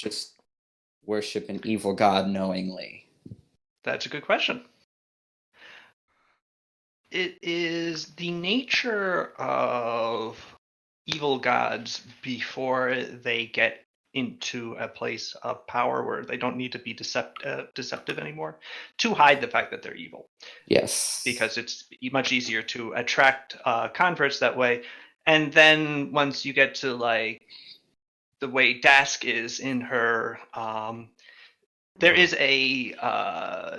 just worship an evil god knowingly? That's a good question. It is the nature of evil gods before they get into a place of power where they don't need to be deceptive anymore to hide the fact that they're evil. Yes. Because it's much easier to attract converts that way. And then once you get to like the way Dask is in her, there is a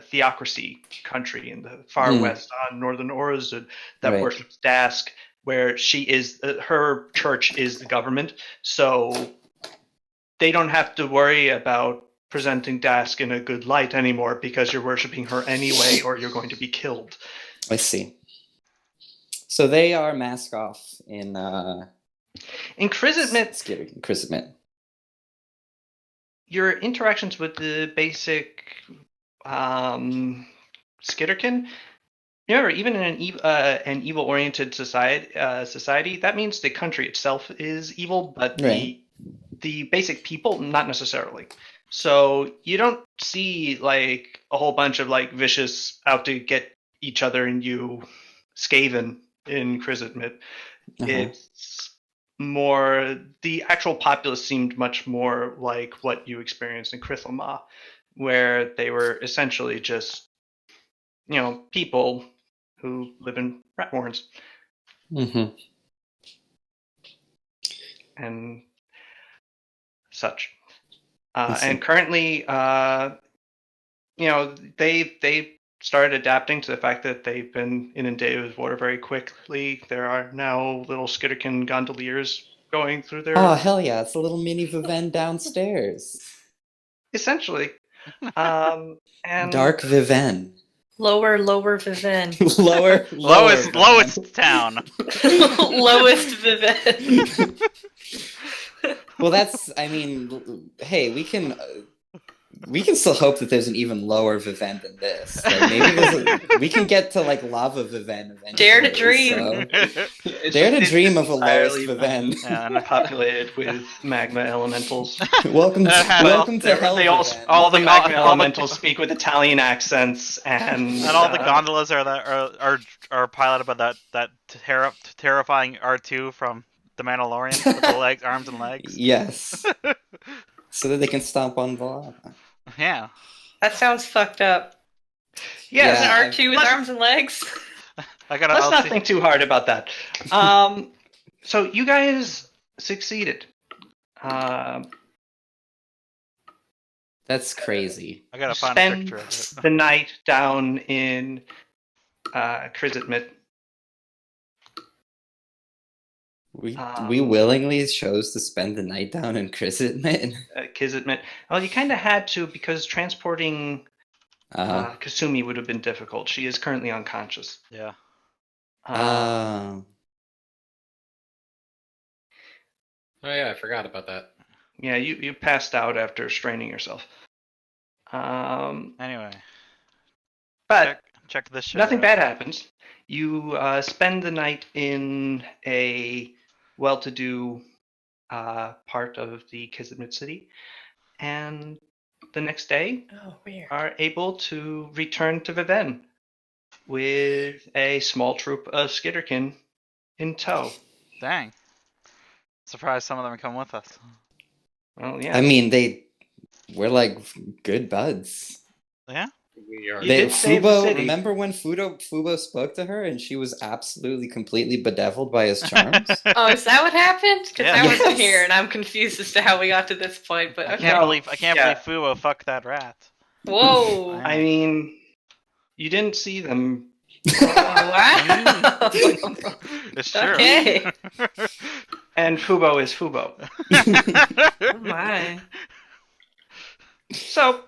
theocracy country in the far west on northern Orizud that worships Dask, where she is her church is the government, so they don't have to worry about presenting Dask in a good light anymore because you're worshiping her anyway, or you're going to be killed. I see. So they are mask off in Chrisitmit. Your interactions with the basic Skitterkin. Remember, even in an evil-oriented society, that means the country itself is evil, but the basic people, not necessarily. So you don't see like a whole bunch of like vicious out to get each other and you Skaven in Chrisitmit. It's more, the actual populace seemed much more like what you experienced in Crithelma, where they were essentially just, people who live in rat warrens. And such. And currently, they've started adapting to the fact that they've been inundated with water very quickly. There are now little Skitterkin gondoliers going through their... Oh, hell yeah. It's a little mini Viven downstairs. Essentially. And Dark Viven. Lower Viven. Lowest town. Lowest Viven. Well, hey, we can still hope that there's an even lower Viven than this. Like, maybe we can get to like Lava Viven eventually. Dare to dream. So. Dare to dream of a lowest Viven. And populated with magma elementals. Welcome to hell. All the magma elementals speak with Italian accents, and all the gondolas are piloted by that terrifying R2 from The Mandalorian with the arms and legs. Yes. So that they can stomp on the lava. Yeah. That sounds fucked up. Yeah, an R2 with arms and legs. Let's not think too hard about that. So you guys succeeded. That's crazy. I gotta find a picture of it. Spend the night down in Chrisitmit. We willingly chose to spend the night down in Chrisitmit. Well, you kind of had to because transporting Kasumi would have been difficult. She is currently unconscious. Yeah. Oh yeah, I forgot about that. Yeah, you passed out after straining yourself. Anyway. But check this shit nothing out. bad happens. You spend the night in a well-to-do part of the Kismet city, and the next day are able to return to Viven with a small troop of Skitterkin in tow. Dang. Surprised some of them come with us. Well, yeah. I mean, we're like good buds. Yeah? Remember when Fubo spoke to her and she was absolutely completely bedeviled by his charms? Oh, is that what happened? Because I wasn't here and I'm confused as to how we got to this point. But okay. I can't believe Fubo fucked that rat. Whoa! I mean, you didn't see them. Wow! It's true. Okay. And Fubo is Fubo. Oh my. So,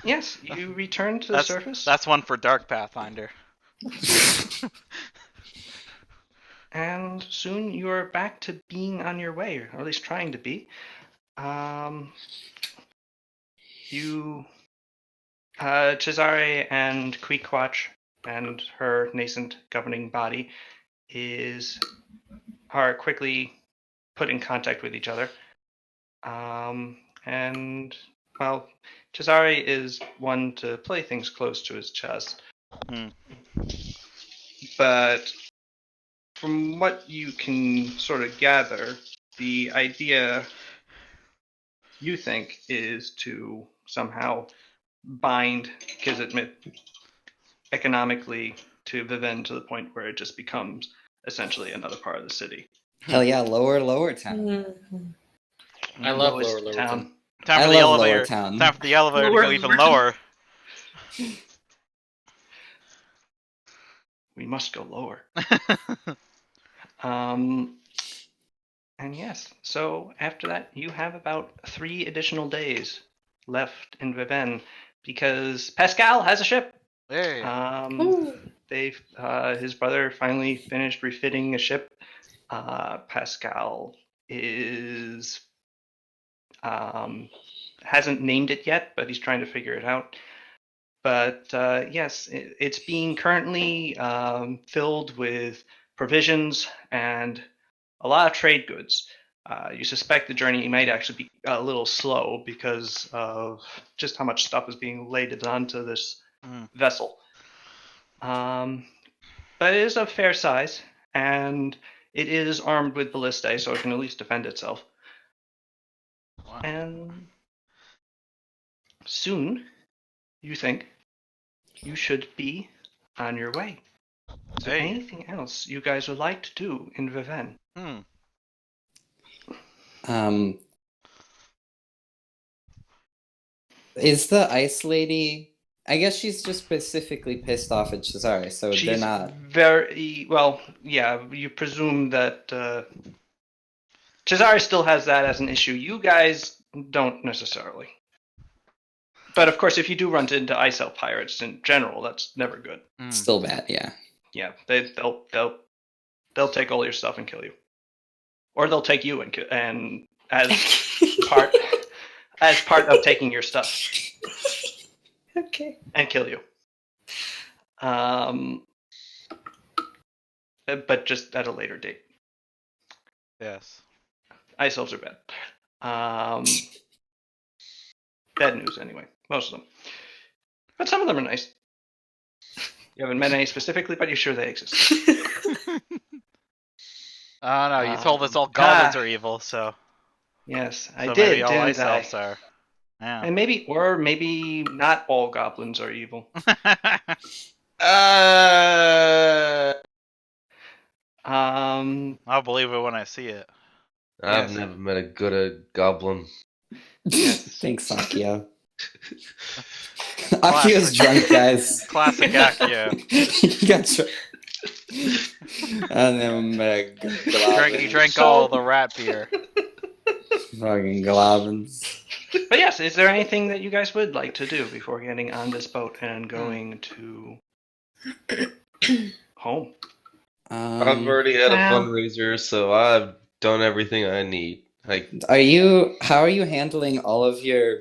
yes, you return to the surface. That's one for Dark Pathfinder. And soon you are back to being on your way, or at least trying to be. Cesare and Queequatch and her nascent governing body are quickly put in contact with each other. And well, Cesare is one to play things close to his chest. Hmm. But from what you can sort of gather, the idea you think is to somehow bind Kismet economically to Viven to the point where it just becomes essentially another part of the city. Hell yeah, Lower Town. Mhm. I love Lowest Lower town. Town. Time I for the love Lower elevator. Town. Time for the elevator to Lower go even Lower Town. lower. We must go lower. And yes, so after that, you have about 3 additional days left in Viven because Pascal has a ship. Hey. Ooh. His brother finally finished refitting a ship. Pascal is hasn't named it yet, but he's trying to figure it out. But yes, it's being currently filled with provisions and a lot of trade goods. You suspect the journey might actually be a little slow because of just how much stuff is being laden onto this vessel. But it is of fair size, and it is armed with ballistae, so it can at least defend itself. Wow. And soon, you think, you should be on your way. Is there Hey. anything else you guys would like to do in Viven? Is the ice lady? I guess she's just specifically pissed off at Cesare, so they're She's not. very well. Yeah, you presume that Cesare still has that as an issue. You guys don't necessarily. But of course, if you do run into ice elf pirates in general, that's never good. Still bad, yeah. Yeah, they'll take all your stuff and kill you, or they'll take you and as part of taking your stuff. Okay. And kill you. But just at a later date. Yes. Ice elves are bad. Bad news, anyway. Most of them. But some of them are nice. You haven't met any specifically, but you're sure they exist. Oh no, you told us all goblins are evil, so. Yes, I So did, maybe all didn't ice I? elves are. Yeah. And maybe not all goblins are evil. I'll believe it when I see it. I've Yes. never met a good goblin. Yes. Thanks, Akio. Akio's drunk, guys. Classic Akio. He got drunk. And then He drank all the rat beer. fucking globins. But yes, is there anything that you guys would like to do before getting on this boat and going to home? I've already had a Wow. fundraiser, so I've done everything I need. Like, How are you handling all of your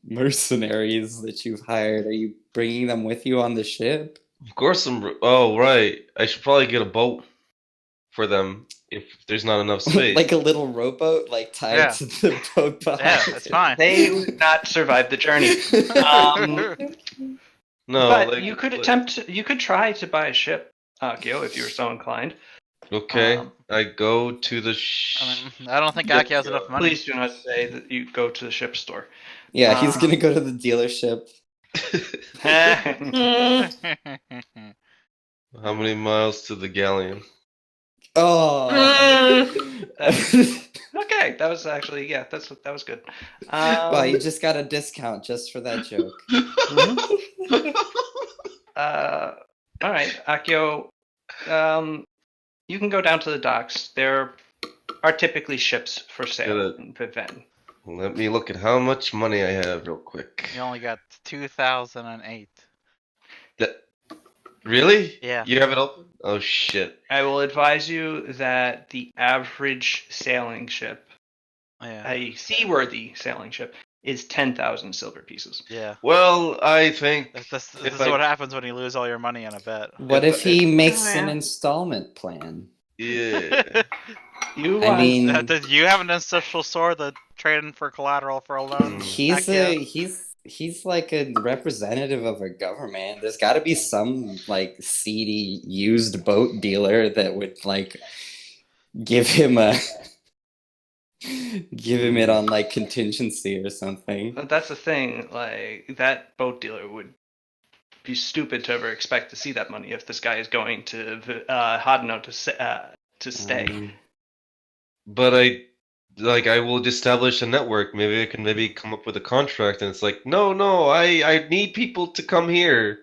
mercenaries that you've hired? Are you bringing them with you on the ship? of course oh, right. I should probably get a boat for them if there's not enough space. Like a little rowboat, like tied Yeah. to the boat behind. Yeah, it's fine. They would not survive the journey. No, But like, you could try to buy a ship, Akio, if you were so inclined. Okay, Um, I go to the I don't think Aki has enough money. Please do not say that you go to the ship store. Yeah, he's gonna go to the dealership. How many miles to the galleon? Oh. Okay, that was actually that was good. Wow, you just got a discount just for that joke. All right, Akio. You can go down to the docks. There are typically ships for sale in Viven. Let me look at how much money I have real quick. You only got 2008. Really? Yeah. You have it open? Oh shit. I will advise you that the average sailing ship, Yeah. a seaworthy sailing ship, is 10,000 silver pieces. Yeah. Well, I think This If is I- what happens when you lose all your money on a bet. What if he makes Oh, an yeah. installment plan? yeah. You I won. mean, Did you have an ancestral sword that trading for collateral for a loan? he's Heck yeah. he's like a representative of a government. There's got to be some like seedy used boat dealer that would like give him it on like contingency or something. But that's the thing. Like that boat dealer would be stupid to ever expect to see that money if this guy is going to Hadno to stay. But I will establish a network. Maybe I can come up with a contract, and it's like, no, I need people to come here.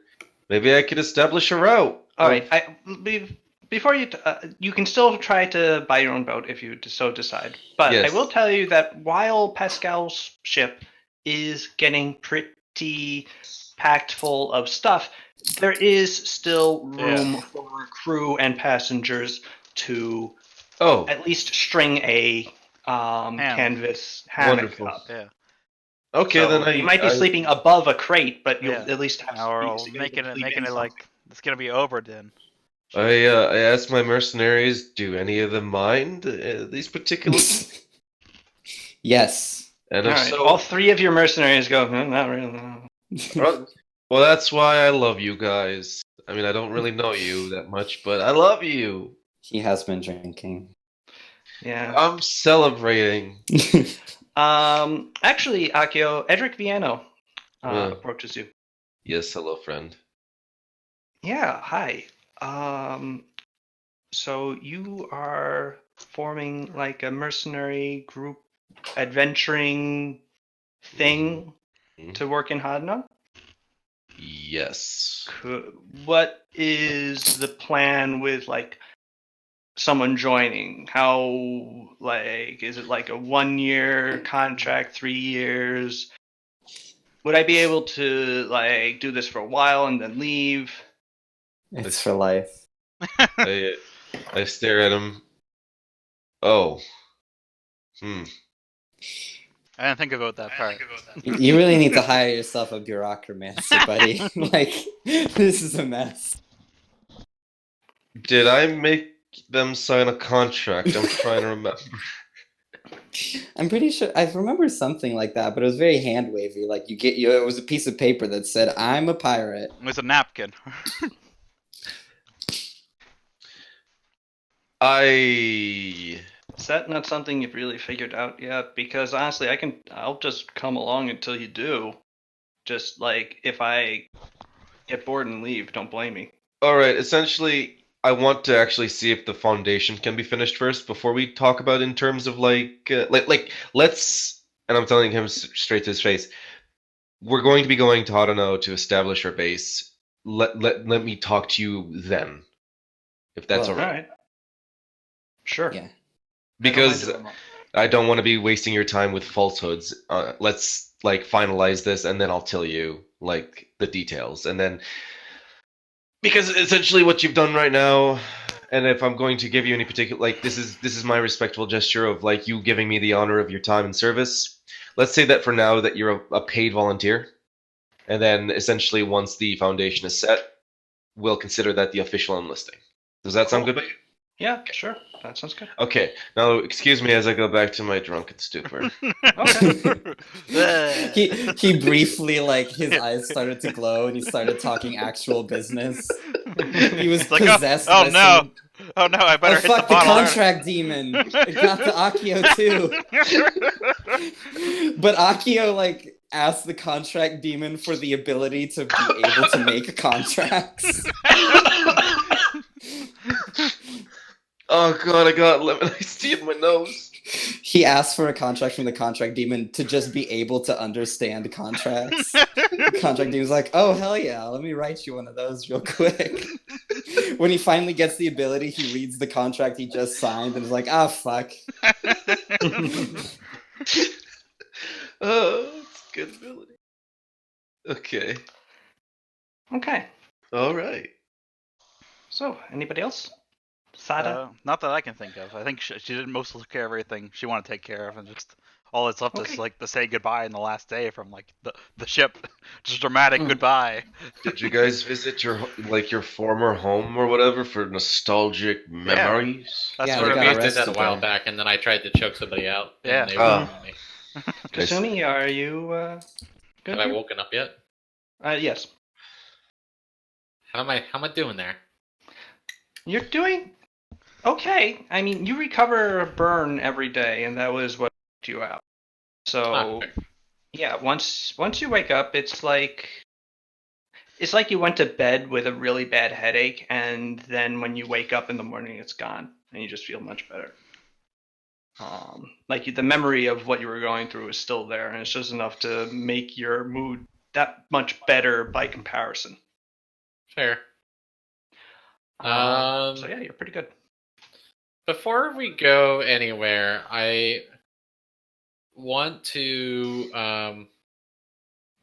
Maybe I could establish a route. All right. Before you can still try to buy your own boat if you so decide. But Yes. I will tell you that while Pascal's ship is getting pretty packed full of stuff, there is still room for crew and passengers to Oh, at least string a canvas hammock Wonderful. up. Yeah. okay. So then you might be sleeping above a crate, but you'll Yeah. at least have Or space to making sleep it in like something. it's gonna be over then. I asked my mercenaries, do any of them mind these particular? Yes. And All if right. so, All three of your mercenaries go, not really. well, that's why I love you guys. I mean, I don't really know you that much, but I love you. He has been drinking. Yeah. I'm celebrating. Actually, Akio, Edric Viano Uh. approaches you. Yes, hello, friend. Yeah, hi. So you are forming like a mercenary group adventuring thing Mhm. to work in Hadna? Yes. What is the plan with like someone joining? How like is it like a 1 year contract, 3 years? Would I be able to like do this for a while and then leave? It's for life. I stare at him. Oh. I didn't think about that part. You really need to hire yourself a bureaucramancer, buddy. Like, this is a mess. Did I make them sign a contract? I'm trying to remember. I'm pretty sure I remember something like that, but it was very hand wavy. Like it was a piece of paper that said, "I'm a pirate." It was a napkin. Is that not something you've really figured out yet? Because honestly, I'll just come along until you do. Just like if I get bored and leave, don't blame me. All right. Essentially, I want to actually see if the foundation can be finished first before we talk about in terms of like let's. And I'm telling him straight to his face. We're going to be going to Hadano to establish our base. Let me talk to you then, if that's Well, all All right. right. Sure. Yeah. Because I don't want to be wasting your time with falsehoods. Let's like finalize this, and then I'll tell you like the details, and then because essentially what you've done right now, and if I'm going to give you any particular like this is my respectful gesture of like you giving me the honor of your time and service. Let's say that for now that you're a paid volunteer, and then essentially once the foundation is set, we'll consider that the official enlisting. Does that sound good? By you? Yeah, sure. That sounds good. Okay. Now, excuse me as I go back to my drunken stupor. He briefly like his eyes started to glow and he started talking actual business. He was Like, possessed. oh by no! some... Oh no! I better Oh hit fuck! the The bottle. contract demon. It got to Akio too. But Akio like asked the contract demon for the ability to be able to make contracts. Oh god, I got lemon iced tea in my nose. He asked for a contract from the contract demon to just be able to understand contracts. The contract demon's like, oh hell yeah, let me write you one of those real quick. When he finally gets the ability, he reads the contract he just signed and is like, ah fuck. Oh, it's a good ability. Okay. Okay. All right. So, anybody else? Sada? Not that I can think of. I think she did most of the care of everything she wanted to take care of, and just all that's left is like to say goodbye in the last day from like the ship. Just dramatic goodbye. Did you guys visit your former home or whatever for nostalgic memories? That's Yeah, what they it got We means. did that a arrested while there. back, and then I tried to choke somebody out, Yeah. and they Oh. wouldn't let me. Kasumi, are you good? Have I here? woken up yet? Yes. How am I doing there? You're doing okay. I mean, you recover a burn every day, and that was what took you out. So, Okay. yeah, once you wake up, it's like you went to bed with a really bad headache, and then when you wake up in the morning, it's gone, and you just feel much better. Like the memory of what you were going through is still there, and it's just enough to make your mood that much better by comparison. Fair. So yeah, you're pretty good. Before we go anywhere, I want to.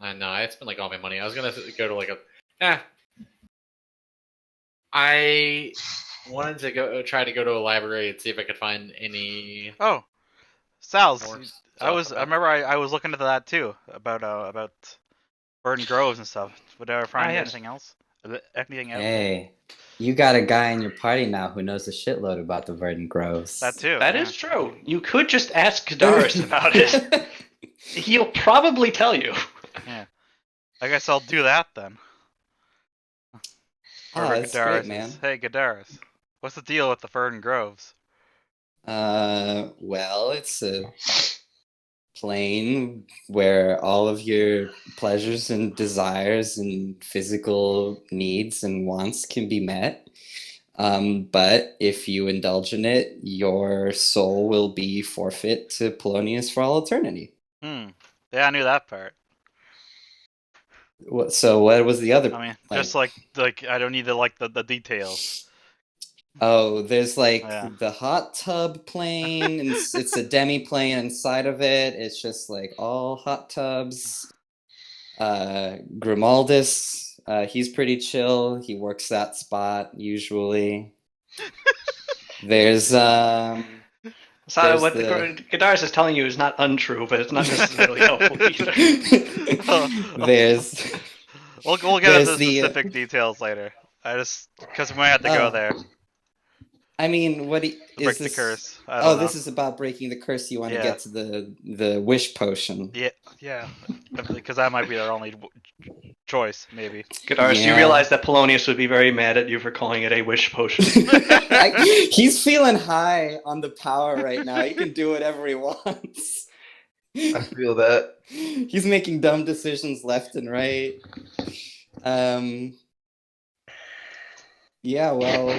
I know I spent like all my money. I was gonna go to like a. I wanted to try to go to a library and see if I could find any Oh, Sal's. more I stuff. remember I was looking into that too about Burden Groves and stuff. Would I ever find yes. anything else? Anything else? Hey, you got a guy in your party now who knows a shitload about the Verdant Groves. That too. That yeah. is true. You could just ask Kadaris about it. He'll probably tell you. Yeah. I guess I'll do that then. Oh, Whoever that's Gadaris great, is. man. Hey, Gadaris. What's the deal with the Verdant Groves? Well, it's a plane where all of your pleasures and desires and physical needs and wants can be met. But if you indulge in it, your soul will be forfeit to Polonius for all eternity. Yeah, I knew that part. So what was the other? I mean, just like I don't need the details. Oh, there's like Yeah. the hot tub plane, and it's a demi plane inside of it. It's just like all hot tubs. Grimaldus, he's pretty chill. He works that spot usually. There's So There's what the- Kadaris is telling you is not untrue, but it's not necessarily helpful either. there's We'll get There's into the, specific details later. I just because we might have to go Oh. there. I mean, what is Break this? the curse. I Oh, don't know. this is about breaking the curse. You want to Yeah. get to the wish potion. Yeah, because that might be our only choice, maybe. Kadaris, you Yeah. realize that Polonius would be very mad at you for calling it a wish potion. He's feeling high on the power right now. He can do whatever he wants. I feel that. He's making dumb decisions left and right. Yeah, well,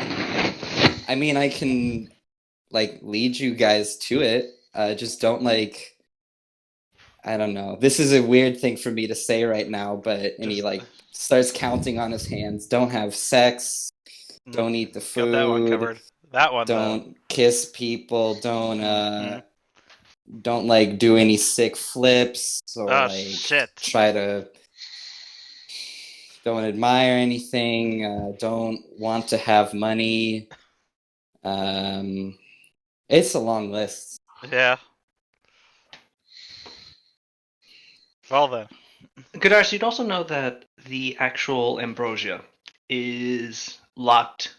I mean, I can like lead you guys to it. Just don't like. I don't know. This is a weird thing for me to say right now, but and he like starts counting on his hands. Don't have sex. Don't eat the food. Got that one covered. That one. Don't kiss people. Don't Mhm. don't like do any sick flips or Oh, like shit. try to. Don't admire anything. Don't want to have money. It's a long list. Yeah. Well then. Kadaris, you'd also know that the actual ambrosia is locked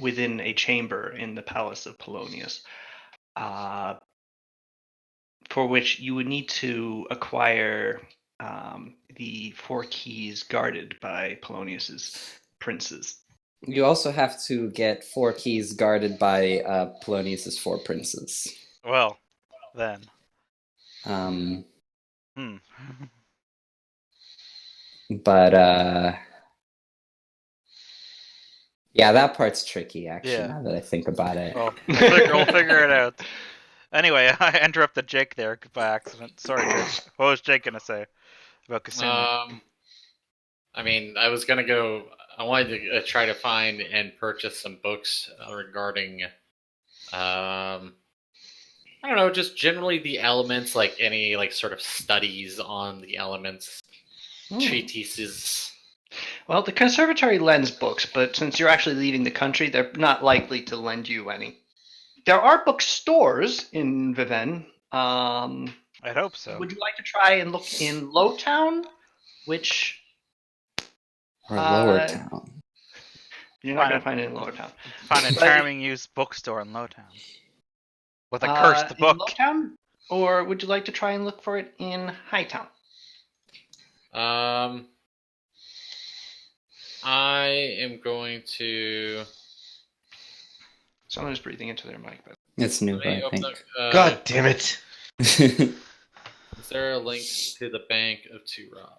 within a chamber in the palace of Polonius, for which you would need to acquire the 4 keys guarded by Polonius's princes. You also have to get 4 keys guarded by Polonius's 4 princes. Well, then. But yeah, that part's tricky actually. Yeah. Now that I think about it. Well, we'll figure it out. Anyway, I interrupted Jake there by accident. Sorry, Jake. What was Jake gonna say about Kasumi? I mean, I was gonna go. I wanted to try to find and purchase some books regarding, I don't know, just generally the elements, like any like sort of studies on the elements, treatises. Well, the conservatory lends books, but since you're actually leaving the country, they're not likely to lend you any. There are bookstores in Viven. I'd hope so. Would you like to try and look in Lowtown, which Or Lower Town. you're not going to find it in Lowtown? Find a charming used bookstore in Lowtown with a cursed book. In Lowtown, or would you like to try and look for it in Hightown? I am going to. Someone's breathing into their mic, but It's new, Let me I open think. up, God damn it! Is there a link to the Bank of Two Rob?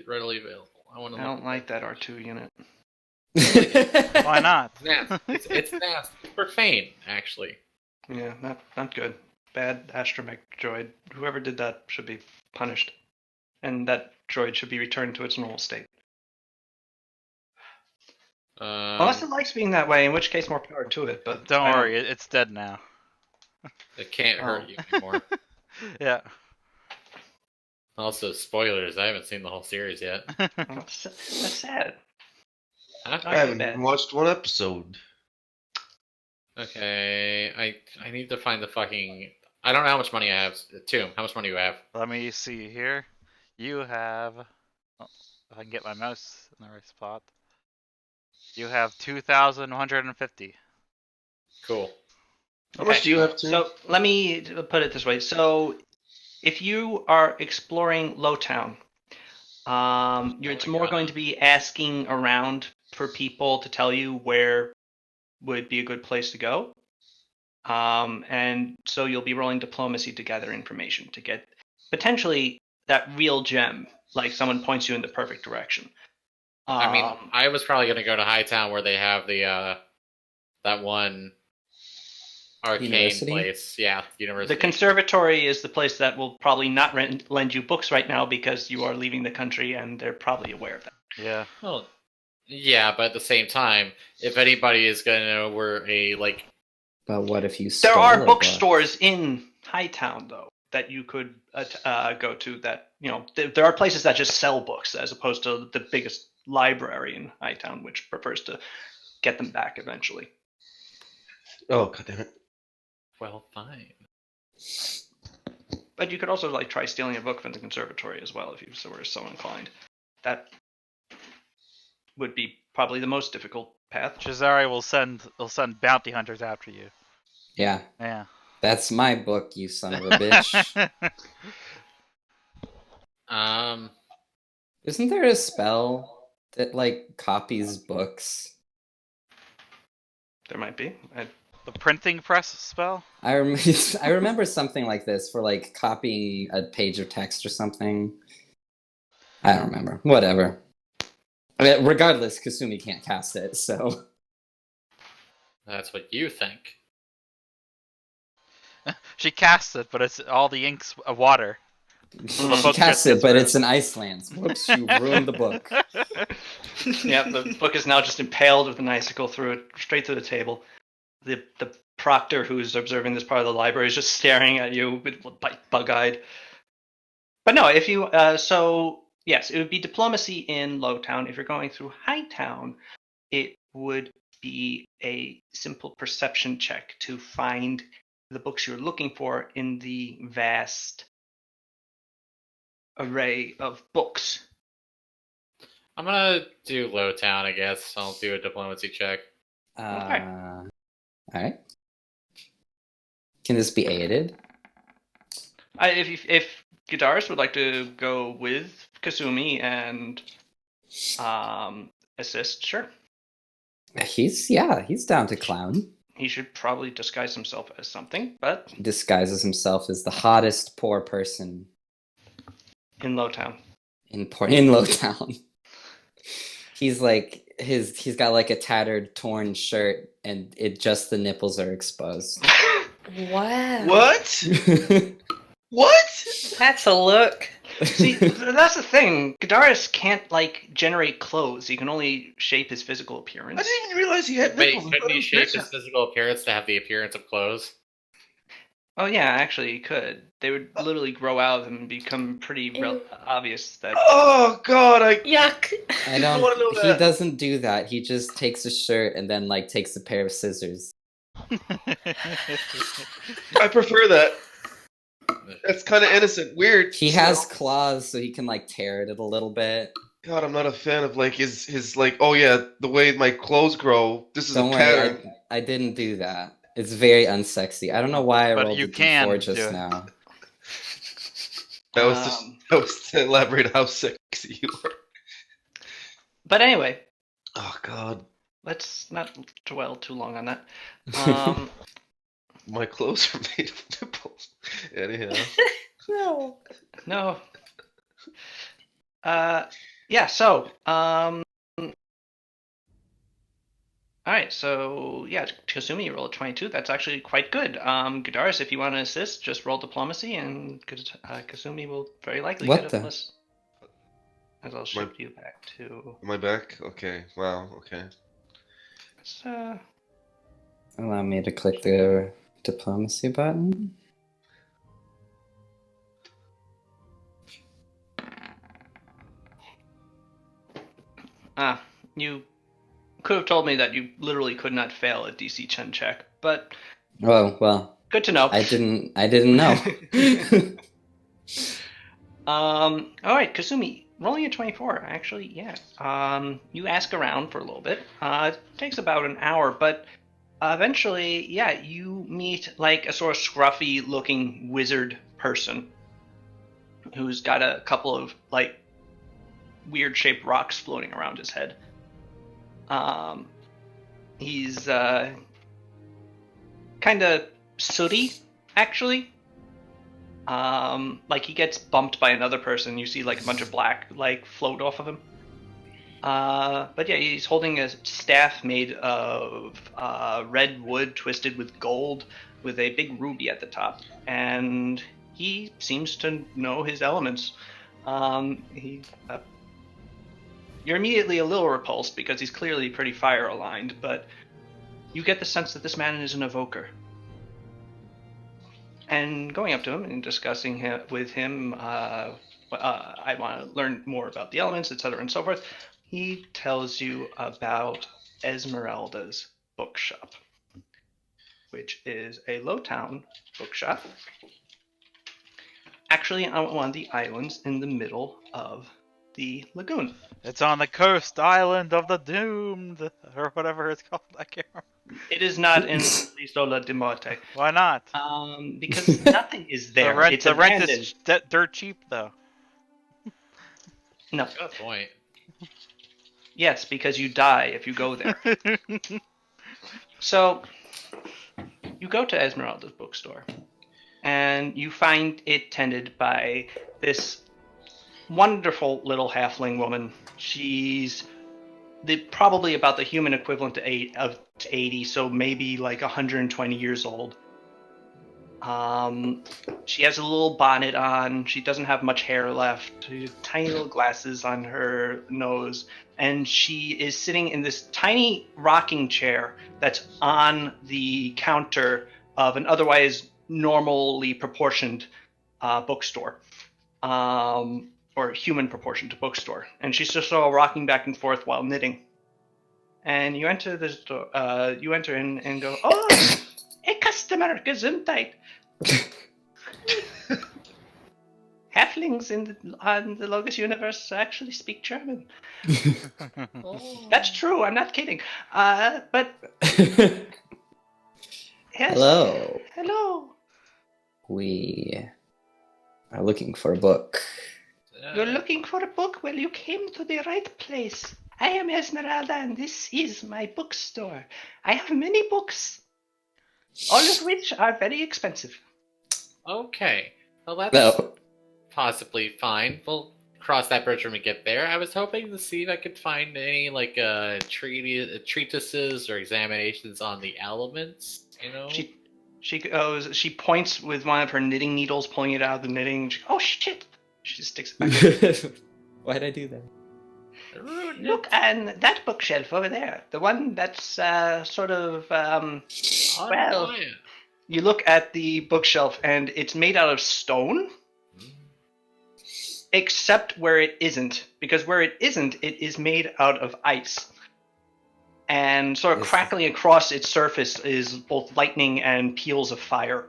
Readily available. I want to. I don't like that R2 unit. Why not? It's nasty. It's profane, actually. Yeah, not good. Bad astromech droid. Whoever did that should be punished, and that droid should be returned to its normal state. Unless it likes being that way, in which case more power to it. But Don't worry, it's dead now. It can't hurt you anymore. Yeah. Also, spoilers. I haven't seen the whole series yet. That's sad. Huh? I haven't even watched one episode. Okay, I need to find the fucking. I don't know how much money I have. Tomb, how much money do you have? Let me see here. You have. Oh, if I can get my mouse in the right spot. You have 2,150. Cool. How much do you have, Tim? So let me put it this way. So if you are exploring Lowtown, it's more going to be asking around for people to tell you where would be a good place to go. And so you'll be rolling diplomacy to gather information to get potentially that real gem, like someone points you in the perfect direction. I mean, I was probably going to go to Hightown where they have the that one arcane University? place. Yeah, university. The conservatory is the place that will probably not lend you books right now because you are leaving the country, and they're probably aware of that. Yeah. Well, yeah, but at the same time, if anybody is going to know where a like, But what if you There stole are a bookstores in Hightown, though, that you could go to. That there are places that just sell books, as opposed to the biggest library in Hightown, which prefers to get them back eventually. Oh, god damn it. well, fine. But you could also try stealing a book from the conservatory as well if you were so inclined. That would be probably the most difficult path. Shazari will send bounty hunters after you. Yeah, Yeah. that's my book, you son of a bitch. Isn't there a spell that copies books? There might be. The printing press spell? I remember something like this for copying a page of text or something. I don't remember. Whatever. Regardless, Kasumi can't cast it, so. That's what you think. She casts it, but it's all the ink's water. She book casts gets it, but ruined. it's an Iceland. Whoops, you ruined the book. Yeah, the book is now just impaled with an icicle straight through the table. The proctor who's observing this part of the library is just staring at you with bug-eyed. But no, if you so yes, it would be diplomacy in Lowtown. If you're going through Hightown, it would be a simple perception check to find the books you're looking for in the vast array of books. I'm gonna do Lowtown, I guess. I'll do a diplomacy check. All right. Can this be aided? If Guitarist would like to go with Kasumi and assist, sure. He's down to clown. He should probably disguise himself as something, but He disguises himself as the hottest poor person in Lowtown. in Lowtown. He's he's got a tattered, torn shirt, and the nipples are exposed. Wow. What? What? That's a look. See, that's the thing. Guitarist can't generate clothes. He can only shape his physical appearance. I didn't even realize he had Wait, nipples. couldn't he shape his physical appearance to have the appearance of clothes? Oh yeah, actually, you could. They would literally grow out and become pretty Ew. obvious that. Oh God, I Yuck. I don't want to know He that. doesn't do that. He just takes a shirt and then like takes a pair of scissors. I prefer that. That's kind of innocent. Weird. He has claws, so he can like tear at it a little bit. God, I'm not a fan of like his like. Oh yeah, the way my clothes grow. This is Don't a worry, pattern. I didn't do that. It's very unsexy. I don't know why I But rolled you a can d4 do just it. now. That was to elaborate how sexy you are. But anyway, Oh God, let's not dwell too long on that. my clothes are made of nipples. Anyhow, No. No. Yeah. So, all right. So yeah, Kasumi, you roll a 22. That's actually quite good. Gudaris, if you want to assist, just roll diplomacy, and Kasumi will very likely What get a the? plus. As I'll shift you back to. am I back? Okay. Wow. Okay. Let's, Allow me to click the diplomacy button. you could have told me that you literally could not fail a DC 10 check, but Oh well, good to know. I didn't know. All right, Kasumi, rolling a 24. Actually, yeah. You ask around for a little bit. It takes about an hour, but eventually, yeah, you meet like a sort of scruffy-looking wizard person who's got a couple of like weird-shaped rocks floating around his head. He's kind of sooty, actually. Like he gets bumped by another person. You see like a bunch of black like float off of him. But yeah, he's holding a staff made of red wood twisted with gold, with a big ruby at the top, and he seems to know his elements. You're immediately a little repulsed because he's clearly pretty fire aligned, but you get the sense that this man is an evoker. And going up to him and discussing with him, I want to learn more about the elements, etc., and so forth. He tells you about Esmeralda's bookshop, which is a low-town bookshop, actually on one of the islands in the middle of the lagoon. It's on the coast island of the doomed, or whatever it's called. I can't remember. It is not in Isola de Morte. Why not? Because nothing is there. The rent is dirt cheap, though. No. Good point. Yes, because you die if you go there. So, you go to Esmeralda's bookstore, and you find it tended by this wonderful little halfling woman. She's probably about the human equivalent to 80, so maybe like 120 years old. She has a little bonnet on. She doesn't have much hair left. She has tiny little glasses on her nose, and she is sitting in this tiny rocking chair that's on the counter of an otherwise normally proportioned bookstore, or human proportioned bookstore. And she's just sort of rocking back and forth while knitting. And you enter the store. You enter in and go, "Oh, a customer, Gesundheit." Halflings in the Logos universe actually speak German. Oh. That's true. I'm not kidding. But yes. Hello. We are looking for a book. You're looking for a book? Well, you came to the right place. I am Esmeralda, and this is my bookstore. I have many books, all of which are very expensive. Okay. Well, that's No. possibly fine. We'll cross that bridge when we get there. I was hoping to see if I could find any like treatises or examinations on the elements. You know. She points with one of her knitting needles, pulling it out of the knitting. Oh shit! She just sticks it back. Why'd I do that? Look, and that bookshelf over there, the one that's sort of well. You look at the bookshelf, and it's made out of stone, except where it isn't. Because where it isn't, it is made out of ice. And sort of crackling across its surface is both lightning and peals of fire,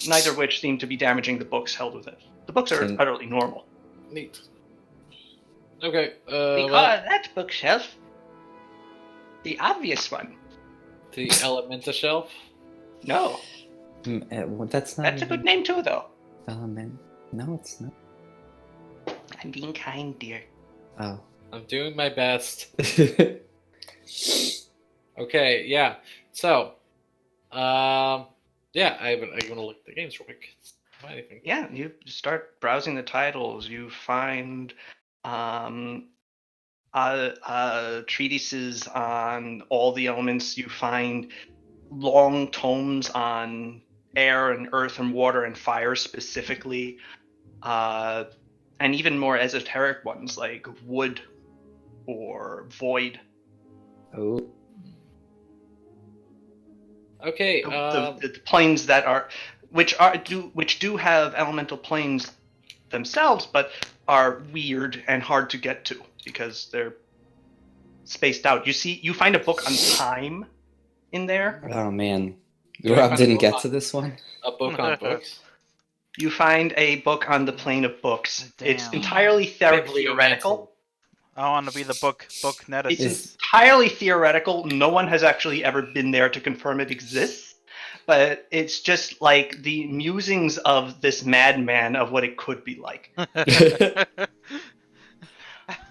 neither of which seem to be damaging the books held within. The books are utterly normal. Neat. Okay. We call that bookshelf the obvious one. The Elementa shelf? No. That's not. That's a good name too, though. Element. No, it's not. I'm being kind, dear. Oh. I'm doing my best. Okay, yeah. So, yeah, I'm gonna look at the games real quick. Anything. Yeah, you start browsing the titles. You find treatises on all the elements. You find long tomes on air and earth and water and fire specifically, and even more esoteric ones like wood or void. Oh. Okay. The planes that are which do have elemental planes themselves, but are weird and hard to get to because they're spaced out. You find a book on time in there. Oh man, Do I Rob find didn't a book get on- to this one. A book on books. You find a book on the plane of books. It's Damn. entirely theoretical. I want to be the book neticist. It's entirely theoretical. No one has actually ever been there to confirm it exists. But it's just like the musings of this madman of what it could be like.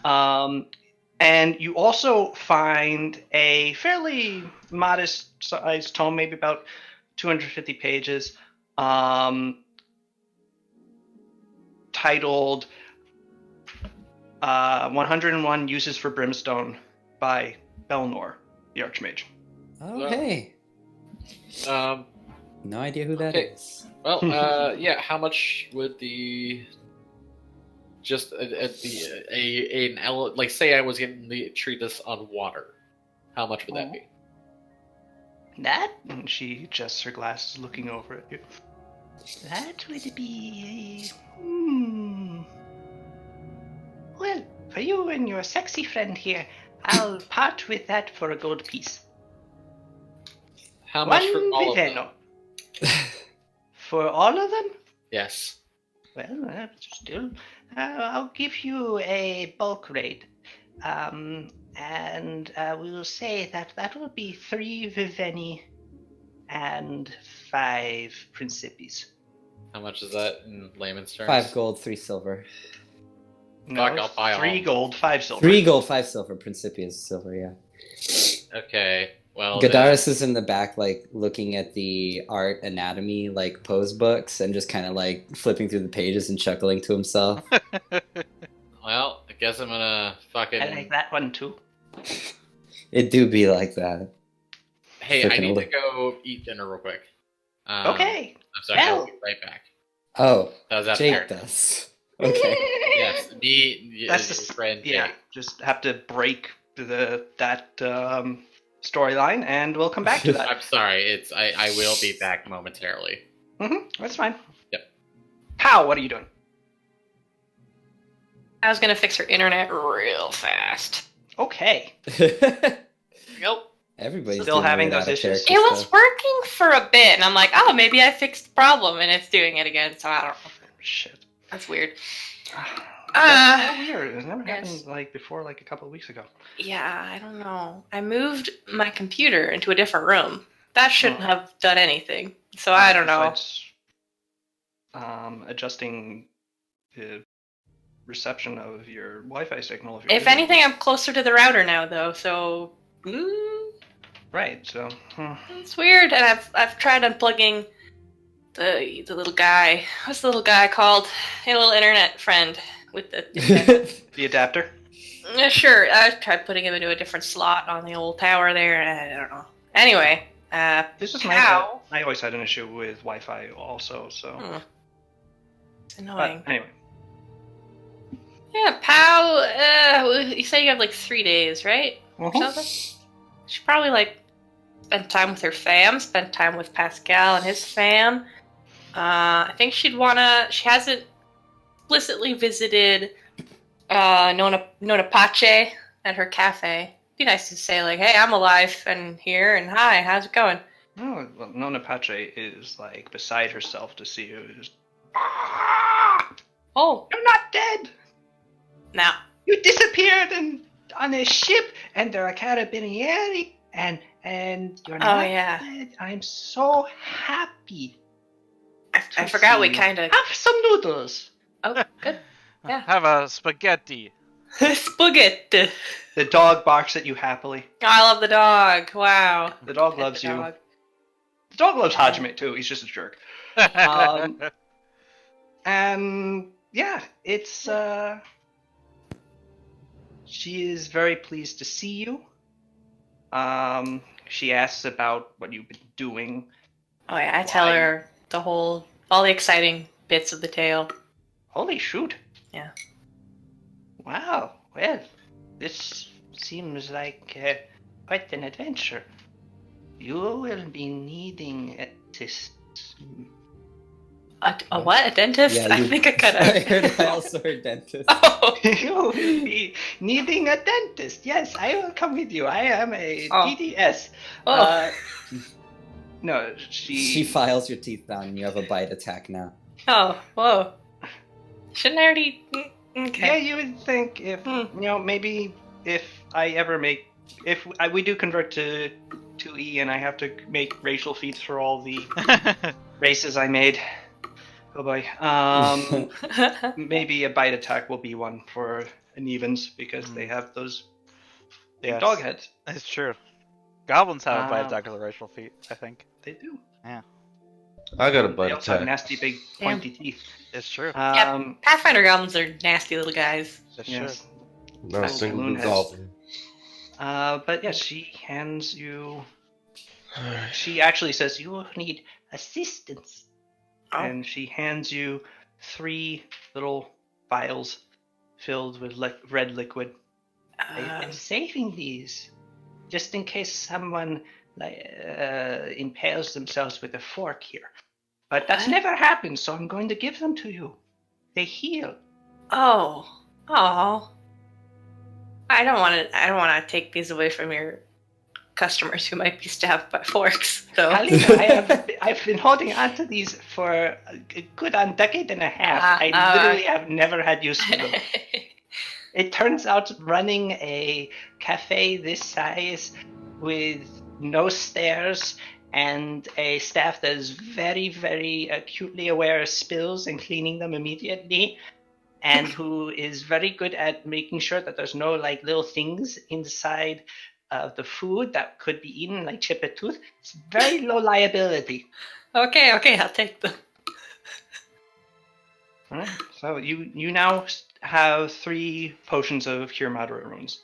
And you also find a fairly modest-sized tome, maybe about 250 pages, titled 101 Uses for Brimstone by Belnor, the Archmage. Oh hey. No idea who that is. Okay. Well, yeah. How much would the just like say I was getting the treatise on water? How much would that be? That? And she adjusts her glasses, looking over at you. That would be. Well, for you and your sexy friend here, I'll part with that for a gold piece. How much for One all of them? viveno. For all of them? Yes. Well, still, I'll give you a bulk rate. And we will say that will be 3 viveni and 5 principes. How much is that in layman's terms? 5 gold, 3 silver. No, Fuck, I'll buy all. 3 gold, 5 silver. 3 gold, 5 silver. Principia is silver, yeah. Okay. Well, Gadaris is in the back, like, looking at the art anatomy, like, pose books, and just kind of, like, flipping through the pages and chuckling to himself. well, I guess I'm gonna fucking. I like that one too. It do be like that. Hey, I Freaking need to look. go eat dinner real quick. Okay. I'm sorry, I'll Well. be right back. Oh, That was after Jake character. does. Okay. Yes, me, That's your the friend. Yeah, Jake. just have to break that storyline, and we'll come back to that. I'm sorry. It's I will be back momentarily. That's fine. Yep. Pow, what are you doing? I was gonna fix her internet real fast. Okay. Nope. Everybody's Still doing having weird those out-of-character issues? It was stuff. working for a bit, and I'm like, oh, maybe I fixed the problem, and it's doing it again. So I don't know. Shit. That's weird. That's so weird. It's never yes. happened like before, like a couple of weeks ago. Yeah, I don't know. I moved my computer into a different room. That shouldn't have done anything. So I don't know. Besides, adjusting the reception of your Wi-Fi signal. If anything, I'm closer to the router now, though. So right. So it's weird. And I've tried unplugging the little guy. What's the little guy called? A little internet friend with the. the adapter. Yeah, sure. I tried putting him into a different slot on the old tower there. I don't know. Anyway, This is Pow. I always had an issue with Wi-Fi also. So. It's annoying. But anyway. Yeah, Pow. You say you have like 3 days, right? Or Mhm. something. Should probably like spend time with her fam, spend time with Pascal and his fam. I think she'd wanna. She hasn't explicitly visited Nona Pace at her cafe. Be nice to say like, "Hey, I'm alive and here, and hi, how's it going?" Oh, well, Nona Pace is like beside herself to see you. Just, Oh, you're not dead. now. You disappeared on a ship, and they're a carabinieri, and you're Oh, not yeah. dead. I'm so happy. I forgot we see you. kind of. Have some noodles. Oh, good. Yeah. Have a spaghetti. Spaghetti. The dog barks at you happily. Oh, I love the dog. Wow. The dog Pet loves the you. dog. The dog loves Hajime too. He's just a jerk. And yeah, it's she is very pleased to see you. She asks about what you've been doing. Oh yeah, I tell Why? her all the exciting bits of the tale. Holy shoot. Yeah. Wow. Well, this seems like quite an adventure. You will be needing assistance. A what? A dentist? Yeah, I think I cut out. I heard I also heard dentist. Oh. You will be needing a dentist. Yes, I will come with you. I am a Oh. DDS. Oh. No, She files your teeth down and you have a bite attack now. Oh. Whoa. Shouldn't I already? Yeah, Okay. you would think if maybe if I ever make we do convert to 2E and I have to make racial feats for all the races I made. Oh boy. Maybe a bite attack will be one for Anevans because they have those big Yes. dog heads. It's true. Goblins have a bite Um, attack with a racial feat, I think. They do. I got a They butt also have attack. nasty big pointy teeth. It's true. Pathfinder goblins are nasty little guys. It's Yes. Not a Oh, single balloon blue heads. goblin. But yes, she hands you. She actually says you will need assistance, Oh. and she hands you 3 little vials filled with red liquid. I'm saving these just in case someone impales themselves with a fork here. But that's What? never happened, so I'm going to give them to you. They heal. Oh. Oh. I don't want to take these away from your customers who might be stabbed by forks. So. Halina, I've been holding on to these for a good decade and a half. I literally have never had use for them. It turns out running a cafe this size with no stairs and a staff that is very, very acutely aware of spills and cleaning them immediately, and who is very good at making sure that there's no like little things inside of the food that could be eaten, like chip a tooth. It's very low liability. Okay, I'll take them. All right. So you now have 3 potions of cure moderate wounds.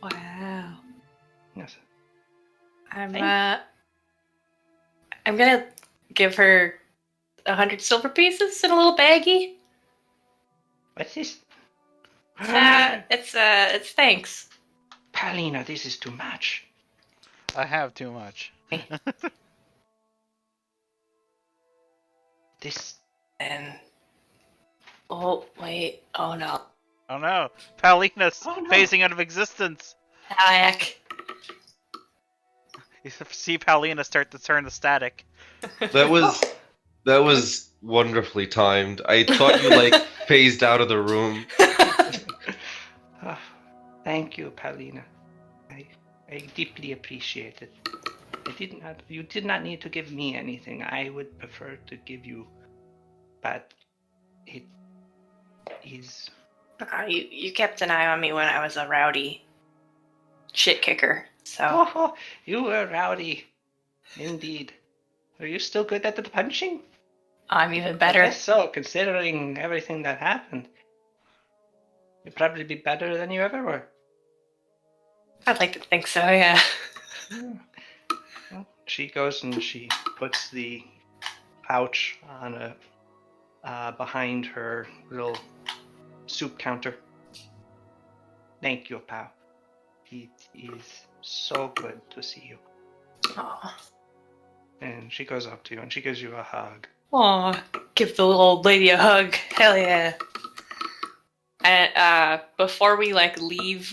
Wow. Yes. I'm gonna give her 100 silver pieces in a little baggie. What's this? It's thanks. Palina, this is too much. I have too much. This. And oh wait, oh no, Oh no, Palina's Oh, no. phasing out of existence. heck. You see Palina start to turn to static. That was wonderfully timed. I thought you like phased out of the room. Oh, thank you, Palina. I deeply appreciate it. You did not need to give me anything. I would prefer to give you, but it is. You kept an eye on me when I was a rowdy shit kicker. So Oh, you were rowdy, indeed. Are you still good at the punching? I'm even I better. guess so, considering everything that happened. You'd probably be better than you ever were. I'd like to think so. Yeah. Well, she goes and she puts the pouch on behind her little soup counter. Thank you, pal. It is so good to see you. Aw. And she goes up to you and she gives you a hug. Aw, give the little old lady a hug. Hell yeah. And before we leave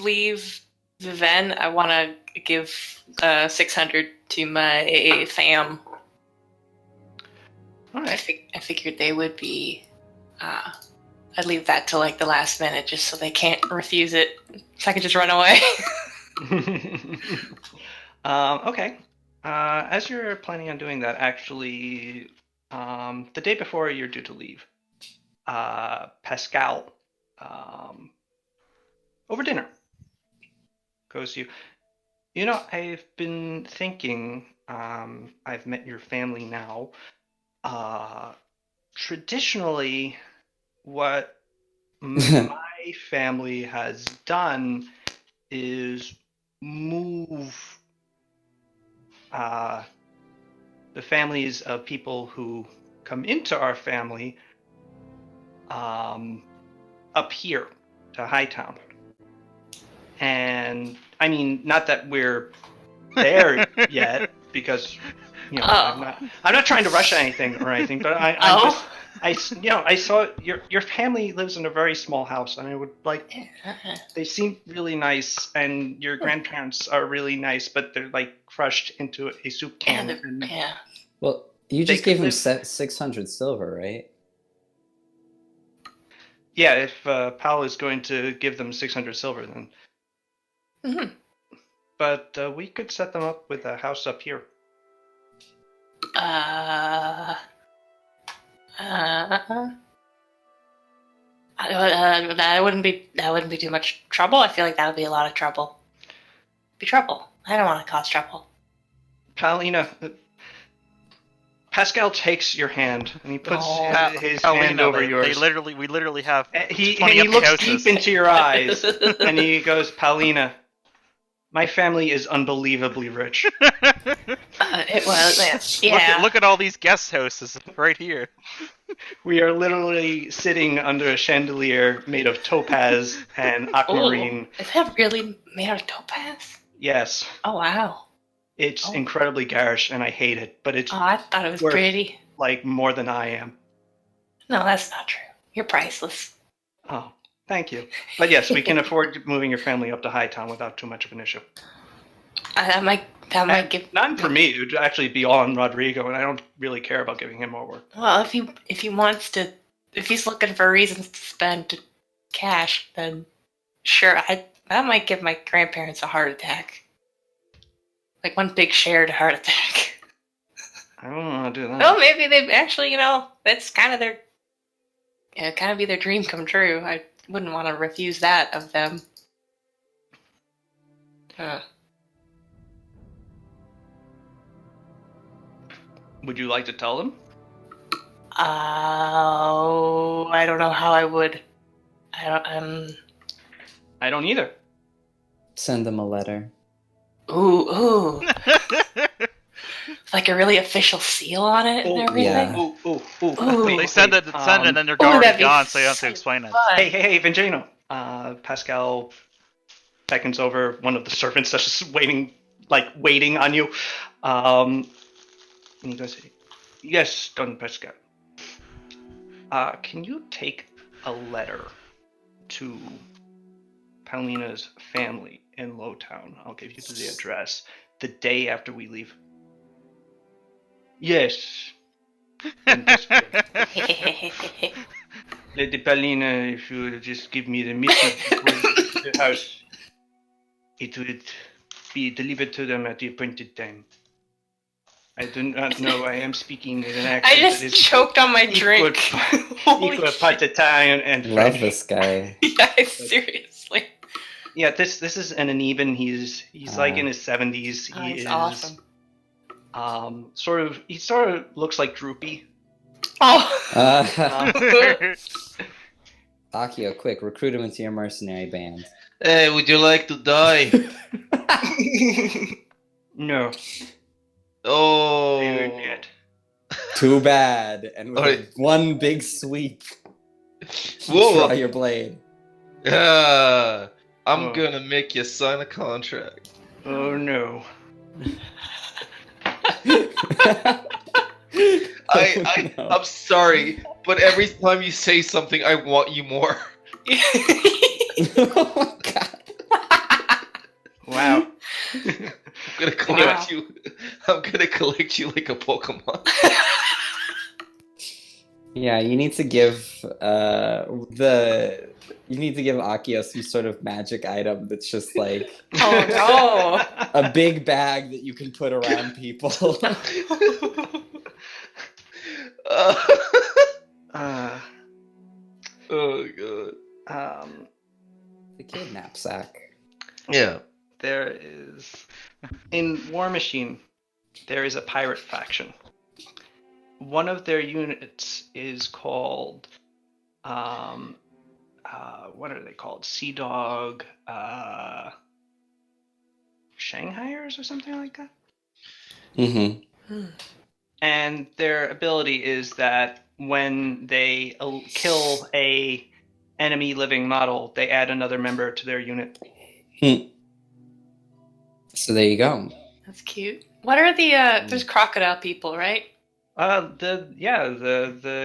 Viven, I want to give 600 to my fam. All right. I figured they would be. I'd leave that till the last minute just so they can't refuse it, so I could just run away. Okay. As you're planning on doing that, actually, the day before you're due to leave, Pascal, over dinner, goes to you. You know, I've been thinking, I've met your family now. Traditionally, what my family has done is move the families of people who come into our family up here to Hightown. And I mean, not that we're there yet, because I'm not trying to rush anything or anything, but I saw your family lives in a very small house, and I would they seem really nice, and your grandparents are really nice, but they're crushed into a soup can. Yeah. Well, you just gave him live- 600 silver, right? Yeah, if Pal is going to give them 600 silver, then. Mm-hmm. But we could set them up with a house up here. That wouldn't be too much trouble. I feel like that would be a lot of trouble. Be trouble. I don't want to cause trouble. Paulina, Pascal takes your hand and he puts his Paulina, hand over yours. We literally have He 20 empty looks houses. deep into your eyes and he goes, Paulina, my family is unbelievably rich. It was, yeah. Look at all these guest houses right here. We are literally sitting under a chandelier made of topaz and aquamarine. Ooh, is that really made out of topaz? Yes. Oh, wow. It's incredibly garish and I hate it, but it's I thought it was worth, pretty. more than I am. No, that's not true. You're priceless. Oh, thank you. But yes, we can afford moving your family up to Hightown without too much of an issue. That might give. Not for me. It would actually be all on Rodrigo, and I don't really care about giving him more work. Well, if he wants to, if he's looking for reasons to spend cash, then sure. I might give my grandparents a heart attack. One big shared heart attack. I don't want to do that. Well, maybe they actually, that's kind of kind of be their dream come true. I wouldn't want to refuse that of them. Would you like to tell them? I don't know how I would. I don't either. Send them a letter. Ooh. Like a really official seal on it and everything. Yeah. Ooh. They send it, and then they're that'd already be gone, so you don't have to explain it. fun. Hey, Vingeno. Pascal beckons over one of the servants that's just waiting on you. And he goes, yes, Don Pascal. Can you take a letter to Paulina's family in Lowtown? I'll give you the address the day after we leave. Yes. Lady Paulina, if you would just give me the message to the house, it would be delivered to them at the appointed time. I do not know. I am speaking with an accent. I that just is choked on my drink. equal part Italian and Love French. this guy. Yeah, seriously. Yeah, this is an Aneben. He's like in his 70s. Oh, He he's is awesome. he sort of looks like Droopy. Oh. Akio, quick, recruit him into your mercenary band. Hey, would you like to die? No. Oh. They would not. Too bad. And with Alright. one big sweep, Whoa. draw your blade. I'm Whoa. gonna make you sign a contract. Oh no. I'm sorry, but every time you say something, I want you more. Oh my god. Wow. I'm gonna collect you. I'm gonna collect you like a Pokemon. Yeah, you need to give Akio some sort of magic item that's just like Oh a big bag that you can put around people. Uh, Oh god. The kid knapsack. Yeah. there is in War Machine. There is a pirate faction. One of their units is called, what are they called? Sea Dog, Shanghaiers or something like that. Mm-hmm. And their ability is that when they kill a enemy living model, they add another member to their unit. So there you go. That's cute. What are the there's crocodile people, right? The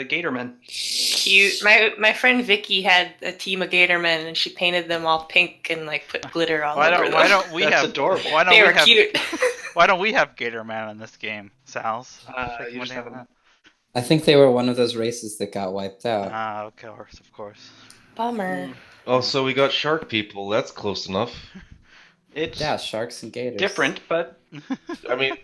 Gatormen. Cute. My friend Vicky had a team of Gatormen, and she painted them all pink and like put glitter all over them. Why don't we That's have adorable. Why don't They we were have cute. Why don't we have Gator Man in this game, Sal's? You just have them. I think they were one of those races that got wiped out. Of course. Bummer. Oh, so we got shark people. That's close enough. It's Yeah, sharks and gators. different, but I mean,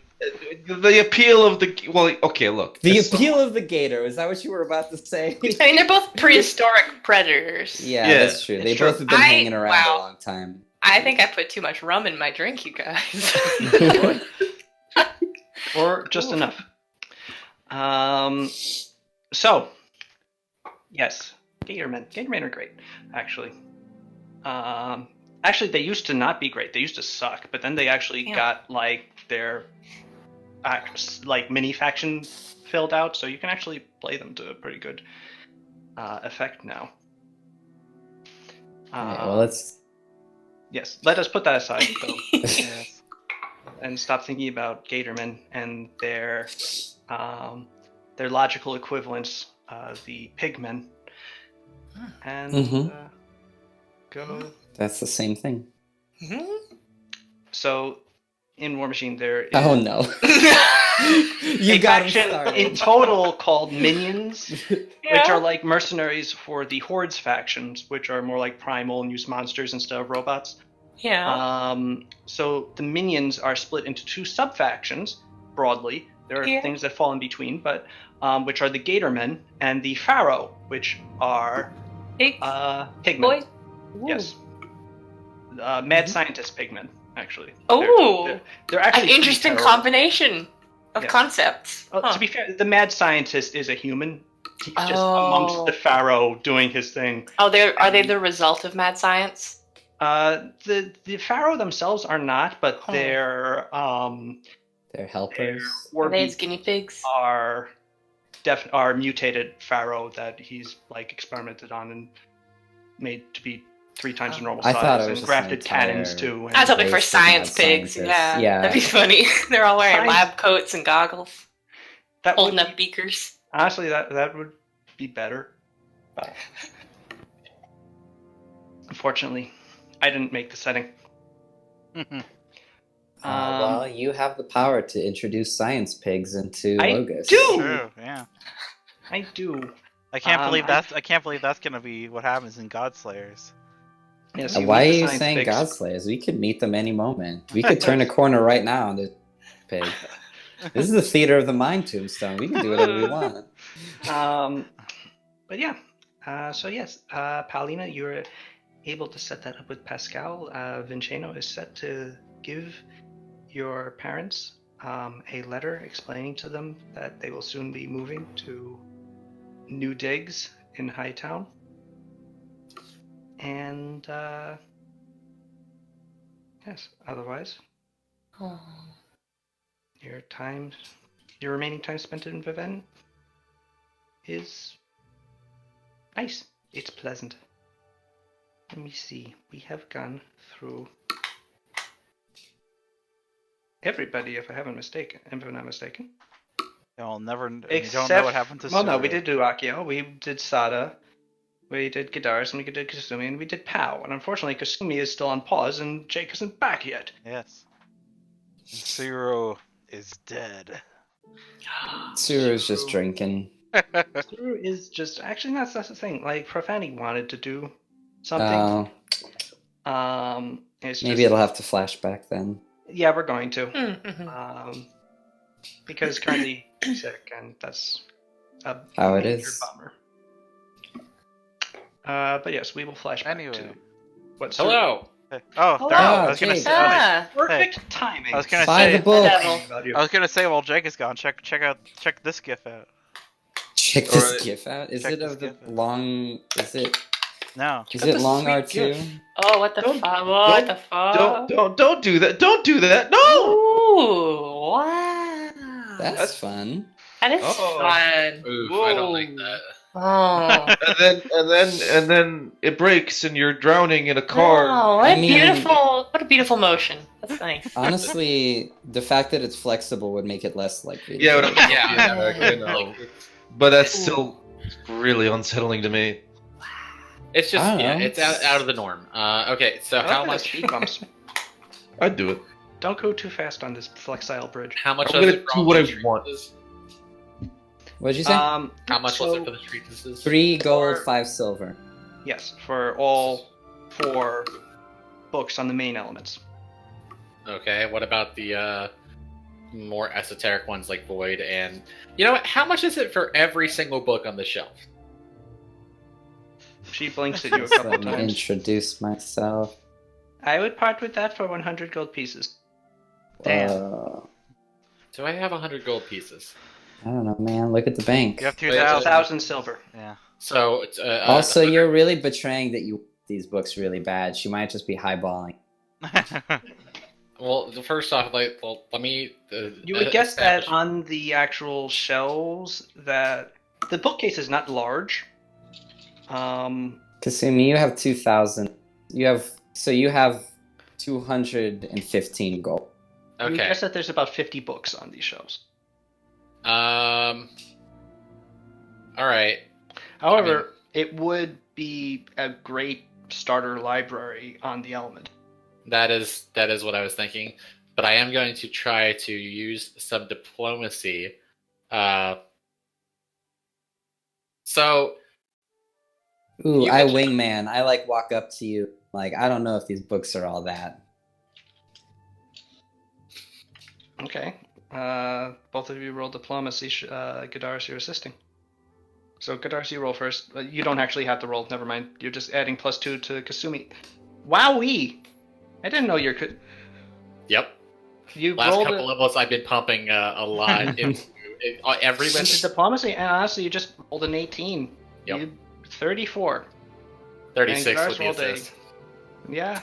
the appeal of the okay, look. The it's appeal of the gator, is that what you were about to say? I mean, they're both prehistoric predators. Yeah, Yeah, that's true. it's They true. both have been hanging around wow. a long time. I think I put too much rum in my drink, you guys. or just enough. So, yes, Gatormen. Gatormen are great, actually. Actually, they used to not be great. They used to suck, but then they actually got like their like mini faction filled out, so you can actually play them to a pretty good effect now. Alright, well, let's. Yes, let us put that aside though. Yes. And stop thinking about Gatormen and their logical equivalents, the pigmen, and go. That's the same thing. So, in War Machine, there is Oh no. You a got faction started. in total called Minions, which Yeah. are like mercenaries for the Hordes factions, which are more like primal and use monsters instead of robots. Yeah. So the Minions are split into two sub-factions, broadly. There are things that fall in between, but which are the Gatormen and the Pharaoh, which are Pig pigmen. boy. Yes. Mad scientist pigmen, actually. Oh, They're an actually pretty interesting terrible. combination of Yes. concepts. To be fair, the mad scientist is a human. He's just amongst the Pharaoh doing his thing. Oh, are they the result of mad science? The Pharaoh themselves are not, but They're helpers. Are they his guinea pigs? are mutated Pharaoh that he's like experimented on and made to be 3 times the normal I size, thought it was and just grafted an entire cannons too. I was hoping for race of science mad pigs. scientists. Yeah, that'd be funny. They're all wearing Science- lab coats and goggles, that holding would up beakers. honestly that would be better. But unfortunately, I didn't make the setting. Well, you have the power to introduce science pigs into I Logos. do! True. Yeah. I do. I can't believe I- that's gonna be what happens in Godslayers. Yes, you Why meet are the you science saying pigs. Godslayers? We could meet them any moment. We could turn a corner right now on the pig. This is the theater of the mind, Tombstone. We can do whatever we want. But yeah. So yes, Paulina, you're able to set that up with Pascal. Vinceno is set to give your parents a letter explaining to them that they will soon be moving to new digs in Hightown. And yes, otherwise, your remaining time spent in Viven is nice. It's pleasant. Let me see. We have gone through everybody, if I'm not mistaken. You'll never. You Except, don't know what happened to. well, no, we Suru. did do Akio, we did Sada, we did Gidaris, and we did Kasumi, and we did Pow. And unfortunately, Kasumi is still on pause, and Jake isn't back yet. Yes. And Suru is dead. Suru's just drinking. Suru is just actually that's the thing. Like Profani wanted to do something. It's Maybe just, it'll have to flashback then. yeah, we're going to. Mhm. Because currently he's sick, and that's a How it major is. bummer. But yes, we will flash back Anyway. to what. Hello. Oh, Hello. there. I was gonna Jake. say. Ah, Perfect timing. I was gonna Buy say. the book. Devil. About you. I was gonna say while Jake is gone, check this GIF out. Check this Alright. GIF out. Is Check it this of the GIF out. long? Is it? No. Is That's it a long sweet R2? GIF. Oh, what the Don't- fuck? What the fuck? Don't do that. Don't do that. No. Ooh, wow. That's fun. That is Oh. fun. Oof, I don't like that. Oh. And then it breaks and you're drowning in a car. Oh, what I a mean- what a beautiful motion. That's nice. Honestly, the fact that it's flexible would make it less likely. to Yeah, break. I know. But that's still really unsettling to me. It's just I don't yeah, know. it's out of the norm. Okay, so I how like the much? speed bumps. I'd do it. Don't go too fast on this flexile bridge. How much I'm was gonna it do from what the I want. treatises? What'd you say? How much was so- it for the treatises? 3 gold, for- 5 silver. Yes, for all 4 books on the main elements. Okay, what about the more esoteric ones like Void and you know what? How much is it for every single book on the shelf? She blinks at you a Just couple let me times. introduce myself. I would part with that for 100 gold pieces. Damn. Do I have 100 gold pieces? I don't know, man. Look at the bank. You have Wait, 2,000. 1,000 silver. Yeah. So it's, Also, you're really betraying that you want these books really bad. She might just be highballing. well, first off, let me. You would guess that establish- on the actual shelves that the bookcase is not large. Kasumi, you have 2,000. You have 215 gold. You would Okay. guess that there's about 50 books on these shelves. All right. However, it would be a great starter library on the element. That is what I was thinking, but I am going to try to use some diplomacy. So Ooh, You I mentioned- wingman. I like walk up to you. Like, I don't know if these books are all that. Okay. Both of you roll diplomacy. Gadaris, you're assisting. So Gadaris, you roll first. You don't actually have to roll. Never mind. You're just adding +2 to Kasumi. Wowee! I didn't know you could. yep. You Last rolled couple levels, I've been pumping a lot into every into diplomacy, and honestly, you just rolled an 18. Yep. You 34. 36 and with the rolled a- assist. Yeah.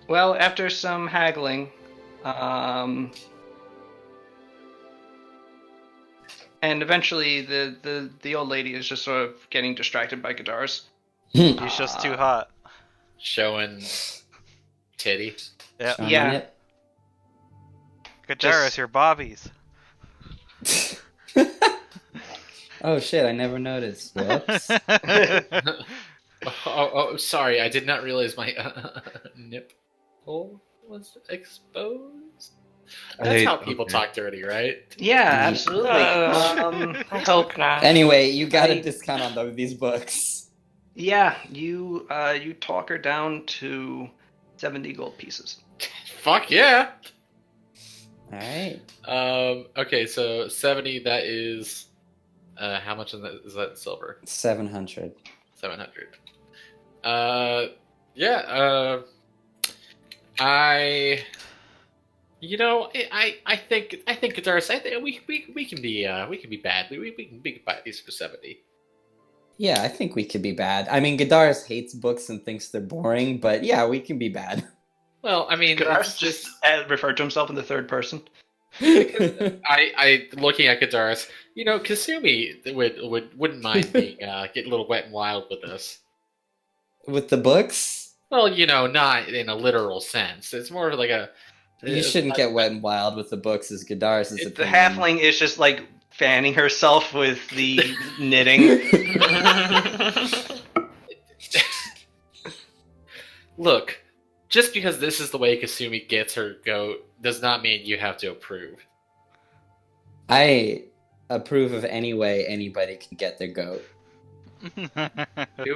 Well, after some haggling, and eventually the old lady is just sort of getting distracted by Gadaris. He's just too hot. Showing titty. Yeah. Showing Yeah. it. Gadaris, your bobbies. Oh shit! I never noticed. Whoops. Oh, sorry, I did not realize my nipple was exposed. That's how people talk dirty, right? Yeah, absolutely. I hope not. Anyway, you got I- a discount on these books. Yeah, you talk her down to 70 gold pieces. Fuck yeah. All right. Okay, so 70. That is how much is that in silver? 700. 700. Yeah. I think Gadaris, I think we can be bad. We can buy these for 70. Yeah, I think we could be bad. I mean, Gadaris hates books and thinks they're boring, but yeah, we can be bad. Well, I mean, Gadaris it's just just referred to himself in the third person. I looking at Gadaris, Kasumi wouldn't mind being get a little wet and wild with this. With the books? Well, not in a literal sense. It's more of like a. You shouldn't get wet and wild with the books, as Gadaris' The opinion. halfling is just like fanning herself with the knitting. Look, just because this is the way Kasumi gets her goat does not mean you have to approve. I approve of any way anybody can get their goat. Who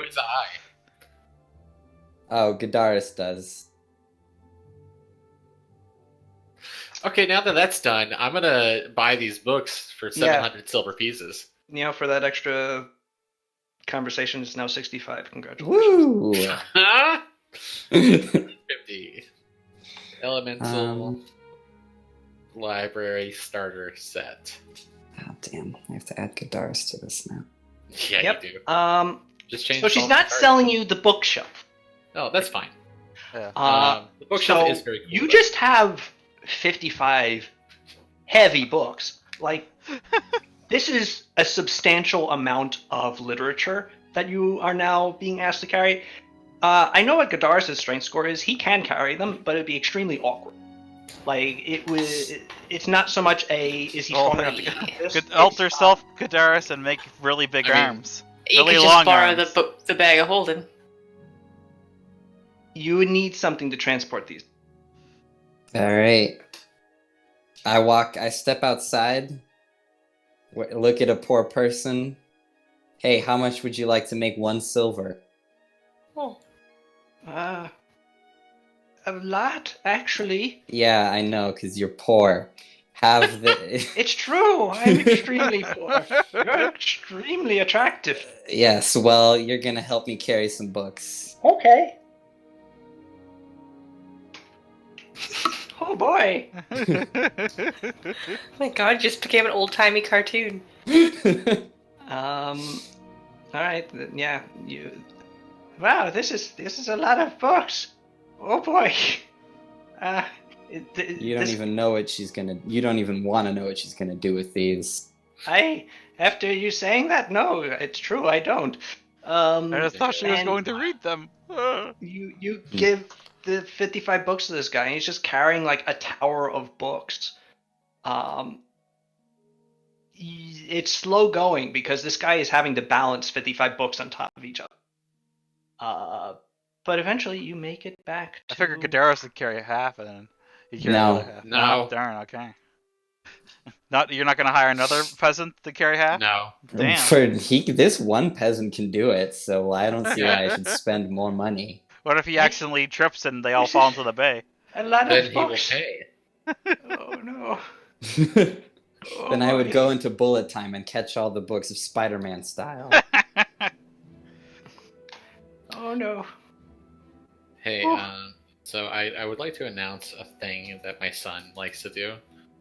is I? Oh, Gadaris does. Okay, now that that's done, I'm gonna buy these books for 700 silver pieces. For that extra conversation, it's now 65. Congratulations. Woo! 50. Elemental library starter set. Oh, damn. I have to add Gadaris to this now. Yeah, Yep. you do. Just change so she's all not the selling you the bookshelf. Oh, that's fine. Yeah. The bookshelf So is very cool. you just have 55 heavy books. Like, this is a substantial amount of literature that you are now being asked to carry. I know what Gadaris' strength score is. He can carry them, but it'd be extremely awkward. Like, it's not so much is he strong enough to get this? Alter self Kadaris and make really big arms. You Really could long just borrow arms. the bag of holding. You would need something to transport these. Alright. I step outside, look at a poor person. Hey, how much would you like to make 1 silver? Oh. A lot, actually. Yeah, I know, because you're poor. Have the... It's true. I'm extremely poor. You're extremely attractive. Yes, well, you're gonna help me carry some books. Okay. Oh boy. Oh my god, it just became an old-timey cartoon. All right. Yeah. Wow. This is a lot of books. Oh boy. You don't even know what she's gonna. You don't even want to know what she's gonna do with these. After you saying that, no, it's true. I don't. I just thought she was and going to read them. You give the 55 books to this guy, and he's just carrying like a tower of books. It's slow going because this guy is having to balance 55 books on top of each other. But eventually you make it back to... I figured Kadaris would carry half, and then he'd carry No. the other half. No. Oh, darn. Okay. You're not gonna hire another peasant to carry half? No. Damn. This one peasant can do it, so I don't see why I should spend more money. What if he accidentally trips and they all fall into the bay? A lot Then of he will books. pay. Oh no. Then I would go into bullet time and catch all the books of Spider-Man style. Oh no. Hey, Oh. so I would like to announce a thing that my son likes to do.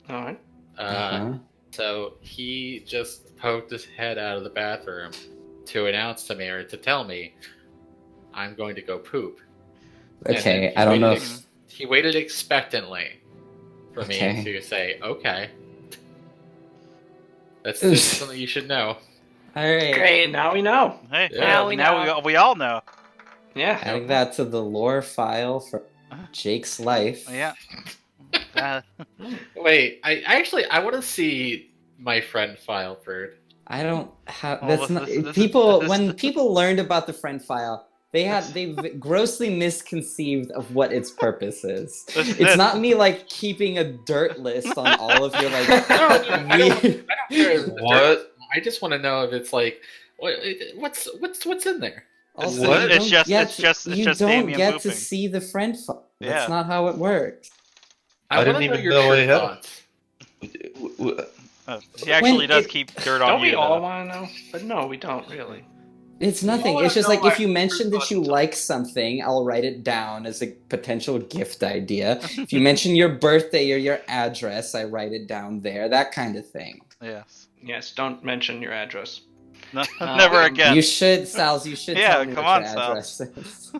All right. Uh-huh. So he just poked his head out of the bathroom to announce to me or to tell me I'm going to go poop. Okay, And I don't know waited if... He waited expectantly for me Okay. to say, okay. That's just something you should know. Alright. Great. Now we know. Hey, Yeah. Now we know. we all know. Yeah. Adding that to the lore file for Jake's life. Yeah. Wait, I want to see my friend file bird. I don't have. Well, That's not this- people. this- When people learned about the friend file, they grossly misconceived of what its purpose is. It's not me like keeping a dirt list on all of your like. I don't care if it's What? I just want to know if it's like what's in there. Also, What? you It's don't just- get it's just- to- it's you just don't Damien get to pooping. see the friend file. That's Yeah. not how it works. I didn't wanna even your know I true had- thoughts. He actually When does it- keep dirt on Don't we you. all though. want to know? But no, we don't really. It's nothing. wanna It's just know like if our you mention that you true like something, I'll write it down as a potential gift idea. If you mention your birthday or your address, I write it down there. That kind of thing. Yes. Yes, don't mention your address. No, never again. You should, Sal's. You should Yeah, tell me come what on, your Sal. address is.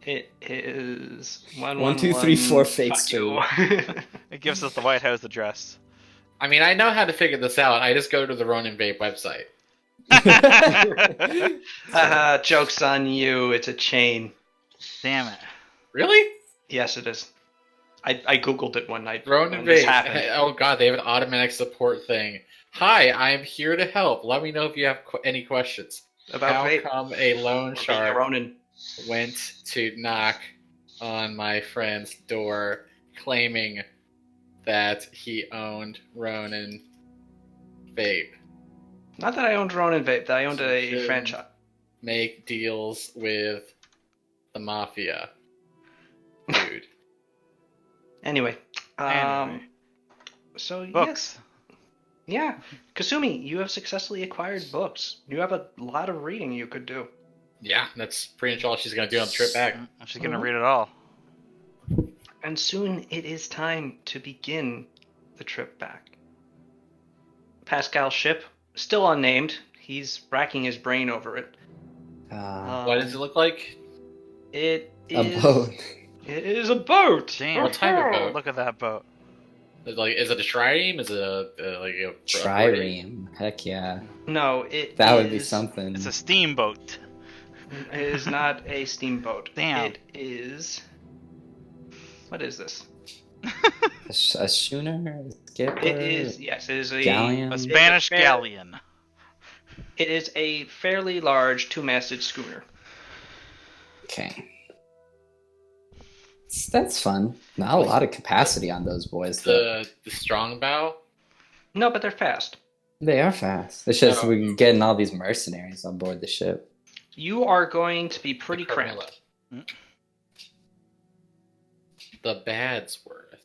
It is 1, 2, 3, 4 fake Fuck you. It gives us the White House address. I mean, I know how to figure this out. I just go to the Ronin Babe website. Joke's on you. It's a chain. Damn it. Really? Yes, it is. I googled it one night. Drone when this invade. happened. Oh god, they have an automatic support thing. Hi, I am here to help. Let me know if you have any questions. About How vape. come a loan Or shark Ronin. went to knock on my friend's door claiming that he owned Ronin vape? Not that I owned Ronin vape. That I owned a Should franchise. Make deals with the mafia. Dude. Anyway. Anyway. So Books. yeah. Kasumi, you have successfully acquired books. You have a lot of reading you could do. Yeah, that's pretty much all she's gonna do on the trip back. She's gonna read it all. And soon it is time to begin the trip back. Pascal's ship, still unnamed. He's racking his brain over it. What does it look like? It A is boat. It is a boat. Damn. What type of boat? Look at that boat. Is it a trireme? Is it like a Trireme. Heck yeah. No, it That would be is- something. It's a steamboat. It is not a steamboat. Damn. It is. What is this? A schooner? A skipper? It is. Yes, it is a Galleon? A Spanish fair- galleon. It is a fairly large two-masted schooner. Okay. That's fun. Not a lot of capacity on those boys, though. the strong bow? No, but they're fast. They are fast. It's just No. we're getting all these mercenaries on board the ship. You are going to be pretty The Carmilla. cramped. The Badsworth.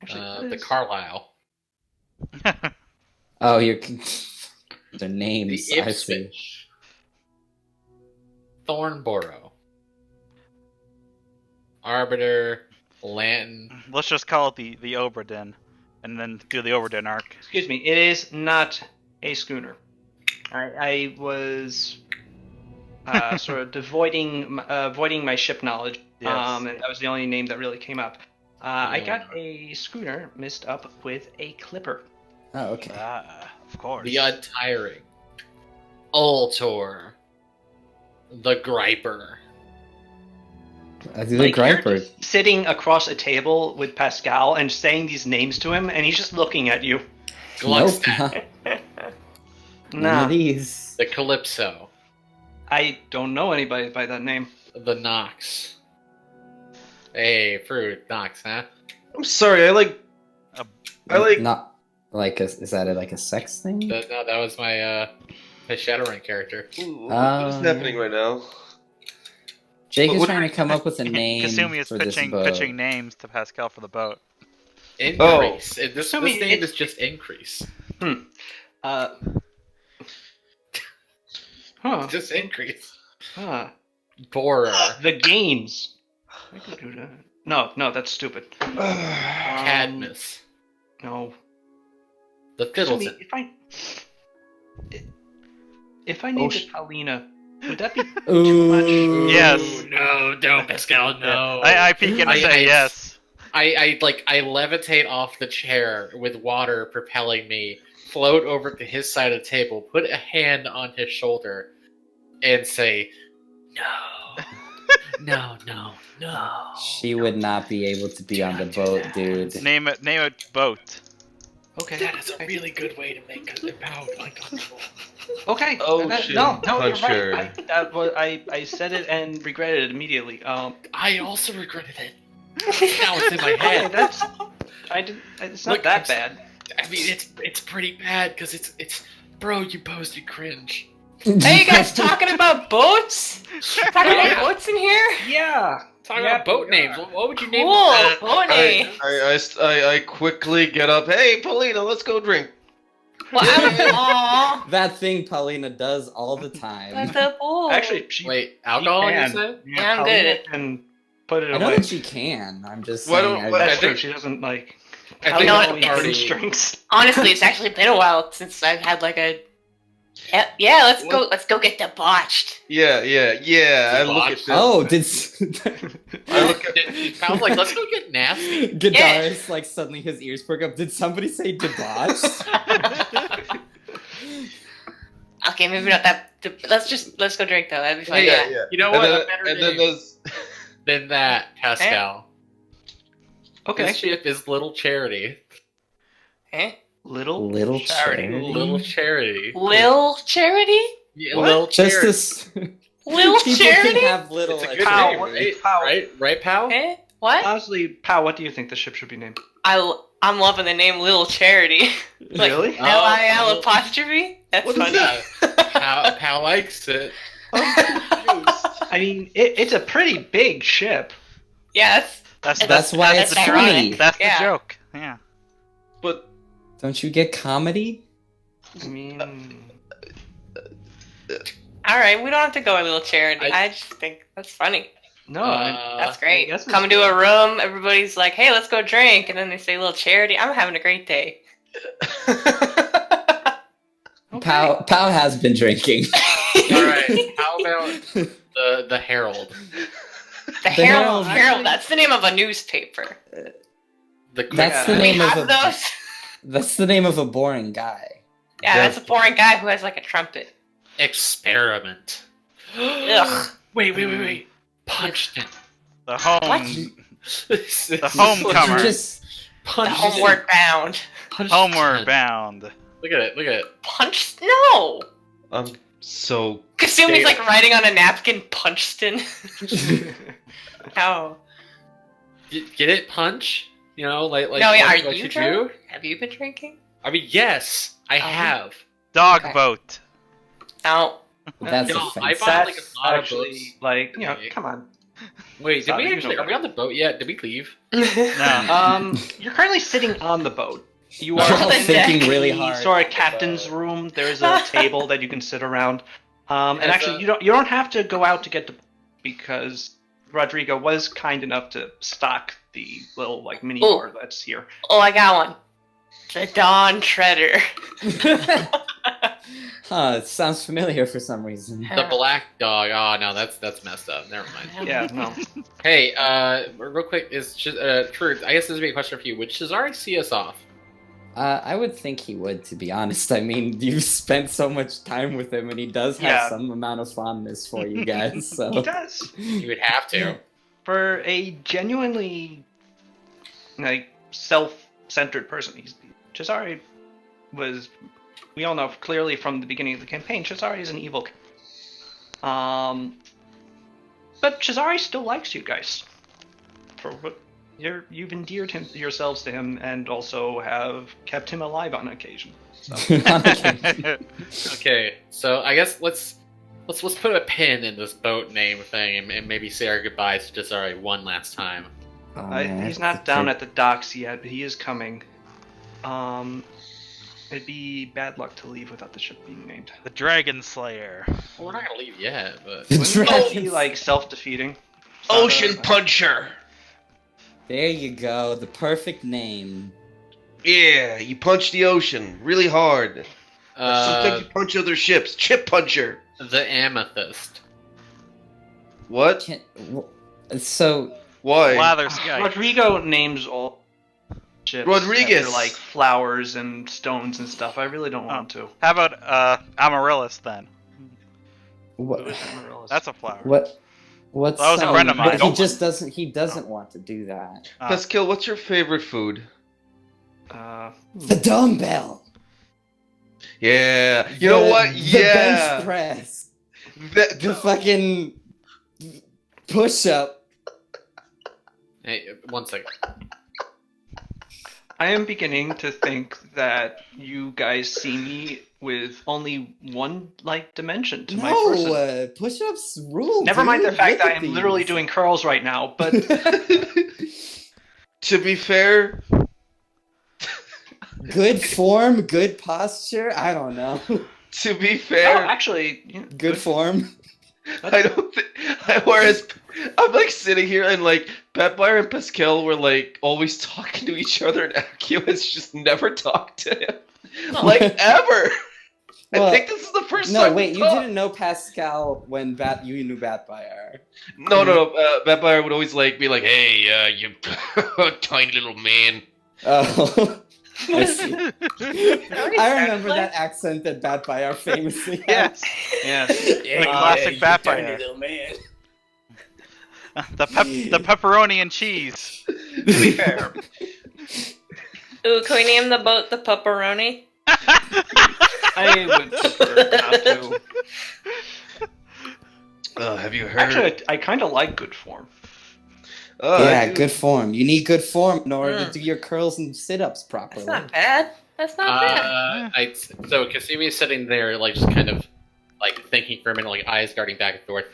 Actually, what The is- Carlisle. Oh, you're. Their The names. I see. Ipswich. Thornborough. Arbiter. Lanton. Let's just call it the Oberdin, and then do the Oberdin arc. Excuse me. It is not a schooner. I was sort of avoiding my ship knowledge. Yes. And that was the only name that really came up. I Yeah. got a schooner mixed up with a clipper. Oh, okay. Of course. The Untiring. Ultor. The Griper. The Like, you're Griper. just sitting across a table with Pascal and saying these names to him, and he's just looking at you. Nope. Gluckstadt. None Nah, of these. The Calypso. I don't know anybody by that name. The Nox. Hey, fruit. Nox, huh? I'm sorry. I like. Not like a. Is that like a sex thing? No, that was my Shadowrun character. Ooh, what is happening right now? Jake is What- trying to come up with a name Kasumi is for this boat. pitching names to Pascal for the boat. Increase. This Assuming name it's- is just Increase. Huh. Just Increase. Huh. Borer. The games. I could do that. No, that's stupid. Cadmus. No. The Kasumi, Fiddleton. if I named it Paulina, would that be Ooh. too much? Yes. No, don't, Pascal, no. I peek in and say yes. I levitate off the chair with water propelling me, float over to his side of the table, put a hand on his shoulder, and say, no, no. She would not be able to be on the boat, dude. Name it boat. Okay. That is a really good way to make a pound uncomfortable. Okay. Oh, that- shit. No, you're Puncher. right. I said it and regretted it immediately. I also regretted it. Now it's in my Okay, head. that's. I didn't. It's not Look, that bad. I mean, it's pretty bad because it's bro. You posed, you cringe. Are you guys talking about boats? Talking about boats in here? Yeah. Talking Yeah, about boat we names. are. What would you name Cool, it? boat name. I quickly get up. Hey, Paulina, let's go drink. Well, aw, That thing Paulina does all the time. that's a boat. Actually, she. Wait, alcohol? You can. said? Yeah, I'm good at it. And put it I know away. that she can. I'm just Why saying. don't- I- That's I think- true. She doesn't like. I You think know it's what? already already. drinks. Honestly, it's actually been a while since I've had like a. Yeah, let's go get debauched. Yeah. I look at this. Oh, did I look at. It sounds like let's go get nasty. Guitarist like suddenly his ears perk up? Did somebody say debauched? Okay, maybe not that Let's go drink though. That'd be fun. Hey, Yeah. You know And what? then, A better and then name there's than that, Pascal. Okay. This ship is Little Charity. Eh? Little charity. Little Charity. Lil Charity? Yeah, What? Little Just Charity. this. Lil People Charity? can have little. It's a good Pow, name, what- right? Pow. Right, Pow? Eh? What? Honestly, Pow, what do you think the ship should be named? I'm loving the name Lil Charity. Like, Really? L-I-L apostrophe? That's What is funny. that? Pow likes it. I mean, it's a pretty big ship. Yeah, That's why it's that's funny. ironic. That's the Yeah. joke. Yeah. but Don't you get comedy? I mean, Alright, we don't have to go with Lil Charity. I- I just think that's funny. no. That's great. guess it's Come into a room, everybody's like, hey, let's go drink. And then they say Lil Charity. I'm having a great day. Pow has been drinking. All right. How about the Herald? The Herald. Herald. That's the name of a newspaper. The That's the Do we name of have a. those? That's the name of a boring guy. Yeah, that's a boring guy who has like a trumpet. Experiment. Ugh. Wait. Punched The home. What? The You homecomer. just The homeward bound. Homeward bound. Look at it. Punch? No. I'm so Kasumi's like writing on a napkin, Punchston. No. Get it? Punch? You know, like No, yeah, like are what you you drunk? do? Have you been drinking? I mean, yes, I have. Dog Okay. boat. No. that's No, I offensive. bought like That's a lot of actually boats. like Yeah. come on. Wait, did Sorry, we you actually? know Are we on the boat yet? Did we leave? No. You're currently sitting on the boat. You You're are all the thinking deck. really the hard. sort of captain's room. There's a table that you can sit around. And As actually, a- you don't have to go out to get the because Rodrigo was kind enough to stock the little like mini Oh. bar that's here. Oh, I got one. The Dawn Treader. Huh, it sounds familiar for some reason. The black dog. Oh no, that's messed up. Never mind. Yeah, no. Hey, real quick, is Truth? I guess this would be a question for you. Would Shazari see us off? I would think he would, to be honest. I mean, you've spent so much time with him, and he does have Yeah. some amount of fondness for you guys. He So does. You would have to. For a genuinely like self-centered person, Cesare was. We all know clearly from the beginning of the campaign, Cesare is an evil. But Cesare still likes you guys for what you've endeared yourselves to him, and also have kept him alive on occasion. So. Okay, so I guess let's put a pin in this boat name thing and maybe say our goodbyes to Shazari one last time. Oh, man, He's that's not the down thing. at the docks yet, but he is coming. It'd be bad luck to leave without the ship being named. The Dragon Slayer. Well, we're not gonna leave yet, but The Wouldn't that be dragons. like self-defeating? Ocean Puncher. There you go, the perfect name. Yeah, you punch the ocean really hard. Sometimes you punch other ships. Chip Puncher. the Amethyst. What? So Why? Lather Sky. Rodrigo names all ships Rodriguez. after, like flowers and stones and stuff. I really don't want to. How about Amaryllis then? what? Who is Amaryllis? That's a flower. What's That was a friend of mine. But he just doesn't. He doesn't want to do that. Pascal, what's your favorite food? The dumbbell. Yeah. You know what? The Yeah. bench press. That- The fucking push up. Hey, one second. I am beginning to think that you guys see me with only one like dimension to my person. No, push ups rule. Never mind the dude. fact Look that at I'm these. literally doing curls right now, but To be fair, good form, good posture. I don't know. to be oh, fair, actually, yeah, Good form. I don't think. Whereas I'm like sitting here and like Petbire and Pascal were like always talking to each other, and Akio has just never talked to him, like ever. Well, I think this is the first No, time. wait. we You talked. didn't know Pascal when you knew Batfire. No. Petbire would always like be like, "Hey, you tiny little man." Oh. I see. I remember that accent that Bat Bayar famously had. Yes, Yes. the classic Pathfinder. The pepperoni and cheese. To be fair, Ooh, can we name the boat the Pepperoni? I would prefer not to. Have you heard? Actually, I kind of like good form. Yeah, good form. You need good form in order to Mm. do your curls and sit-ups properly. That's not bad. That's not bad. So Kasumi is sitting there, like just kind of like thinking for a minute, like eyes darting back and forth.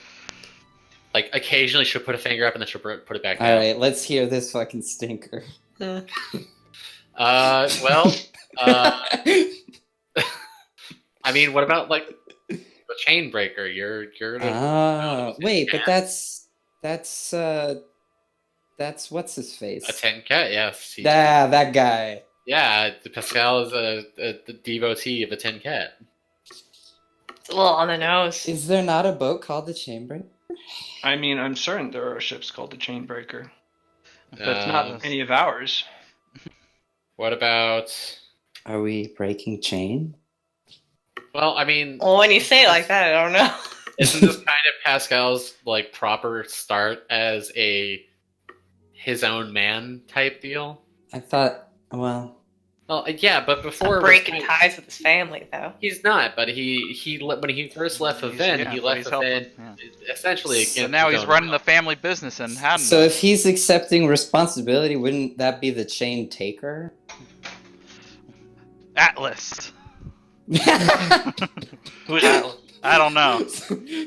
Like occasionally she'll put a finger up and then she'll put it back down. All right, let's hear this fucking stinker. Well, I mean, what about like the chain breaker? You're Wait, but that's what's his face? a 10 cat, yes. That guy. Yeah, Pascal is a devotee of a 10 cat. It's a little on the nose. Is there not a boat called the Chainbreaker? I mean, I'm certain there are ships called the Chainbreaker. That's not any of ours. What about? Are we breaking chain? Well, I mean, Well, when you say it like that, I don't know. isn't this kind of Pascal's like proper start as his own man type deal? I thought, well, Yeah, but before Not breaking ties with his family, though. he's not. But he when he first left Vivint, he left Vivint essentially against. So now his he's own running will. the family business in Haddon. so if he's accepting responsibility, wouldn't that be the chain taker? Atlas. Who's that? I don't know.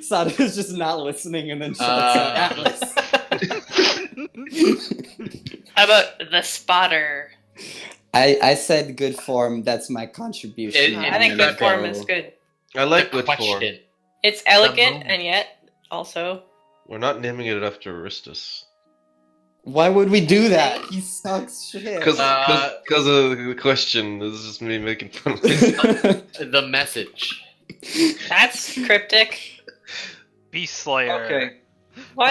Sada's just not listening and then shuts up Atlas. How about the spotter? I said good form. That's my contribution. I think good form is good. I like The good form. question. It's elegant moment. and yet also. We're not naming it after Aristus. Why would we do that? He sucks shit. Because of the question. This is just me making fun of it. The message. That's cryptic. Beast Slayer. Okay. What?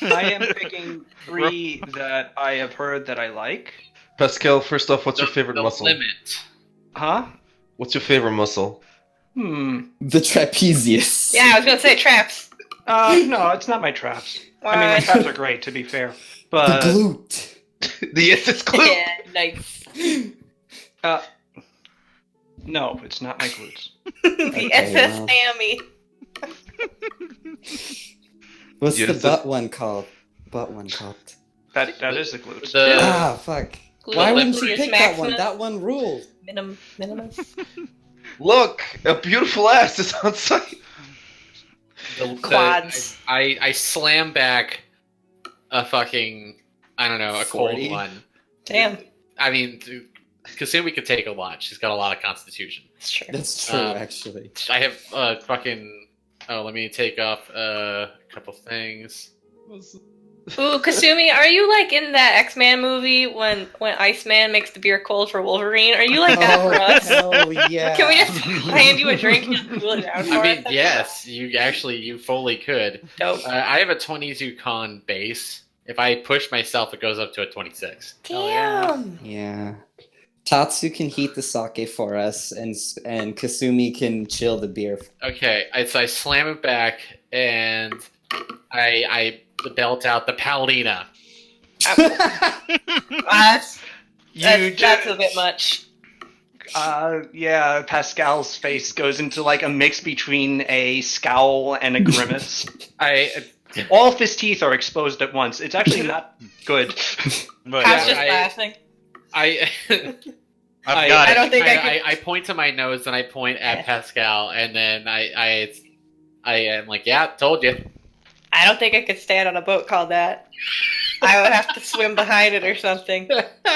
I am picking 3 that I have heard that I like. Pascal, first off, what's your favorite the muscle? Limit. Huh? What's your favorite muscle? The trapezius. Yeah, I was gonna say traps. No, it's not my traps. I mean, my Why? traps are great, to be fair. The But glute. The SS glute. Yeah, nice. no, it's not my glutes. The Okay, SS well. Sammy. What's Yes, the it- butt one called? That is the glutes. The- Ah, fuck. Why wouldn't you Gluteus pick that one? maximus. That one ruled. Minimus. Look, a beautiful ass is on site. Quads. I slam back a fucking a 40? cold one. Damn, I mean, Kasumi could take a lot. She's got a lot of constitution. that's true. That's true, actually. I have fucking. Oh, let me take off a couple things. Ooh, Kasumi, are you like in that X-Man movie when Iceman makes the beer cold for Wolverine? Are you like that for us? Hell yeah. Can we just hand you a drink and cool it down for I mean, us? yes, you fully could. Dope. I have a 22 con base. If I push myself, it goes up to a 26. Damn. Yeah. Tatsu can heat the sake for us, and Kasumi can chill the beer. Okay, so I slam it back, and I belt out the Paladina. That's a bit much. Yeah, Pascal's face goes into like a mix between a scowl and a grimace. All of his teeth are exposed at once. It's actually not good. But I was just I- laughing. I've got I it. don't think I could. I point to my nose and I point at Pascal, and then I am like, yeah, told you. I don't think I could stand on a boat called that. I would have to swim behind it or something.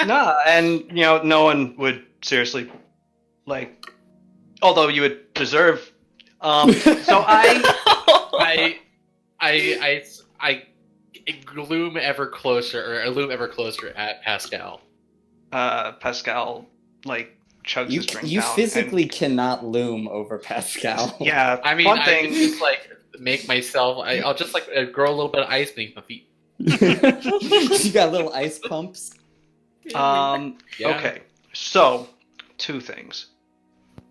No, and no one would seriously although you would deserve. So I loom ever closer at Pascal. Pascal chugs his drink You down. physically cannot loom over Pascal. And, yeah, I mean, one I thing. can just make myself. I'll just grow a little bit of ice beneath my feet. You got little ice pumps. Yeah. Okay, So, two things.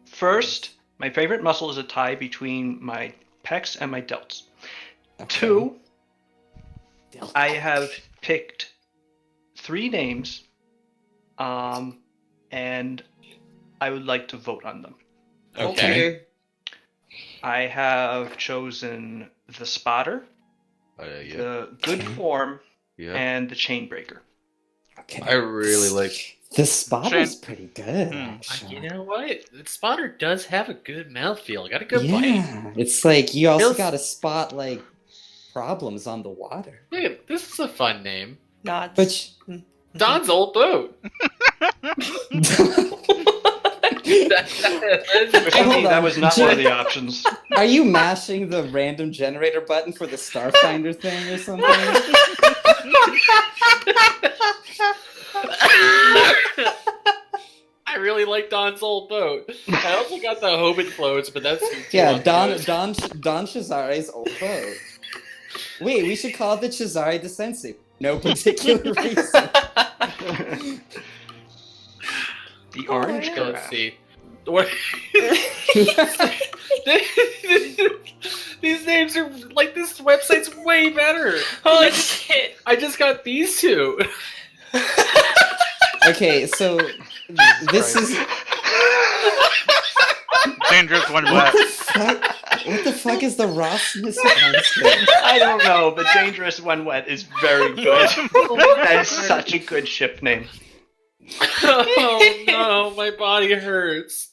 First, my favorite muscle is a tie between my pecs and my delts. Okay. Two, I have picked 3 names, and I would like to vote on them. Okay. I have chosen the Spotter, Yeah. the Good Form, Yeah. and the Chainbreaker. Okay. I really like. The spotter's pretty good. Hmm. Actually. You know what? The spotter does have a good mouthfeel. Got a good bite. Yeah, it's like you also Feels- got to spot like problems on the water. Hey, this is a fun name. Nods. Which Don's old boat. Maybe that was not one of the options. Are you mashing the random generator button for the Starfinder thing or something? I really like Don's old boat. I also got the Hobbit floats, but that's Yeah, Don Cesare's old boat. Wait, we should call it the Cesare de Sensi. No particular reason. The orange yeah. Let's giraffe. see. What? These names are like this website's way better. Holy shit. I just got these two. Okay, so this is Dangerous one what wet. the fuck? What the fuck is the Rossness monster? I don't know, but Dangerous When Wet is very good. That is such a good ship name. Oh no, my body hurts.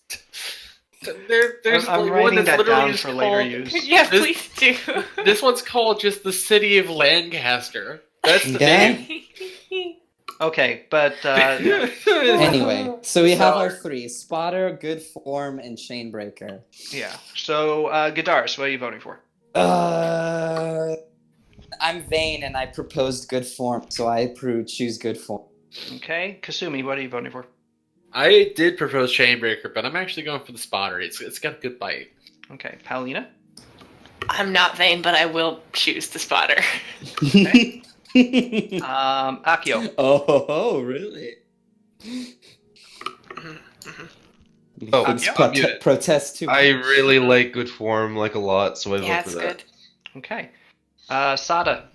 There's I'm like one writing that's that literally down just for later called- use. Yeah, This- please do. This one's called just the City of Lancaster. That's the Okay. name. Okay, but Anyway, so we have So- our 3: Spotter, Good Form, and Chainbreaker. yeah. So, Gadaris, what are you voting for? I'm vain and I proposed Good Form, so I choose Good Form. Okay, Kasumi, what are you voting for? I did propose Chainbreaker, but I'm actually going for the Spotter. It's got a good bite. Okay, Paulina? I'm not vain, but I will choose the spotter. Akio. Oh, really? Oh, It's Akio? muted. protest too. I really like Good Form like a lot, so I Yeah, vote it's for that. good. Okay. Sada.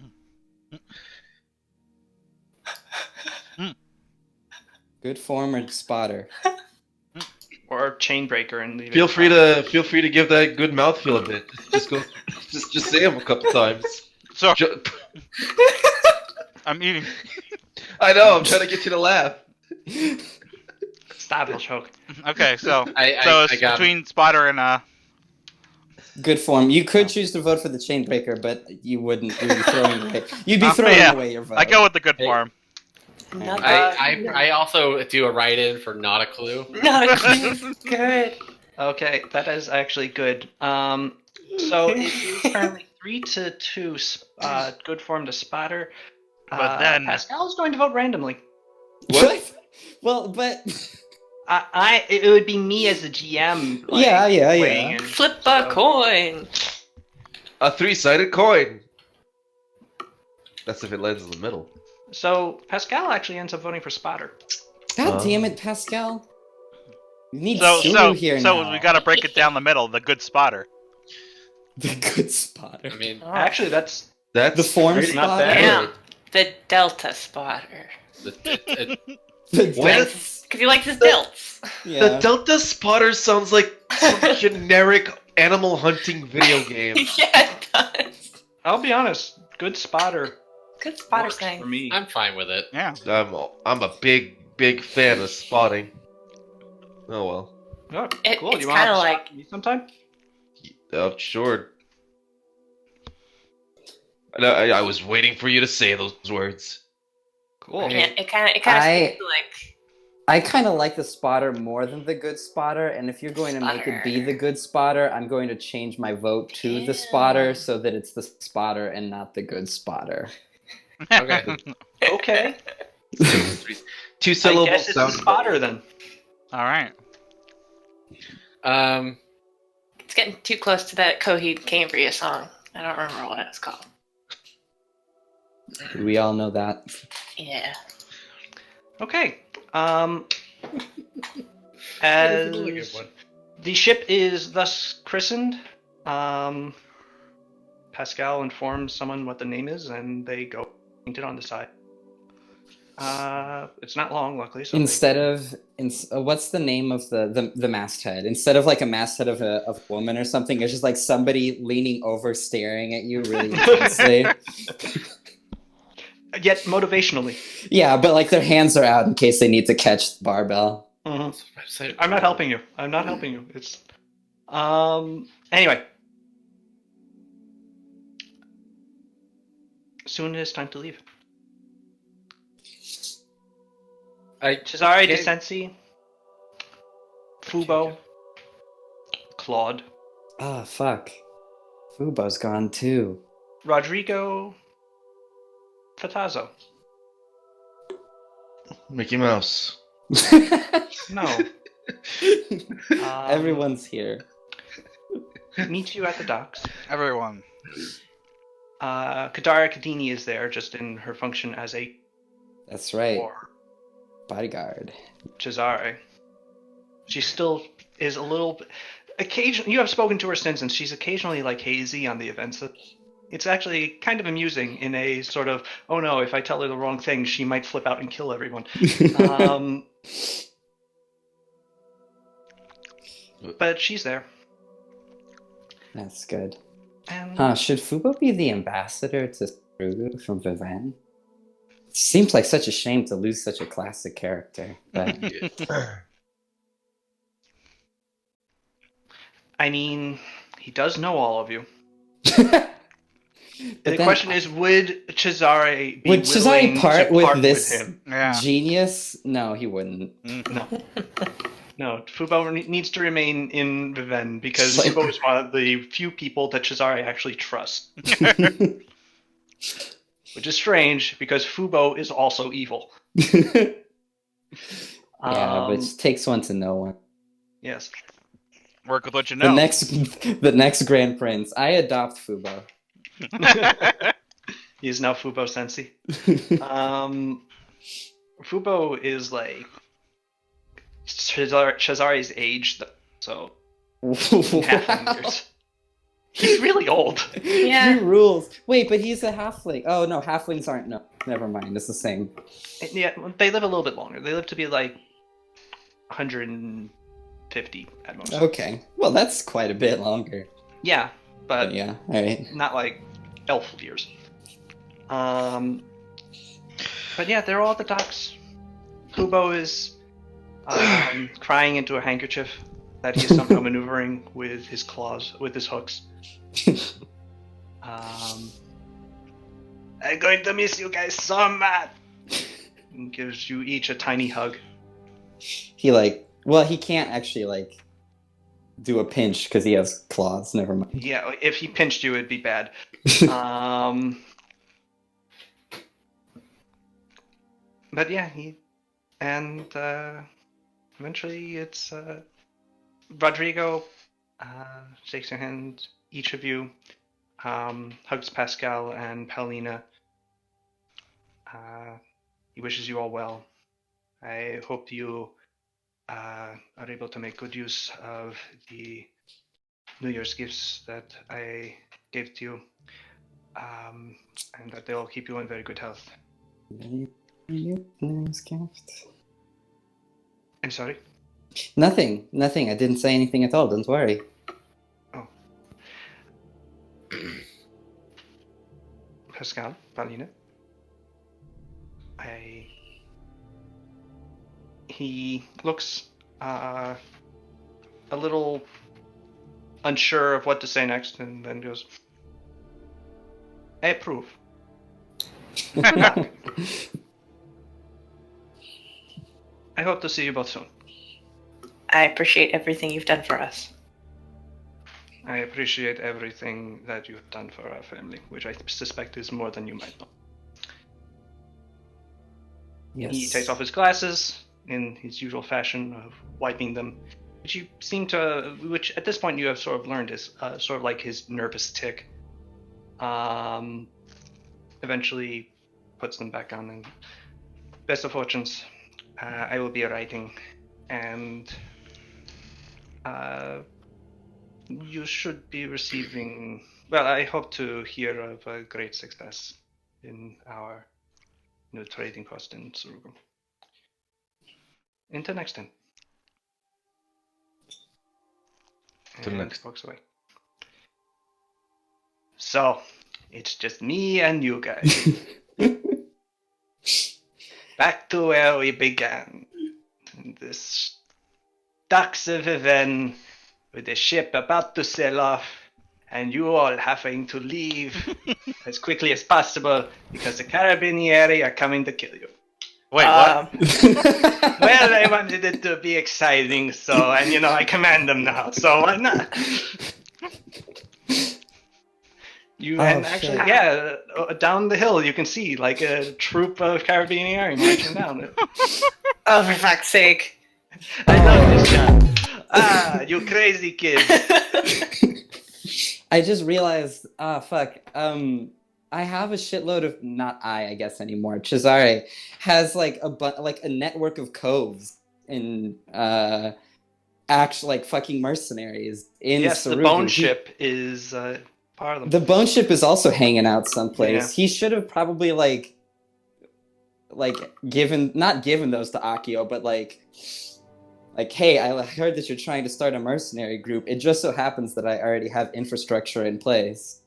Good Form or Spotter. Or Chainbreaker and leave it Feel at free that. to give that good mouthfeel a bit. Just go, just say them a couple times. So Ju- I'm eating. I know. I'm trying to get you to laugh. Stop, he'll choke. Okay, so I it's got between Spotter and Good Form. You could choose to vote for the Chainbreaker, but you wouldn't. You'd be throwing away. You'd be throwing yeah. away your vote. I go with the good Hey. form. Not I also do a write-in for Not a Clue. Not a clue. Good. Okay, that is actually good. So it is currently 3-2, Good Form to Spotter. But then- Pascal is going to vote randomly. What? Well, but It would be me as the GM. Like, Yeah. weighing in. Flip a coin. A 3-sided coin. That's if it lands in the middle. So Pascal actually ends up voting for Spotter. God damn it, Pascal. You need So Sulu here now. we gotta break it down the middle. The good Spotter. The Good Spotter. I mean, Actually, that's That's The form pretty not spotter. bad. Yeah. The Delta spotter. The Why Delta- does- Because he likes his delts. The yeah. Delta Spotter sounds like some generic animal hunting video game. Yeah, it does. I'll be honest, Good Spotter Good spotter works thing. for me. I'm fine with it. Yeah. I'm a big fan of spotting. Oh well. Oh, It- cool. it's You want kinda to like- me sometime? Sure. I was waiting for you to say those words. Cool. Yeah, it kind of I- seems like I kind of like the Spotter more than the Good Spotter, and if you're going to make it be the Good Spotter, I'm going to change my vote to the Spotter so that it's the Spotter and not the Good Spotter. Okay. Okay. Two I syllable guess it's a sound. Spotter then. All right. it's getting too close to that Coheed Cambria song. I don't remember what it's called. We all know that. Yeah. Okay. That is a really good As one. the ship is thus christened, Pascal informs someone what the name is, and they go paint it on the side. It's not long, luckily. So What's the name of the masthead? Instead of like a masthead of a woman or something, it's just like somebody leaning over, staring at you really intensely. Yet motivationally. Yeah, but like their hands are out in case they need to catch the barbell. Mm-hmm. I'm not helping you. I'm not helping you. It's anyway. Soon it is time to leave. Cesare de Sensi, Fubo, Claude, Ah, fuck. Fubo's gone too. Rodrigo, Fatazzo. Mickey Mouse. No. Everyone's here. Meet you at the docks. Everyone. Kadara Kadini is there, just in her function as a That's right. war. Bodyguard. Cesare. She still is a little. Occasionally, you have spoken to her since, and she's occasionally like hazy on the events. It's actually kind of amusing in a sort of, oh no, if I tell her the wrong thing, she might flip out and kill everyone. But she's there. That's good. And Should Fubo be the ambassador to Rugu from Vivan? Seems like such a shame to lose such a classic character. But I mean, he does know all of you. But The then- question is, would Cesare be Would Cesare willing part to with part this with him? Yeah. genius? No, he wouldn't. No, Fubo needs to remain in Viven because Like- Fubo is one of the few people that Cesare actually trusts. Which is strange because Fubo is also evil. Yeah, but it takes one to know one. Yes. Work with what you know. The next Grand Prince. I adopt Fubo. He is now Fubo Sensi. Fubo is like Cesare's age, so half years. He's really old. Yeah. He rules. Wait, but he's a halfling. Oh no, halflings aren't. No, never mind. It's the same. Yeah, they live a little bit longer. They live to be like 150 at most. Okay, well that's quite a bit longer. Yeah, but Yeah, all right. not like elf years. But yeah, they're all at the docks. Fubo is crying into a handkerchief that he is somehow maneuvering with his claws, with his hooks. I'm going to miss you guys so much. And gives you each a tiny hug. He he can't actually do a pinch because he has claws. Never mind. Yeah, if he pinched you, it'd be bad. But yeah, eventually it's Rodrigo shakes your hand, each of you, hugs Pascal and Paulina. He wishes you all well. I hope you are able to make good use of the New Year's gifts that I gave to you, and that they will keep you in very good health. I'm sorry? Nothing. I didn't say anything at all. Don't worry. Oh. Pascal, Paulina. He looks a little unsure of what to say next, and then goes, I approve. Good luck. I hope to see you both soon. I appreciate everything you've done for us. I appreciate everything that you've done for our family, which I suspect is more than you might know. Yes. He takes off his glasses in his usual fashion of wiping them, which you seem to, which at this point you have sort of learned is sort of like his nervous tick. Eventually puts them back on, and best of fortunes. I will be writing and you should be receiving. Well, I hope to hear of a great success in our new trading post in Surugu. Until next time. Till And next. walks away. So, it's just me and you guys. Back to where we began. This docks of Viven with the ship about to sail off, and you all having to leave as quickly as possible because the Carabinieri are coming to kill you. Wait, what? Well, I wanted it to be exciting, so, and you know, I command them now, so why not? Actually, yeah, down the hill you can see like a troop of Carabinieri marching down. Oh, for fuck's sake. I love this guy. You crazy kid. I just realized, fuck. I have a shitload of I guess anymore. Cesare has like a network of coves in actual like fucking mercenaries in Yes, Surugu. the bone ship is part of them. The bone ship is also hanging out someplace. Yeah. He should have probably like not given those to Akio, but like, hey, I heard that you're trying to start a mercenary group. It just so happens that I already have infrastructure in place.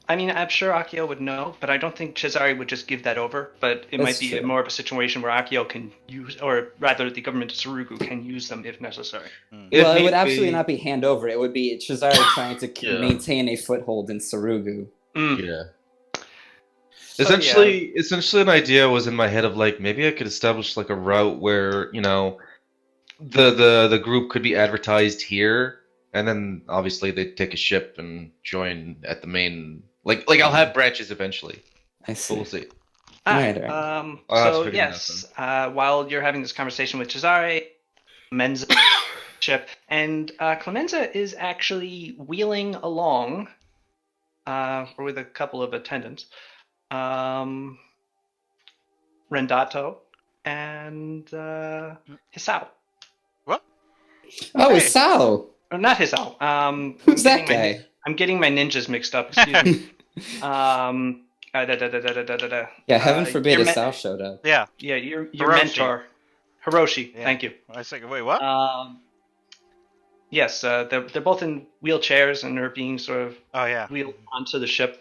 I mean, I'm sure Akio would know, but I don't think Cesare would just give that over. But it might be true. more of a situation where Akio can use, or rather the government of Surugu can use them if necessary. Well, it would absolutely not be hand over. It would be Cesare trying to Yeah. maintain a foothold in Surugu. Yeah. So, Essentially, an idea was in my head of like maybe I could establish like a route where the group could be advertised here, and then obviously they'd take a ship and join at the main. Like I'll have branches eventually. I see. We'll see. Right. I'll have to So figure it out yes, while you're having this conversation with Cesare, Clemenza ship, and Clemenza is actually wheeling along with a couple of attendants, Rendato and Hisao. What? Oh, Hey. it's Sal. Or not Hisao. Who's that guy? I'm getting my ninjas mixed up. Excuse me. Yeah, heaven forbid your if Sal showed up. Yeah. Yeah, your Hiroshi. mentor, Hiroshi. Yeah. Thank you. I was thinking, wait, what? Yes, they're both in wheelchairs and are being sort of Oh, yeah. wheeled onto the ship.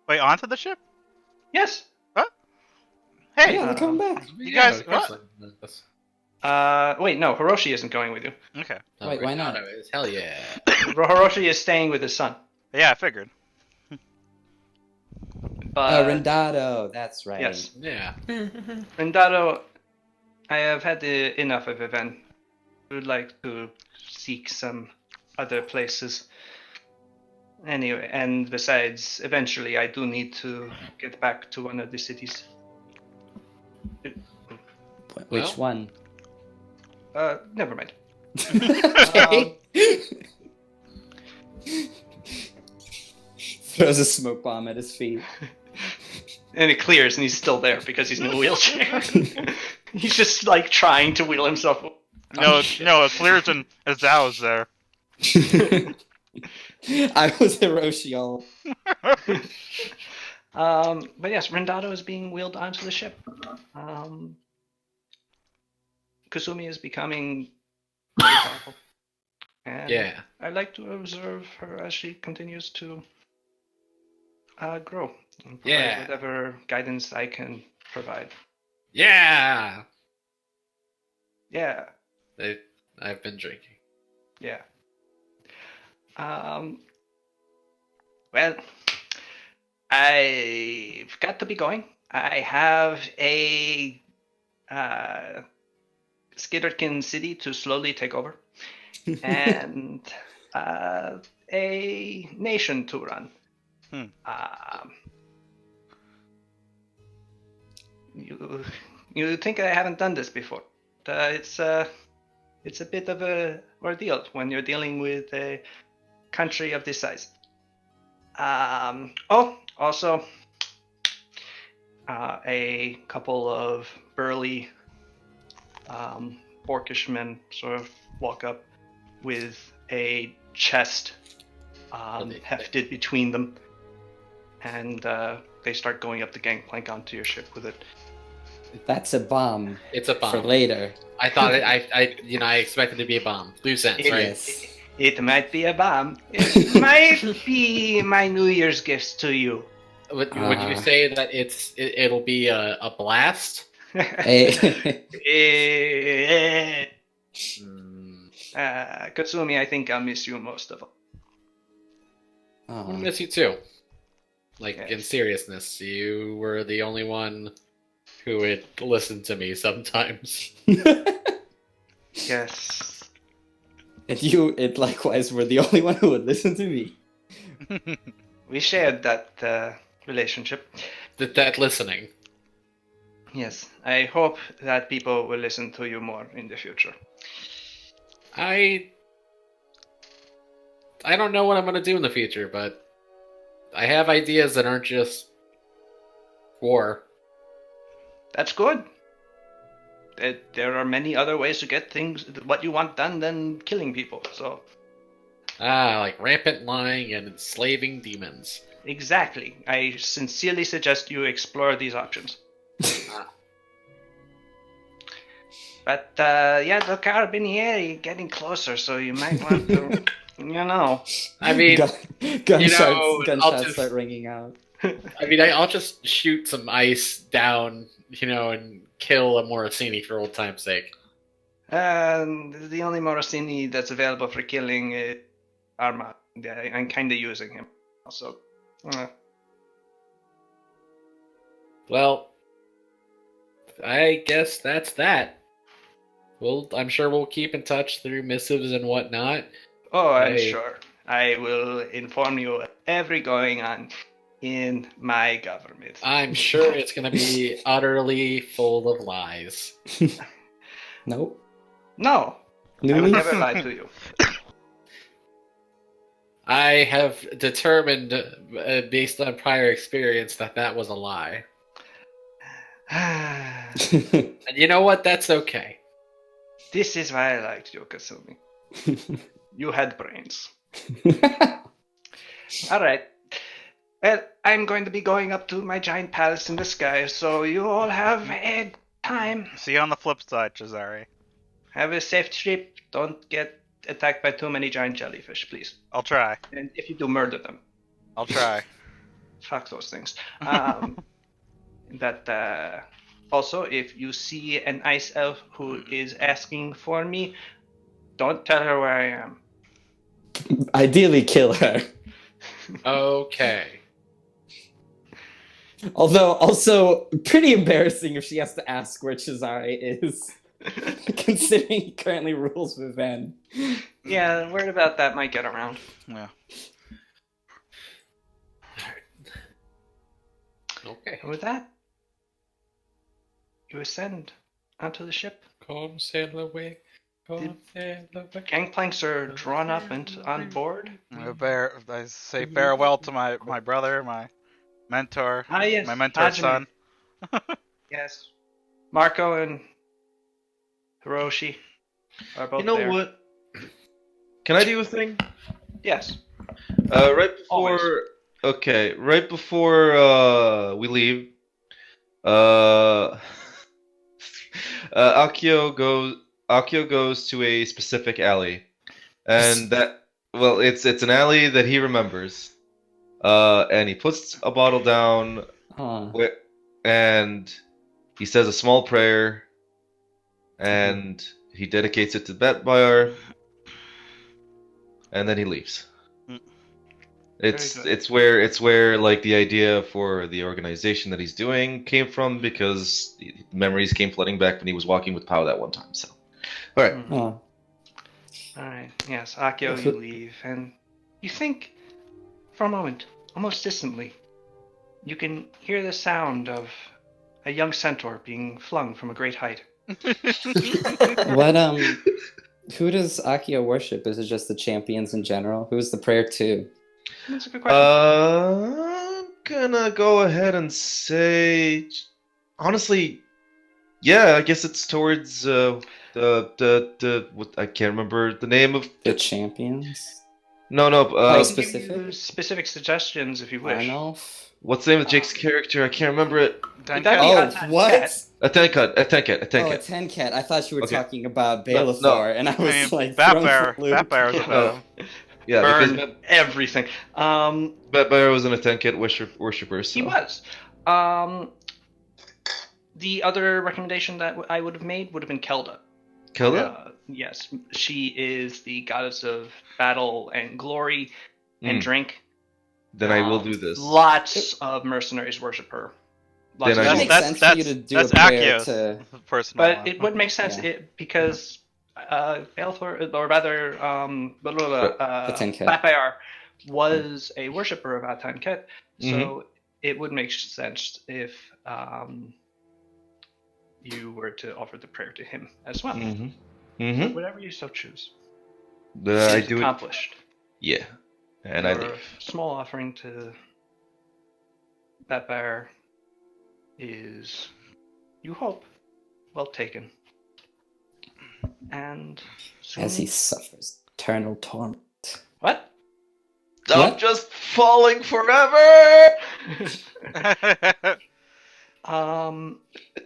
Wait, onto the ship? Yes. Hey, Yeah, they're coming back. You guys- of course what? I like this. Wait, no, Hiroshi isn't going with you. okay. Wait, why not? Hell yeah. Hiroshi is staying with his son. Yeah, I figured. But Rendato, that's right. yes, Yeah. Rendato, I have had enough of Viven. I would like to seek some other places. Anyway, and besides, eventually I do need to get back to one of the cities. Which one? Never mind. Okay. Throws a smoke bomb at his feet. And it clears, and he's still there because he's in a wheelchair. He's just like trying to wheel himself. No, it clears and Azao's there. I was Hiroshi all. But yes, Rendato is being wheeled onto the ship. Kusumi is becoming very powerful. And Yeah. I like to observe her as she continues to grow. And provide Yeah. whatever guidance I can provide. Yeah. Yeah. I've been drinking. Yeah. Well, I've got to be going. I have a Skitterkin city to slowly take over, and a nation to run. You think I haven't done this before? It's a bit of a ordeal when you're dealing with a country of this size. Also, a couple of burly orcish men sort of walk up with a chest hefted between them, and they start going up the gangplank onto your ship with it. That's a bomb. It's a bomb. For later. I thought I expected it to be a bomb. Loose ends, right? Yes. It might be a bomb. It might be my New Year's gifts to you. Would you say that it'll be a blast? Katsumi, I think I'll miss you most of all. I'm gonna miss you too. Like, Yes. in seriousness, you were the only one who would listen to me sometimes. Yes. And you, likewise, were the only one who would listen to me. We shared that relationship. That listening. Yes. I hope that people will listen to you more in the future. I don't know what I'm gonna do in the future, but I have ideas that aren't just war. That's good. There are many other ways to get what you want done than killing people. So Like rampant lying and enslaving demons. exactly. I sincerely suggest you explore these options. But yeah, the Carabinieri getting closer, so you might want to, I mean, Gunshots start ringing out. I'll just shoot some ice down, and kill a Morosini for old time's sake. The only Morosini that's available for killing is Arma. I'm kind of using him. So, Well, I guess that's that. I'm sure we'll keep in touch through missives and whatnot. oh, I'm sure. I will inform you of every going on in my government. I'm sure it's going to be utterly full of lies. Nope. No, I would never lie to you. I have determined, based on prior experience, that was a lie. And you know what? That's okay. This is why I liked you, Kasumi. You had brains. All right. Well, I'm going to be going up to my giant palace in the sky, so you all have a time. See you on the flip side, Cesare. Have a safe trip. Don't get attacked by too many giant jellyfish, please. I'll try. And if you do, murder them. I'll try. Fuck those things. Also, if you see an ice elf who is asking for me, don't tell her where I am. Ideally, kill her. Okay. Although, also, pretty embarrassing if she has to ask where Cesare is, considering he currently rules Viven. Yeah, word about that might get around. Yeah. Okay. And with that, you ascend onto the ship. Come sail away. Come sail away. Gangplanks are drawn up and on board. I say farewell to my brother, my mentor, Yes, my mentor's Hajime. son. Yes. Marco and Hiroshi are both You know there. what? Can I do a thing? Yes. Right before. Always. Okay, right before we leave, Akio goes to a specific alley, and it's an alley that he remembers. And he puts a bottle down, and he says a small prayer, and he dedicates it to Betbar, and then he leaves. It's where like the idea for the organization that he's doing came from, because memories came flooding back when he was walking with Pao that one time. So, all right. Oh. Alright, yes, Akio, you leave, and you think, for a moment, almost distantly, you can hear the sound of a young centaur being flung from a great height. What, who does Akio worship? Is it just the champions in general? Who's the prayer to? That's a good question. I'm gonna go ahead and say, honestly, yeah, I guess it's towards I can't remember the name of The champions. No, no. Oh, I can specific? give you specific suggestions if you wish. Arnulf? What's the name of Jake's character? I can't remember it. Would that be Oh, a what? cat? A Tenkat. Oh, a Tenkat. I thought you were Okay. talking about No, Balathor, no. and I was like, Bat thrown Bear. for a loop. Bat Bear was Yeah. about him. Yeah, Burn because everything. Bear was an Tenkat worshipper. So. He was. The other recommendation that I would have made would have been Kelda. Kelda? Yes, she is the goddess of battle and glory and Mm. drink. Then I will do this. Lots of mercenaries worship her. Then It I makes will- sense for you to do a that's prayer Akios. to... Personal But one. it would make sense Yeah. because Balthor, or rather, Tenket. Batbayar was a worshipper of Atanket, so Mm-hmm. it would make sense if you were to offer the prayer to him as well. Mm-hmm. Mm-hmm. Whatever you so choose. I It's do it. accomplished. Yeah. And I Your leave. small offering to Batbayar is, you hope, well taken. And As he soon- suffers eternal torment. What? I'm What? just falling forever!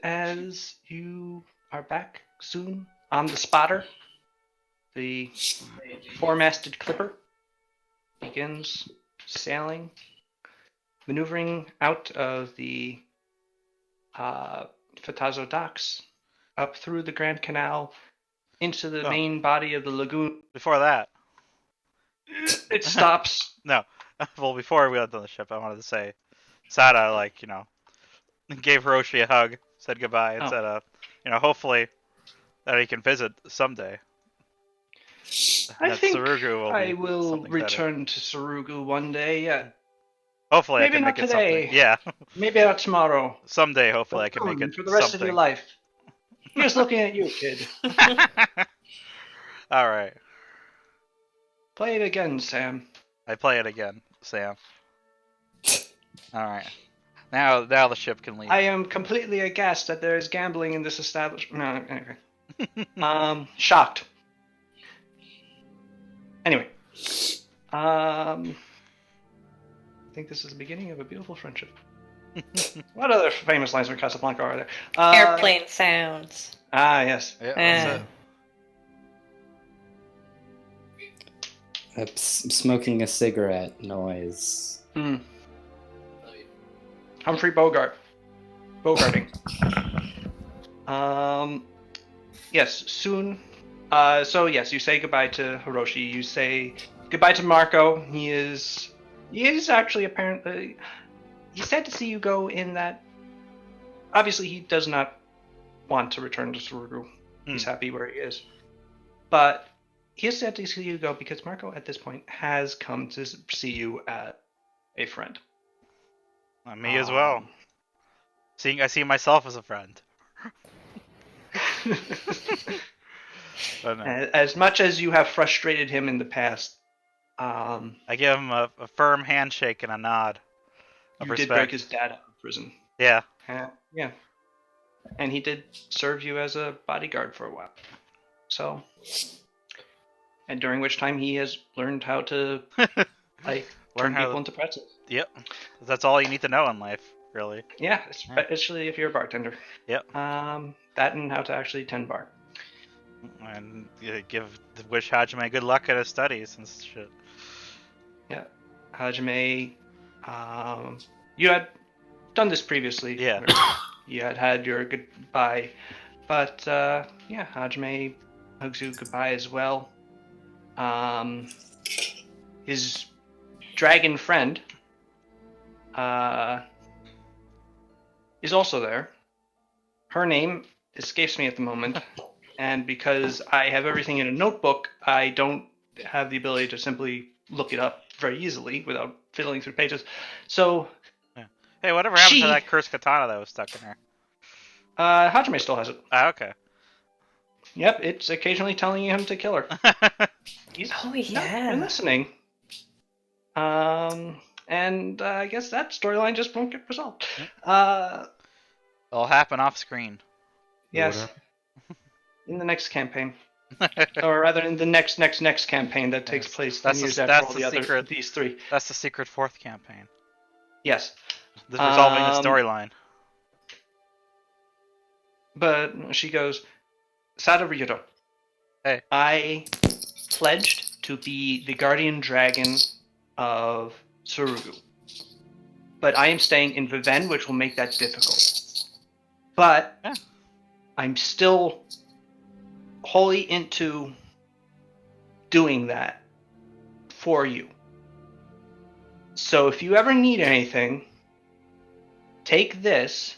As you are back soon on the spotter, the four-masted clipper begins sailing, maneuvering out of the Fatazo docks, up through the Grand Canal, into the Oh. main body of the lagoon. Before that, It stops. no. Well, before we went on the ship, I wanted to say, Sada, gave Hiroshi a hug, said goodbye, and Oh. said, hopefully that he can visit someday. I That think Sarugu will I be will something better. return to Sarugu one day. Hopefully, Maybe I can not make it today. something. Yeah, Maybe not tomorrow. someday. Hopefully, I But can make soon, it for the rest something. of your life. Here's looking at you, kid. All right, Play it again, Sam. I play it again, Sam. All right, now the ship can leave. I am completely aghast that there is gambling in this establishment. No, anyway. Shocked. Anyway. I think this is the beginning of a beautiful friendship. What other famous lines from Casablanca are there? Airplane sounds. Ah, yes. Yeah, Eh. Smoking a cigarette noise. Humphrey Bogart. Bogarting. Yes, soon. So yes, you say goodbye to Hiroshi. You say goodbye to Marco. He is actually apparently. He's sad to see you go in that. Obviously, he does not want to return to Surugu. He's happy where he is. But he is sad to see you go because Marco, at this point, has come to see you as a friend. Me as well. I see myself as a friend. But no. As much as you have frustrated him in the past, I give him a firm handshake and a nod of you respect. did break his dad out of prison. Yeah. Yeah. And he did serve you as a bodyguard for a while. So, and during which time he has learned how to turn people into pretzels. Yep. That's all you need to know in life, really. Yeah, especially if you're a bartender. Yep. That and how to actually tend bar. And wish Hajime good luck at his studies and shit. Yeah, Hajime, you had done this previously. Yeah. You had your goodbye, but yeah, Hajime hugs you goodbye as well. His dragon friend is also there. Her name escapes me at the moment, and because I have everything in a notebook, I don't have the ability to simply look it up very easily without fiddling through pages. So, Hey, whatever happened She- to that cursed katana that was stuck in her? Hajime still has it. Ah, okay. Yep, it's occasionally telling him to kill her. He's Oh, not yeah. been listening. And I guess that storyline just won't get resolved. It'll happen off screen. Yes. In the next campaign. Or rather, in the next campaign that takes place 10 years after all these three. That's the secret fourth campaign. Yes. Resolving the storyline. But she goes, Sadaryudo. Hey. I pledged to be the guardian dragon of Surugu. But I am staying in Viven, which will make that difficult. But I'm still wholly into doing that for you. So if you ever need anything, take this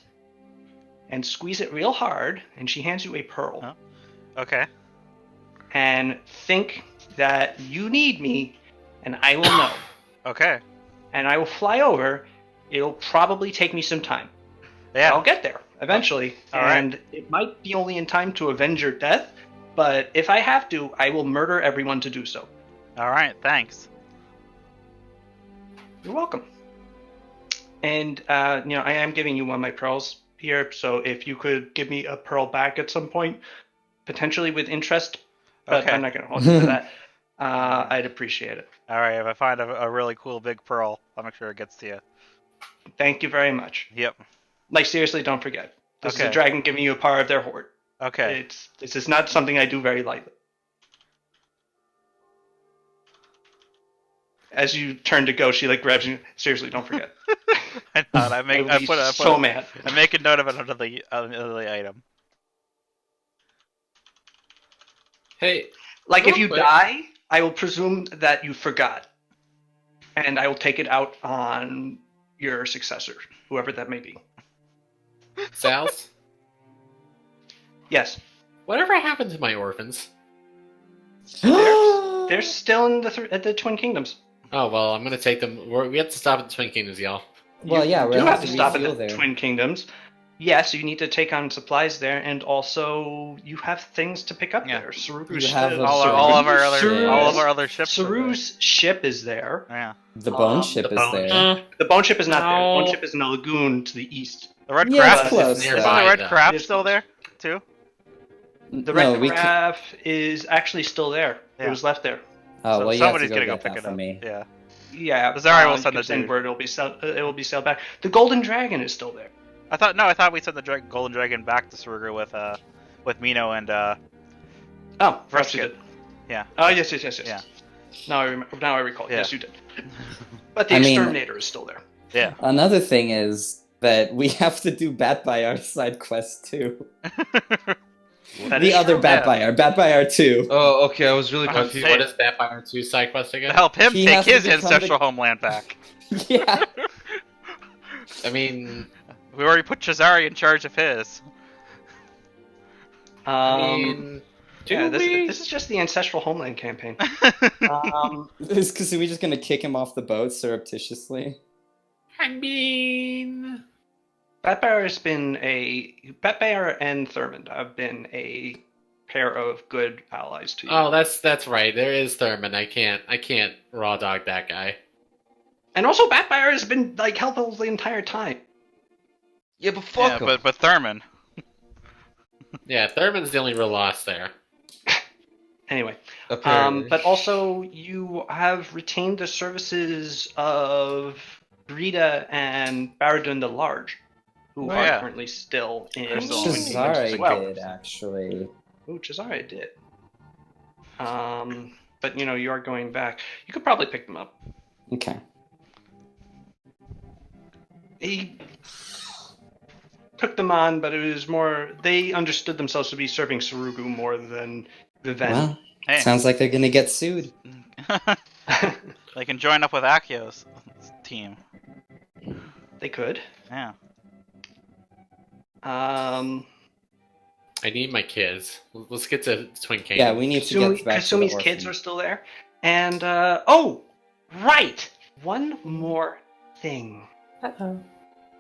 and squeeze it real hard, and she hands you a pearl. Oh. Okay. And think that you need me, and I will know. Okay. And I will fly over. It'll probably take me some time. Yeah. But I'll get there eventually. And it might be only in time to avenge your death, but if I have to, I will murder everyone to do so. Alright, thanks. You're welcome. And, I am giving you one of my pearls here, so if you could give me a pearl back at some point, potentially with interest, but Okay. I'm not going to hold you to that, I'd appreciate it. Alright, if I find a really cool big pearl, I'll make sure it gets to you. Thank you very much. Yep. Like, seriously, don't forget. This is Okay. a dragon giving you a part of their horde. Okay. This is not something I do very lightly. As you turn to go, she grabs you. Seriously, don't forget. I know. I mad. I make a note of it under the item. Hey, If you quick. die, I will presume that you forgot, and I will take it out on your successor, whoever that may be. Sal's? Yes, Whatever happened to my orphans? they're still in at the Twin Kingdoms. Oh, well, I'm going to take them. We have to stop at the Twin Kingdoms, y'all. Well, yeah, You we'll have to stop at refuel the there. Twin Kingdoms. Yes, you need to take on supplies there, and also you have things to pick up Yeah. there. You have a- All of our Saru's- other ships. are there. Saru's ship is there. Yeah. The bone ship the is bone there. The bone ship is not there. The No. bone ship is in a lagoon to the east. The red Yeah, crab. it's close. It's Isn't nearby, the red though. crab It is still close. there too? The red we can't. crab is actually still there. Yeah. It was left there. Oh, So well, you have to somebody's go gonna get go that pick it for up. me. Yeah. Yeah, Zari will you send can the dude. word. It will be sailed back. The golden dragon is still there. I thought we sent the golden dragon back to Surugu with Mino and Oh, perhaps you Brisket. did. Yeah. Oh, yes. Yeah. Now I recall. Yeah. Yes, you did. But the I mean- exterminator is still there. Yeah. Another thing is that we have to do Bat by our side quest too. That The is other true. Bat by our, Bat by our 2. Oh, okay. I was really Oh, confused. What is Pathfinder 2 side quest To again? help him He take has to his become ancestral the- homeland back. Yeah. I mean, We already put Chazari in charge of his. Yeah, this is just the ancestral homeland campaign. Is Kasumi just gonna kick him off the boat surreptitiously? I mean, Batbear and Thurmond have been a pair of good allies to you. oh, that's right. There is Thurman. I can't raw dog that guy. And also, Batbear has been helpful the entire time. Yeah, but fuck him. but Thurman. Yeah, Thurman's the only real loss there. Anyway, Apparently. but also you have retained the services of Rita and Baradun the Large, who Oh, are yeah. currently still in the still Twin in Kingdoms Chazari as well. did, actually. Ooh, Chazari did. But you are going back. You could probably pick them up. Okay. He took them on, but it was more. They understood themselves to be serving Surugu more than Viven. Well, Hey. sounds like they're gonna get sued. They can join up with Akio's team. They could. Yeah. Um, I need my kids. Let's get to Twin Kingdom. Yeah, we need to get back to the Kasumi's kids orphan. are still there. And, oh! Right! One more thing. Uh-oh.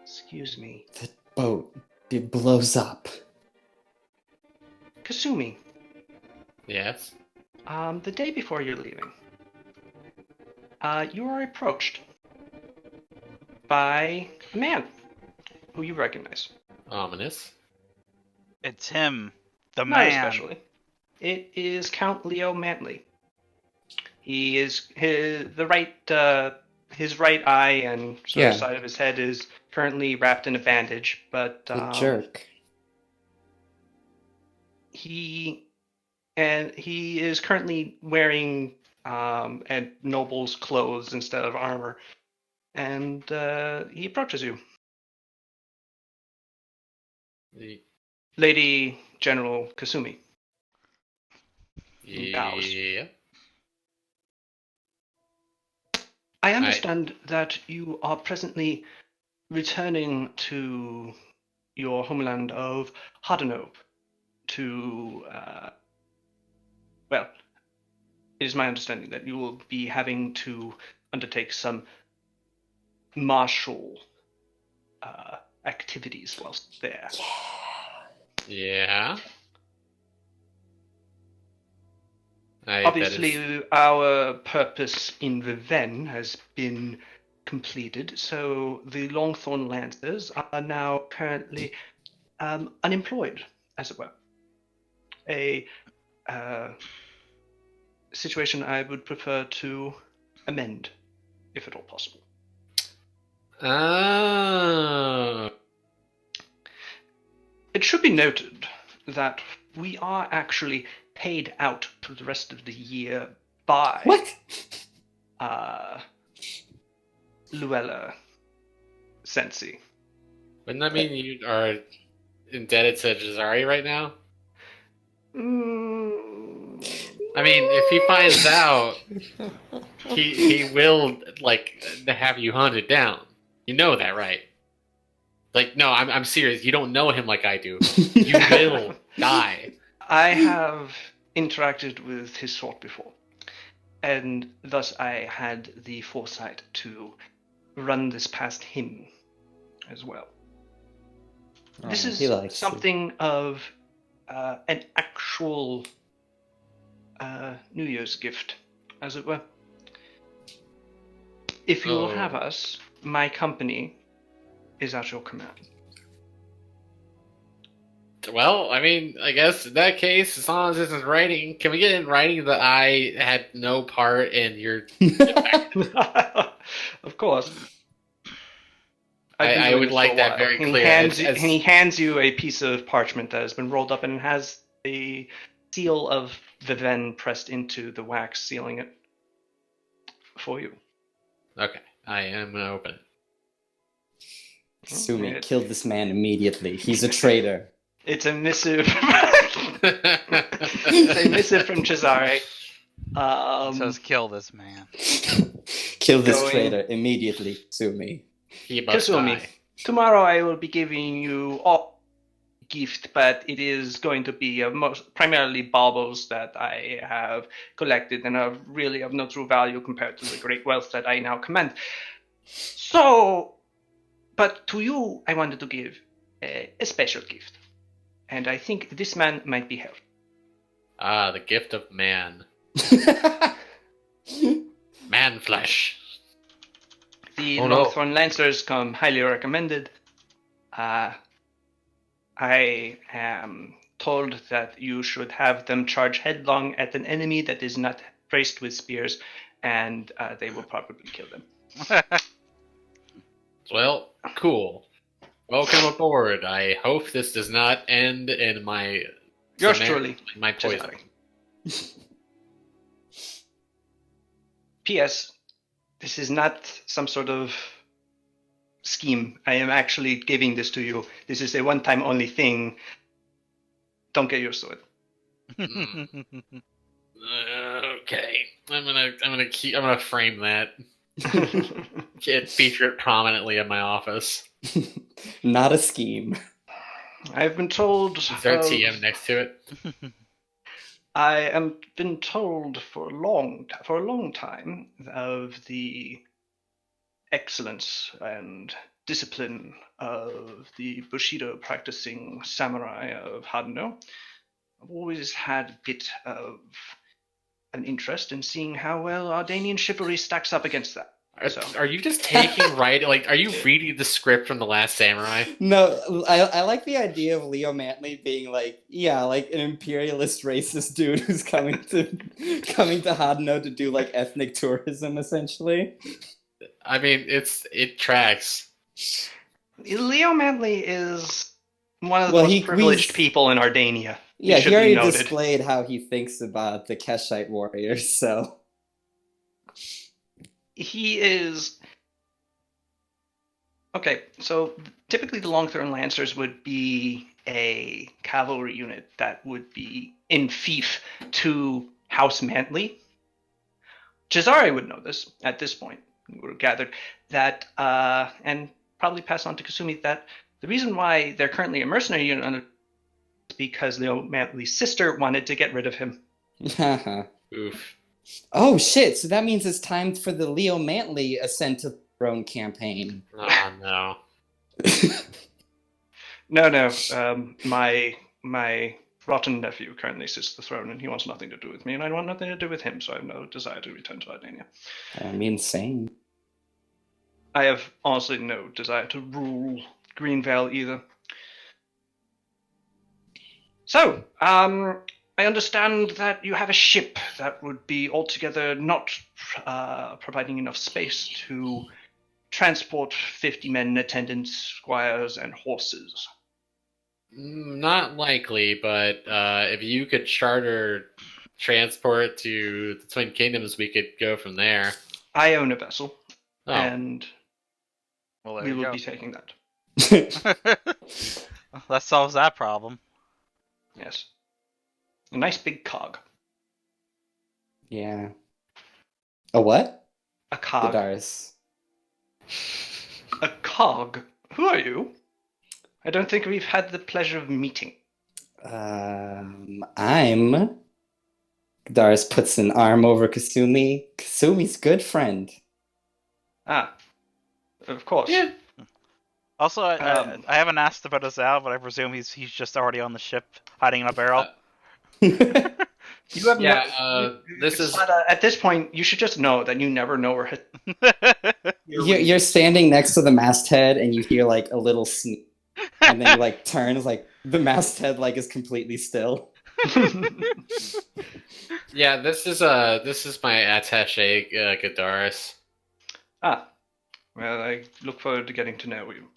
Excuse me. The boat, it blows up. Kasumi, Yes. the day before you're leaving, you are approached by a man who you recognize. Ominous. It's him, The Not man. especially. It is Count Leo Mantley. He is his right eye and sort of side of his head is currently wrapped in a bandage, but The jerk. he is currently wearing a noble's clothes instead of armor, and he approaches you. Lady General Kasumi. Bows. Yeah. I understand that you are presently returning to your homeland of Hadano to, well, it is my understanding that you will be having to undertake some martial activities whilst there. Yeah. Obviously, our purpose in the Ven has been completed, so the Longthorn Lancers are now currently unemployed, as it were. A situation I would prefer to amend, if at all possible. It should be noted that we are actually paid out for the rest of the year by Luella Sensi. Wouldn't that mean you are indebted to Jazari right now? I mean, if he finds out, he will have you hunted down. You know that, right? Like, no, I'm serious. You don't know him like I do. You will die. I have interacted with his sort before, and thus I had the foresight to run this past him as well. This is something of an actual New Year's gift, as it were. If you will have us, my company is at your command. Well, I mean, I guess in that case, as long as this is writing, can we get in writing that I had no part in your... Of course. I would like that very clear. And he hands you a piece of parchment that has been rolled up and has a seal of the Ven pressed into the wax, sealing it for you. Okay, I am going to open it. Sumi, kill this man immediately. He's a traitor. It's a missive. It's a missive from Cesare. It says kill this man. Kill this traitor immediately, Sumi. Kasumi, tomorrow I will be giving you all gift, but it is going to be primarily baubles that I have collected and are really of no true value compared to the great wealth that I now command. So, but to you, I wanted to give a special gift, and I think this man might be helped. Ah, the gift of man. Man flesh. The Longthorn Lancers come highly recommended. I am told that you should have them charge headlong at an enemy that is not braced with spears, and they will probably kill them. Well, cool. Welcome aboard. I hope this does not end in my... Yours truly. My poison. P.S. This is not some sort of scheme. I am actually giving this to you. This is a one-time only thing. Don't get used to it. Okay, I'm gonna frame that. Feature it prominently in my office. Not a scheme. I've been told. Is there a TM next to it? I am been told for a long time of the excellence and discipline of the Bushido practicing samurai of Hadano. I've always had a bit of an interest in seeing how well Ardanian chivalry stacks up against that. Are you just taking are you reading the script from The Last Samurai? No, I like the idea of Leo Mantley being like, yeah, like an imperialist racist dude who's coming to Hadno to do like ethnic tourism, essentially. I mean, it tracks. Leo Mantley is one of the Well, most he- privileged he's- people in Ardania. Yeah, It should he already be noted. displayed how he thinks about the Keshite warriors, so He is. Okay, so typically the Longthorn Lancers would be a cavalry unit that would be in fief to House Mantley. Cesare would know this at this point. We would have gathered that, and probably pass on to Kasumi that the reason why they're currently a mercenary unit is because Leo Mantley's sister wanted to get rid of him. Oof. Oh shit, so that means it's time for the Leo Mantley Ascent to the Throne campaign. Oh no. No. My rotten nephew currently sits the throne, and he wants nothing to do with me, and I want nothing to do with him. So I have no desire to return to Ardania. I mean, same. I have honestly no desire to rule Greenvale either. So, I understand that you have a ship that would be altogether not providing enough space to transport 50 men, attendants, squires, and horses. Not likely, but if you could charter transport to the Twin Kingdoms, we could go from there. I own a vessel, Oh, and Well, there we you will go. be taking that. That solves that problem. Yes. A nice big cog. Yeah. A what? A cog. Gadaris. A cog? Who are you? I don't think we've had the pleasure of meeting. I'm. Gadaris puts an arm over Kasumi. Kasumi's good friend. Ah, of course. yeah. Also, Um, I haven't asked about Azal, but I presume he's just already on the ship, hiding in a barrel. You have Yeah, this is But, at this point, you should just know that you never know where his You're standing next to the masthead and you hear like a little sneak, and then you like turn, it's like the masthead like is completely still. yeah. This is my attaché, Gadaris. Ah, well, I look forward to getting to know you.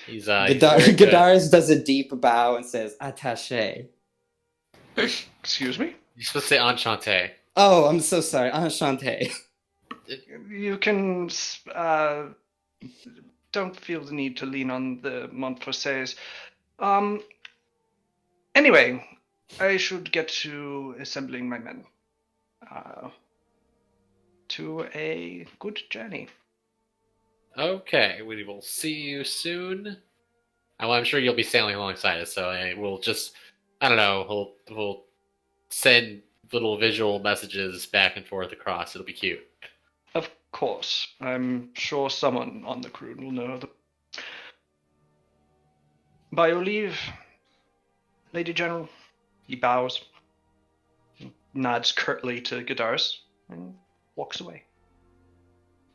He's very good. Gadaris does a deep bow and says attaché. Excuse me? You're supposed to say enchanté. Oh, I'm so sorry. Enchanté. You can. Don't feel the need to lean on the Montforcets. Anyway, I should get to assembling my men. To a good journey. Okay, we will see you soon. Well, I'm sure you'll be sailing alongside us, so we'll just, I don't know, we'll send little visual messages back and forth across. It'll be cute. Of course. I'm sure someone on the crew will know. By your leave, Lady General. He bows, nods curtly to Gadaris, and walks away.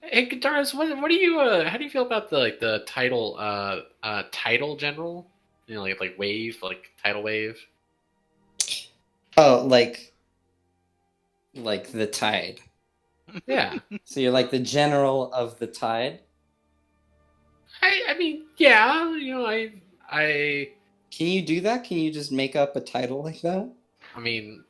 Hey, Gadaris, what do you how do you feel about the title title general? You know, like wave, like tidal wave. Oh, like the tide. Yeah. So you're like the general of the tide? I mean, yeah, you know, I Can you do that? Can you just make up a title like that? mean,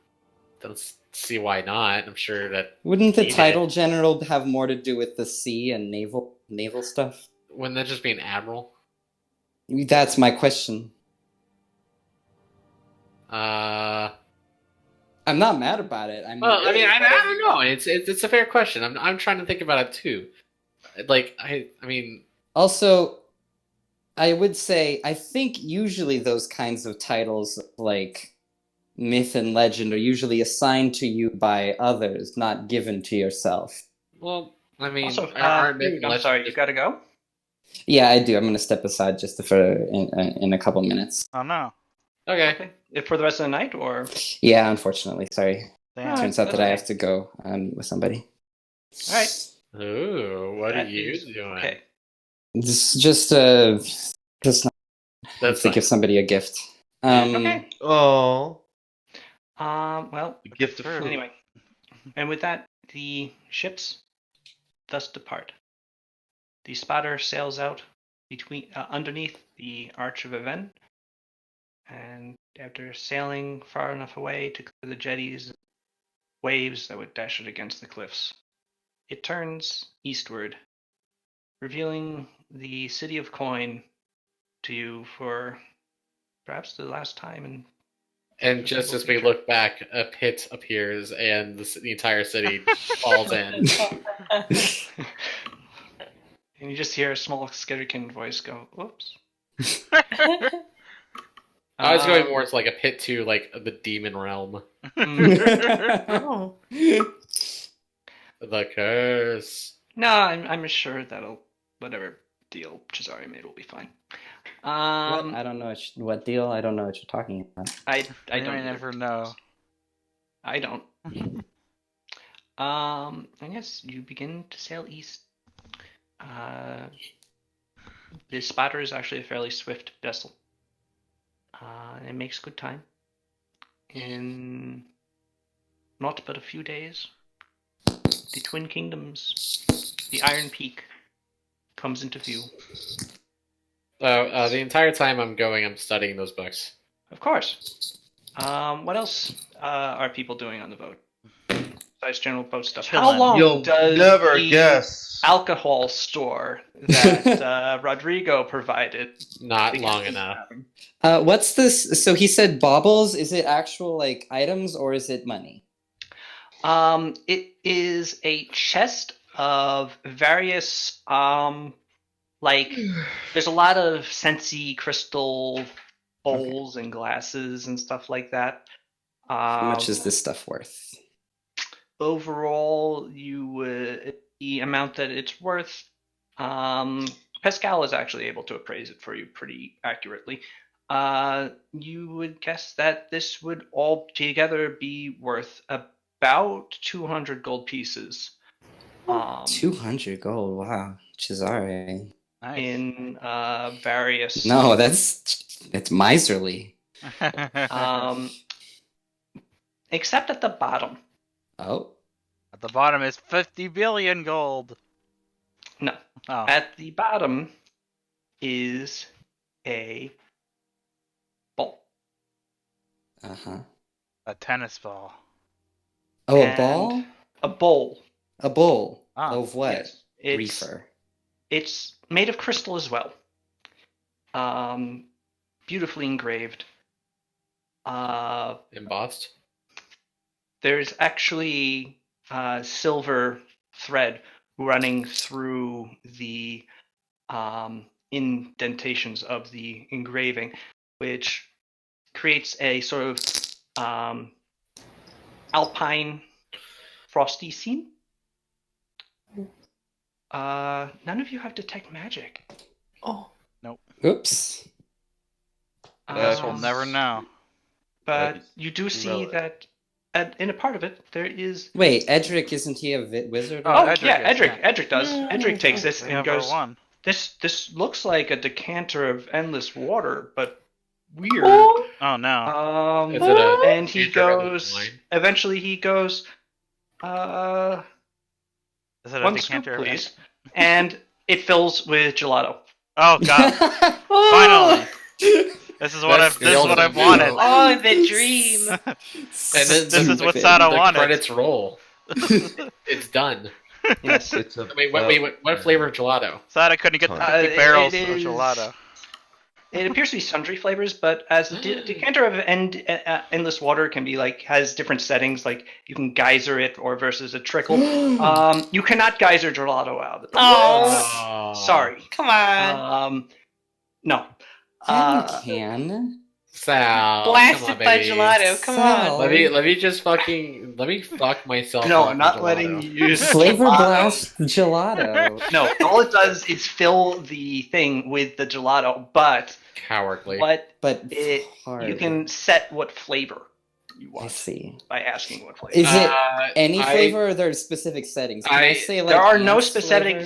don't see why not. I'm sure that Wouldn't the Need title it. general have more to do with the sea and naval stuff? wouldn't that just be an admiral? That's my question. I'm not mad about it. I mean, Well, I mean, I whatever don't you know. want. It's a fair question. I'm trying to think about it too. Like I mean, Also, I would say I think usually those kinds of titles, like myth and legend, are usually assigned to you by others, not given to yourself. well, I mean, Also, aren't myth dude, and I'm legend sorry, you just- gotta go? Yeah, I do. I'm going to step aside just for in a couple minutes. Oh no. Okay. Okay. If for the rest of the night, or? Yeah, unfortunately. Sorry. Damn. Turns out that I okay. have to go meet with somebody. Alright. Ooh, what are That you is- doing? Okay. It's just That's to fine. give somebody a gift. Okay. Oh, Well, the gift of food. anyway. And with that, the ships thus depart. The spotter sails out underneath the Arch of Aven, and after sailing far enough away to clear the jetties, waves that would dash it against the cliffs, it turns eastward, revealing the city of Coin to you for perhaps the last time in And just as we future. look back, a pit appears and the entire city falls in. And you just hear a small Skitterkin voice go, "Whoops." I was going more to like a pit to like the demon realm. Oh. The curse. No, I'm sure that'll whatever deal Cesare made will be fine. What? I don't know what deal. I don't know what you're talking about. I I don't either. never know. I don't. I guess you begin to sail east. The spotter is actually a fairly swift vessel. And it makes good time. In not but a few days, the Twin Kingdoms, the Iron Peak, comes into view. The entire time I'm going, I'm studying those books. Of course. What else are people doing on the boat? Besides general boat stuff. How Chilling. long You'll does never the guess. alcohol store that Rodrigo provided? Not Because long he's enough. having- What's this? So he said baubles. Is it actual like items or is it money? It is a chest of various like there's a lot of Sensi crystal bowls and glasses and stuff like that. How much is this stuff worth? Overall, the amount that it's worth. Pascal is actually able to appraise it for you pretty accurately. You would guess that this would all together be worth about 200 gold pieces. 200 gold. Wow, Cesare. Nice. In various. No, it's miserly. Except at the bottom. Oh, At the bottom is 50 billion gold. No. Oh. At the bottom is a ball. uh-huh. A tennis ball. Oh, a And ball? A bowl. A bowl. Ah, Of what? Yes. It's Reefer. It's made of crystal as well. Beautifully engraved. Embossed. There's actually silver thread running through the indentations of the engraving, which creates a sort of alpine frosty scene. None of you have detect magic. Oh. Oops. Guess we'll never know. But you do see Really? that in a part of it there is. Wait, Edric, isn't he a wizard? Oh, Edric yeah, is, Edric. yeah. Edric does. Mm. Edric takes this We and have goes, our one. This looks like a decanter of endless water, but weird. Oh. Oh no. Is it a And he future endless goes. wine? Eventually, he goes. Is it a One scoop, decanter? please. And it fills with gelato. Oh god. Finally. This is what That's I've the wanted. ultimate Oh, the dream. And then This is the, what the, Sada the wanted. credits roll. It's done. Yes. It's a, I mean, what flavor of gelato? Sad I couldn't get the Uh, 50 barrels it of is- gelato. It appears to be sundry flavors, but as a decanter of endless water can be has different settings. Like you can geyser it or versus a trickle. You cannot geyser gelato out of it. Oh. Sorry. Come on. No. Can. Sal, Blasted come on, by baby. gelato. Come Sal. on. Let me fuck myself. No, up I'm with not gelato. letting you use Flavor gelato. blast gelato. No, all it does is fill the thing with the gelato, but Cowardly. what But it hard. you can set what flavor. you I want see. by asking what flavor. Is it any I- flavor, or are there specific settings? Can I say like there are no ants specific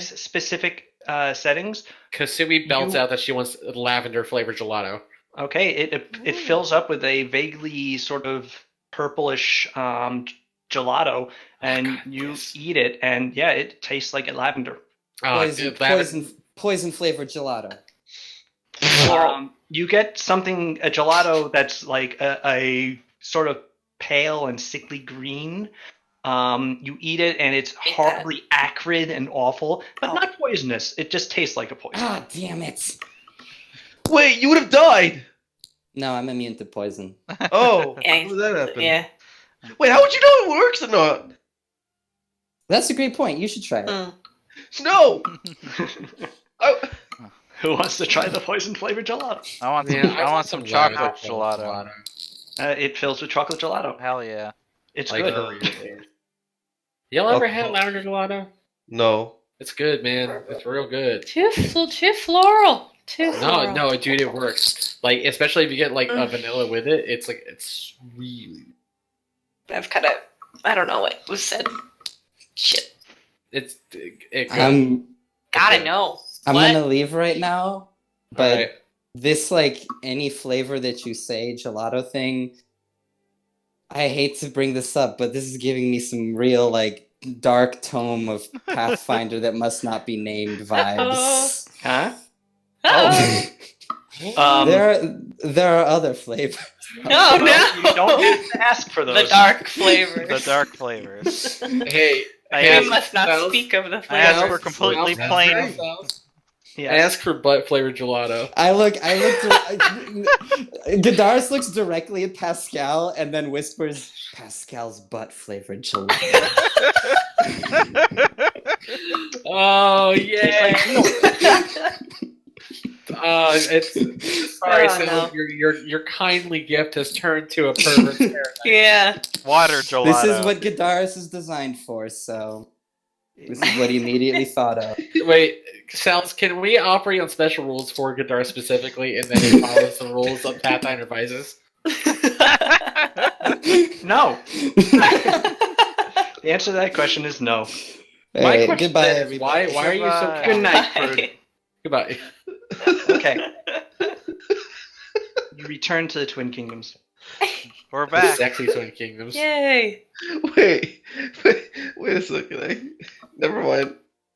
flavor? settings. Kasumi belts You- out that she wants lavender flavored gelato. Okay, it fills up with a vaguely sort of purplish gelato, and God, you yes. eat it, and yeah, it tastes like a lavender. Poison flavored gelato. You get a gelato that's like a sort of pale and sickly green. You eat it, and it's Hate horribly acrid and awful, but Oh. not poisonous. It just tastes like a poison. Ah, damn it! Wait, you would have died. No, I'm immune to poison. Oh, Yeah, how did that happen? Yeah. Wait, how would you know it works or not? That's a great point. You should try it. Mm. No. Oh, Who wants to try the poison flavored gelato? I want some. Yeah, I want some chocolate lavender gelato. It fills with chocolate gelato. Hell yeah! It's Like good. for real. Y'all ever had lavender gelato? no. It's good, man. It's real good. Too floral. Too floral. No, dude, it works. Like, especially if you get like a vanilla with it, it's really. I've kind of, I don't know what was said. Shit. It Gotta know. I'm What? gonna leave right now, but Alright. this like any flavor that you say gelato thing. I hate to bring this up, but this is giving me some real like dark tome of Pathfinder that must not be named vibes. Huh? Oh. There are other flavors. No, You no. don't have to ask for those. The dark flavors. The dark flavors. Hey, I We asked, must not Smells- speak of the I asked flavors. for completely Smells- plain. Smells- Yes. I asked for butt flavored gelato. Gadaris looks directly at Pascal and then whispers, "Pascal's butt flavored gelato." Oh yeah. It's sorry, Oh, Sam, no. your kindly gift has turned to a pervert's paradise. Yeah. Water gelato. This is what Gadaris is designed for, so this is what he immediately thought of. Wait, Sal's, can we operate on special rules for Gadar specifically, and then he follows the rules of Pathfinder Devices? No. The answer to that question is no. All My right, question goodbye, is, everybody. why are you so Goodbye. Good night, Bye. Brood. Goodbye. Okay. You return to the Twin Kingdoms. We're The back. sexy Twin Kingdoms. Yay. Wait a second. Never mind.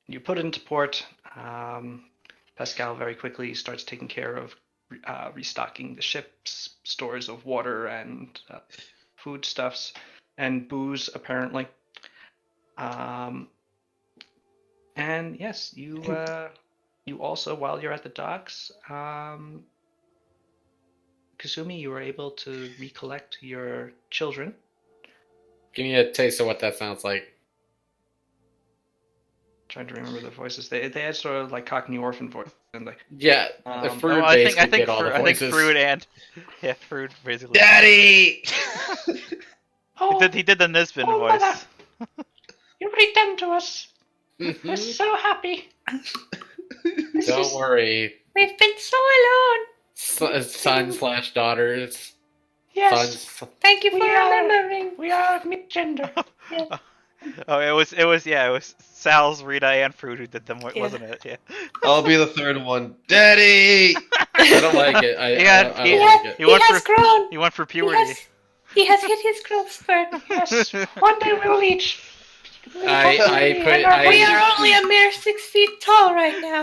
You put into port. Pascal very quickly starts taking care of restocking the ship's stores of water and foodstuffs and booze, apparently. And yes, you also, while you're at the docks, Kasumi, you were able to recollect your children. Give me a taste of what that sounds like. Trying to remember the voices. They had sort of like Cockney orphan voice and like Yeah, Um, the fruit Oh, I basically think did all the I think voices. Fruit and Fruit basically. Daddy. He did the Nisbin Oh, voice. mother. You returned to us. We're Mhm. so happy. Don't worry, We've been so alone. son/daughters. Yes, Sons. Thank you for We are- remembering. we are of mid-gender. Oh, it was Sal's, Rita, and Fruit who did them, Yeah. wasn't it? Yeah. I'll be the third one. Daddy. I don't like it. I don't He like it. He went has for grown. he went for puberty. He has hit his growth spurt. Yes, one day we'll each. We are only a mere 6 feet tall right now.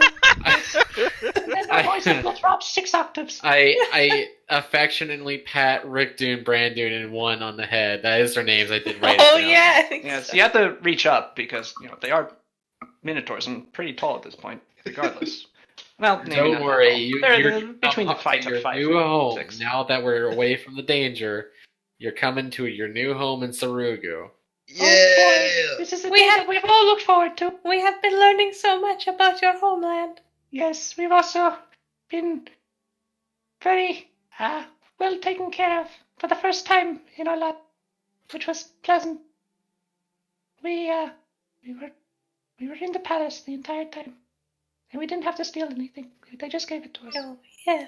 And our voices will drop 6 octaves. I affectionately pat Rick Dune, Brandon, and one on the head. That is their names. I did write it Oh down. yeah. I think Yes, so. you have to reach up because they are minotaurs and pretty tall at this point, regardless. Well, maybe Don't not worry, that tall. you're They're between the up 5 to to your 5 new home. 6. Now that we're away from the danger, you're coming to your new home in Sarugu. Yeah. This is the We day have- that we've all looked forward to. We have been learning so much about your homeland. Yes, we've also been very well taken care of for the first time in our life, which was pleasant. We were in the palace the entire time, and we didn't have to steal anything. They just gave it to us. Oh yeah.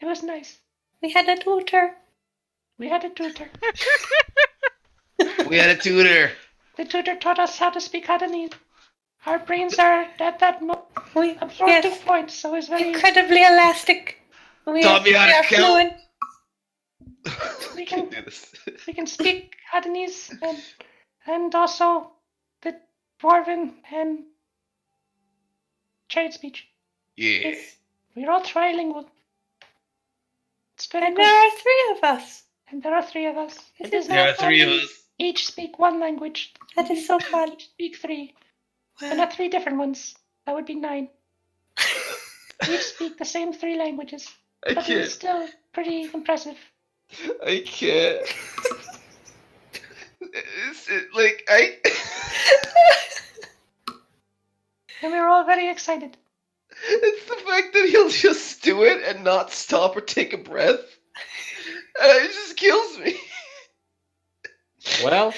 It was nice. We had a tutor. We had a tutor. We had a tutor. The tutor taught us how to speak Hadanese. Our brains are at that absorptive Yes, point, so it's very. incredibly elastic. Taught me how to are count. fluent. We Can't can do this. we can speak Hadanese and also the Dwarven and trade speech. Yeah. Yes. We're all trilingual. It's very And good. there are 3 of us. And there are 3 of us. It It is is There not are 3 of only us. each speak one language. That is so fun. Each speak 3. And not 3 different ones. That would be 9. Each speak the same 3 languages. I But it is can't. still pretty impressive. I can't. Like I. And we were all very excited. It's the fact that he'll just do it and not stop or take a breath. It just kills me. Well,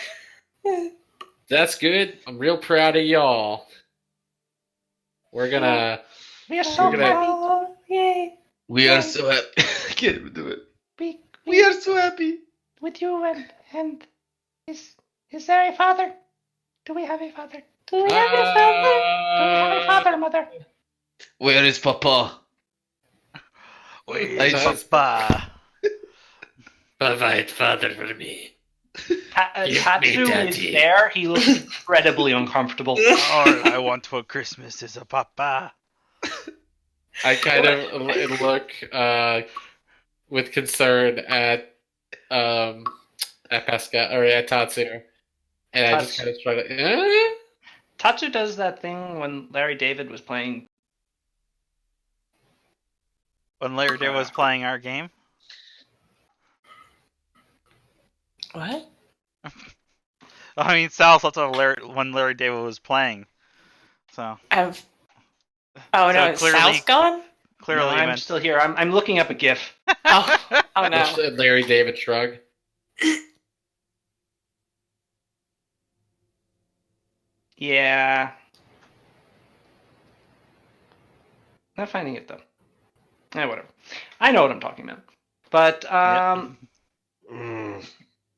that's good. I'm real proud of y'all. We're gonna. We are so We're gonna- happy. Oh, yay. We are so happy. I can't even do it. We We are so happy. with you and is there a father? Do we have a father? Do we have a father? Do we have a father, mother? Where is Papa? Wait, Nice. Papa. Provide father for me. Give me Tatsu is daddy. there. He looks incredibly uncomfortable. All I want for Christmas is a papa. I kind of look with concern at Pascal or at Tatsu, and I just kind of try to. Tatsu does that thing when Larry David was playing. When Larry David was playing our game. What? I mean, Sal thought of when Larry David was playing. So Oh So no, clearly- Sal's gone? clearly, No, you I'm meant still here. I'm looking up a GIF. Oh no. Larry David shrug. Yeah. Not finding it though. Whatever. I know what I'm talking about. But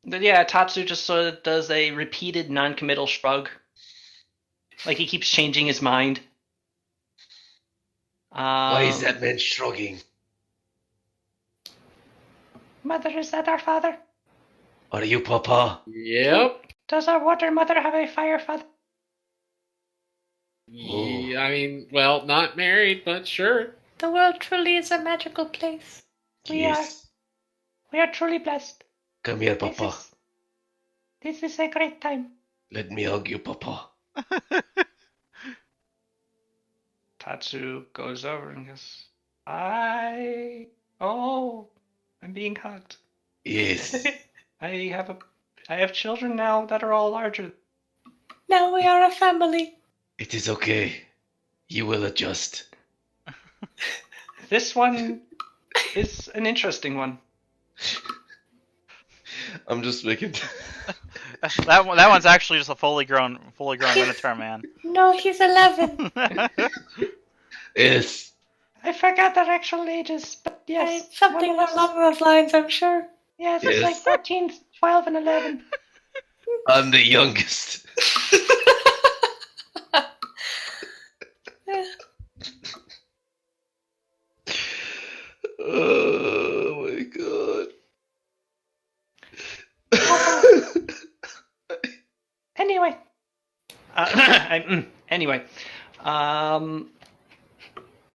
but yeah, Tatsu just sort of does a repeated non-committal shrug. Like he keeps changing his mind. Why is that man shrugging? Mother, is that our father? Are you Papa? Yep. Does our water mother have a fire father? Yeah, I mean, well, not married, but sure. The world truly is a magical place. We Yes. We are truly blessed. Come here, Papa. This is a great time. Let me hug you, Papa. Tatsu goes over and goes, I'm being hugged. Yes. I have children now that are all larger. Now we are a family. It is okay. You will adjust. This one is an interesting one. I'm just making. that one's actually just a fully grown Minotaur man. No, he's 11. Yes. I forgot their actual ages, but yes. Something one of us- along those lines, I'm sure. Yes, it's Yes. like 14, 12, and 11. I'm the youngest. Oh my god. Anyway. Anyway.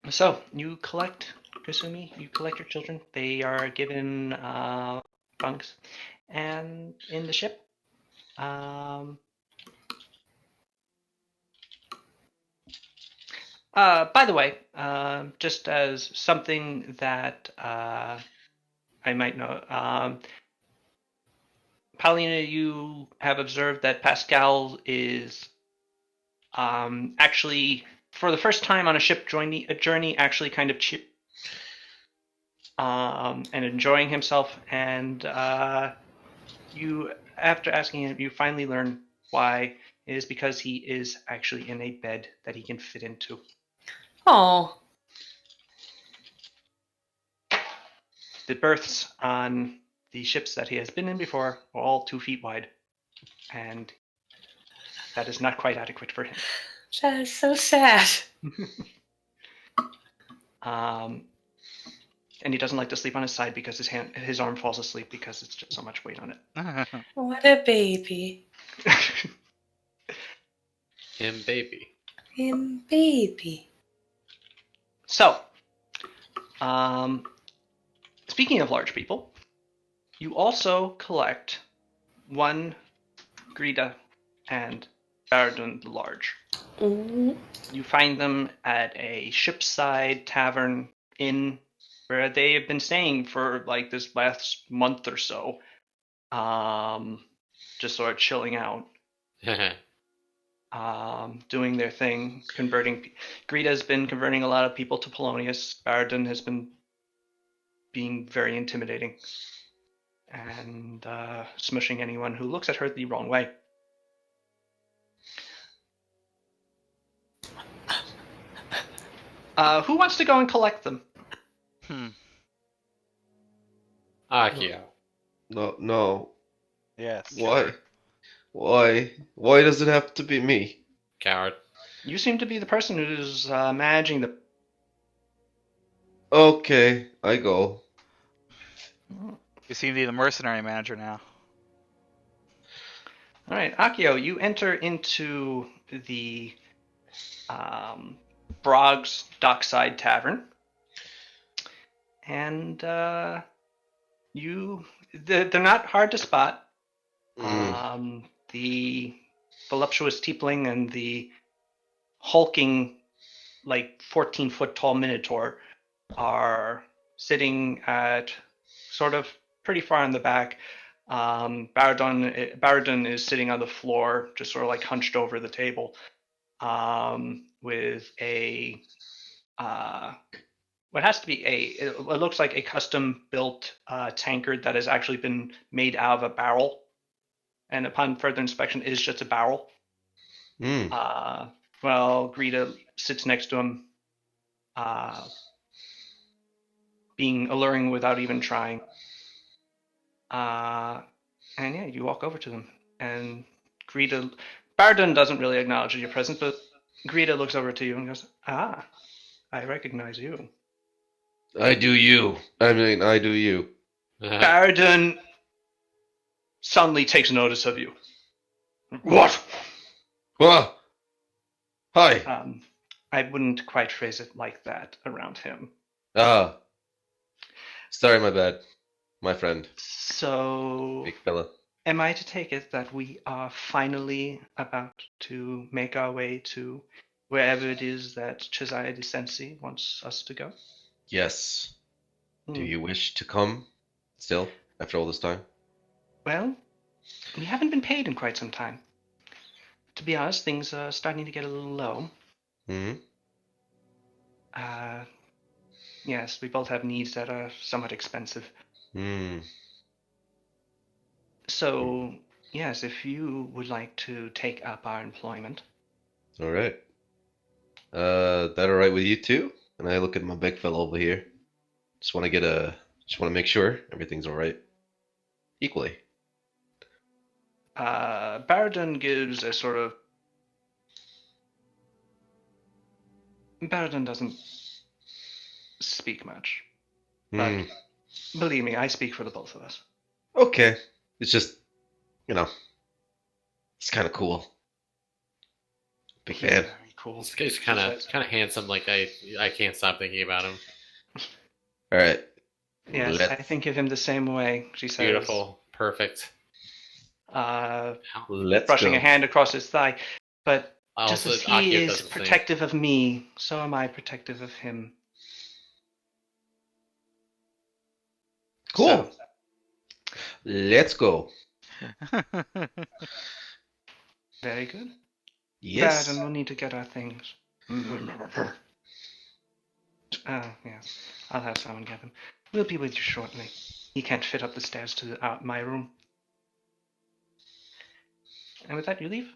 So, you collect, Kasumi, you collect your children. They are given bunks. And in the ship, by the way, just as something that I might know, Paulina, you have observed that Pascal is actually, for the first time on a ship journey, actually kind of cheer and enjoying himself. And you, after asking him, you finally learn why. It is because he is actually in a bed that he can fit into. Oh. The berths on the ships that he has been in before are all 2 feet wide, and that is not quite adequate for him. That is so sad. And he doesn't like to sleep on his side because his arm falls asleep because it's just so much weight on it. What a baby. Him baby. Him baby. So, speaking of large people, you also collect 1 Greta and Baradun the Large. Ooh. You find them at a shipside tavern inn where they have been staying for like this last month or so, just sort of chilling out, doing their thing, converting. Greta's been converting a lot of people to Polonius. Baradun has been being very intimidating and smushing anyone who looks at her the wrong way. Who wants to go and collect them? Akio. No. Yes. Why does it have to be me? Coward. You seem to be the person who's managing the. Okay, I go. You seem to be the mercenary manager now. All right, Akio, you enter into the Brog's Dockside Tavern, and they're not hard to spot. The voluptuous tiefling and the hulking, like 14-foot tall minotaur are sitting at sort of pretty far in the back. Baradun is sitting on the floor, just sort of like hunched over the table, with a what has to be it looks like a custom built tankard that has actually been made out of a barrel, and upon further inspection is just a barrel. Well, Greta sits next to him, being alluring without even trying. And yeah, you walk over to them, and Baradun doesn't really acknowledge your presence, but Greta looks over to you and goes, "Ah, I recognize you." I do you. I do you. Baradun suddenly takes notice of you. What? Ah! Hi. I wouldn't quite phrase it like that around him. Ah. Sorry, my bad. My friend. So, Big fella. am I to take it that we are finally about to make our way to wherever it is that Cesare de Sensi wants us to go? Yes. Do you wish to come still after all this time? Well, we haven't been paid in quite some time. To be honest, things are starting to get a little low. Yes, we both have needs that are somewhat expensive. So, yes, if you would like to take up our employment. All right. That all right with you too? And I look at my big fella over here. Just want to make sure everything's all right. Equally. Baradun gives a sort of. Baradun doesn't speak much, but believe me, I speak for the both of us. Okay. It's just, it's kind of cool. Big fan. Very cool. This guy's kind of handsome. Like I can't stop thinking about him. All right. Yes, I think of him the same way. She says. Beautiful, perfect. Let's brushing go. a hand across his thigh, but just Also, as he Akio is does the same. protective of me, so am I protective of him. Cool. So, Let's go. very good. Yes. Bad, and we'll need to get our things. Yes. I'll have someone get them. We'll be with you shortly. He can't fit up the stairs to my room. And with that, you leave.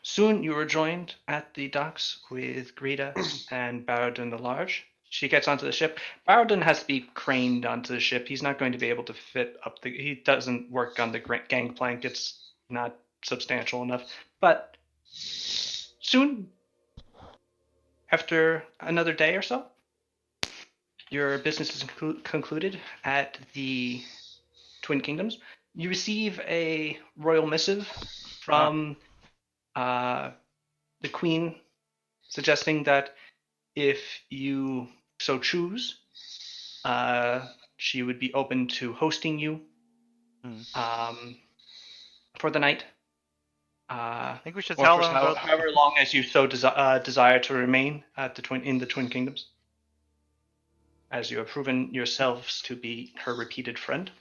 Soon you are joined at the docks with Greta and Baradun the Large. she gets onto the ship. Baraldon has to be craned onto the ship. He's not going to be able to fit up the. He doesn't work on the gangplank. It's not substantial enough. But soon, after another day or so, your business is concluded at the Twin Kingdoms. You receive a royal missive from the Queen, suggesting that if you so choose, she would be open to hosting you for the night. I think we should Or tell for them about. however long as you so desire to remain at in the Twin Kingdoms, as you have proven yourselves to be her repeated friend.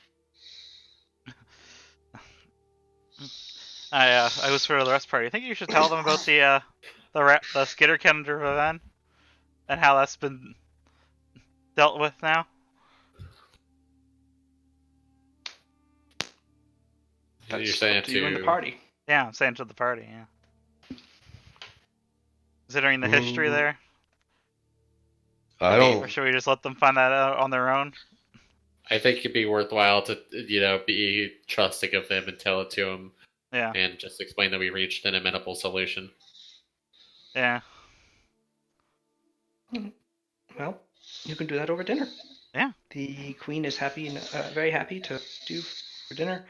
I was for the rest party. I think you should tell them about the skitter calendar event and how that's been dealt with now. You're That's saying up to you and the party. Yeah, I'm saying to the party. Yeah. Considering the history there, I or don't. should we just let them find that out on their own? I think it'd be worthwhile to, be trusting of him and tell it to him. Yeah. And just explain that we reached an amenable solution. Yeah. Well, you can do that over dinner. Yeah. The Queen is happy, very happy to do for dinner.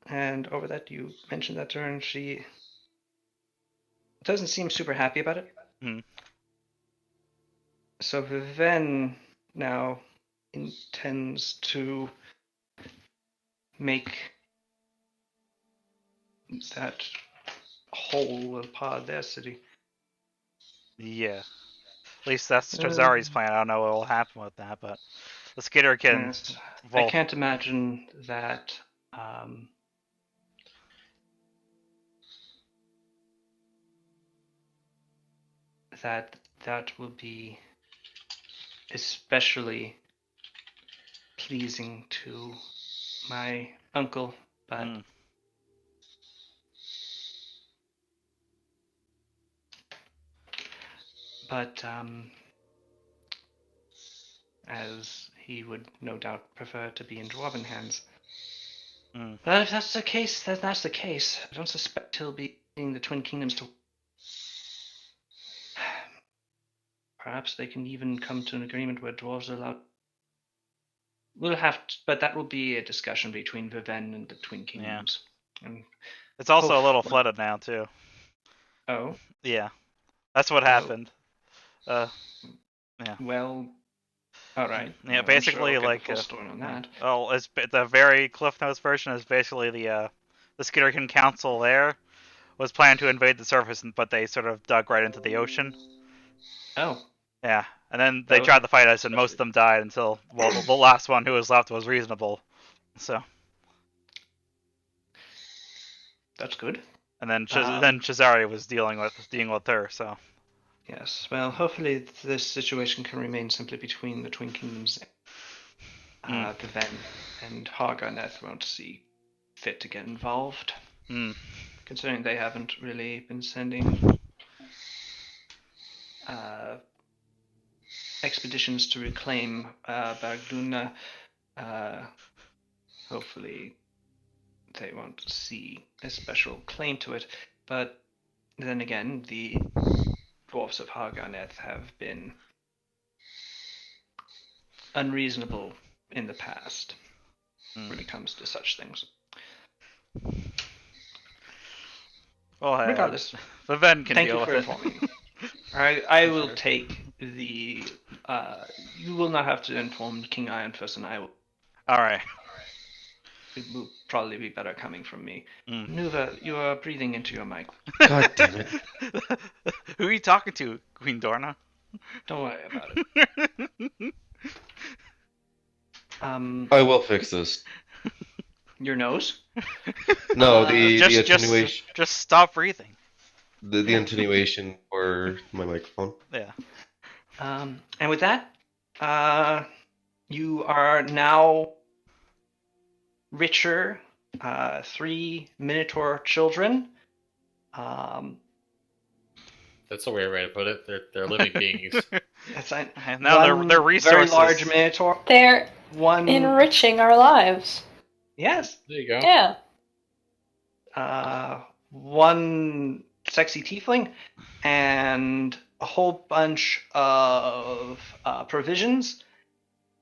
And over that, you mentioned that to her, and she doesn't seem super happy about it. So Viven now intends to make that whole pod their city. Yeah. At least that's Trezari's plan. I don't know what will happen with that, but the skitter can. Yes. I can't imagine that. That will be especially pleasing to my uncle, but as he would no doubt prefer to be in dwarven hands. But if that's the case, then that's the case. I don't suspect he'll be in the Twin Kingdoms to. Perhaps they can even come to an agreement where dwarves are allowed. We'll have to, but that will be a discussion between Viven and the Twin Kingdoms. Yeah. And it's also a little flooded now too. Oh. Yeah, that's what happened. Yeah. Well. All right. Yeah, basically sure like full story on that. Oh, it's the very Cliff Notes version is basically the Skitterkin Council there was planning to invade the surface, but they sort of dug right into the ocean. Oh. Yeah, and then they tried to fight us, and most of them died until the last one who was left was reasonable. So. That's good. And then then Cesare was dealing with her. So. Yes. Well, hopefully this situation can remain simply between the Twin Kingdoms. Viven and Hargarneth won't see fit to get involved, considering they haven't really been sending expeditions to reclaim Bargduna. Hopefully they won't see a special claim to it. But then again, the dwarfs of Hargarneth have been unreasonable in the past when it comes to such things. Well, regardless, Viven can thank deal you for with informing me. I will take the. You will not have to inform King Ironfist, and I will. All right. It will probably be better coming from me. Nuva, you are breathing into your mic. God damn it! Who are you talking to, Queen Dorna? Don't worry about it. I will fix this. Your nose? No, the attenuation. Just stop breathing. The attenuation for my microphone. Yeah. And with that, you are now richer. 3 Minotaur children. That's a weird way to put it. They're living beings. That's fine. And now they're Very resources. large minotaur. They're One. enriching our lives. Yes. There you go. Yeah. One sexy tiefling, and a whole bunch of provisions,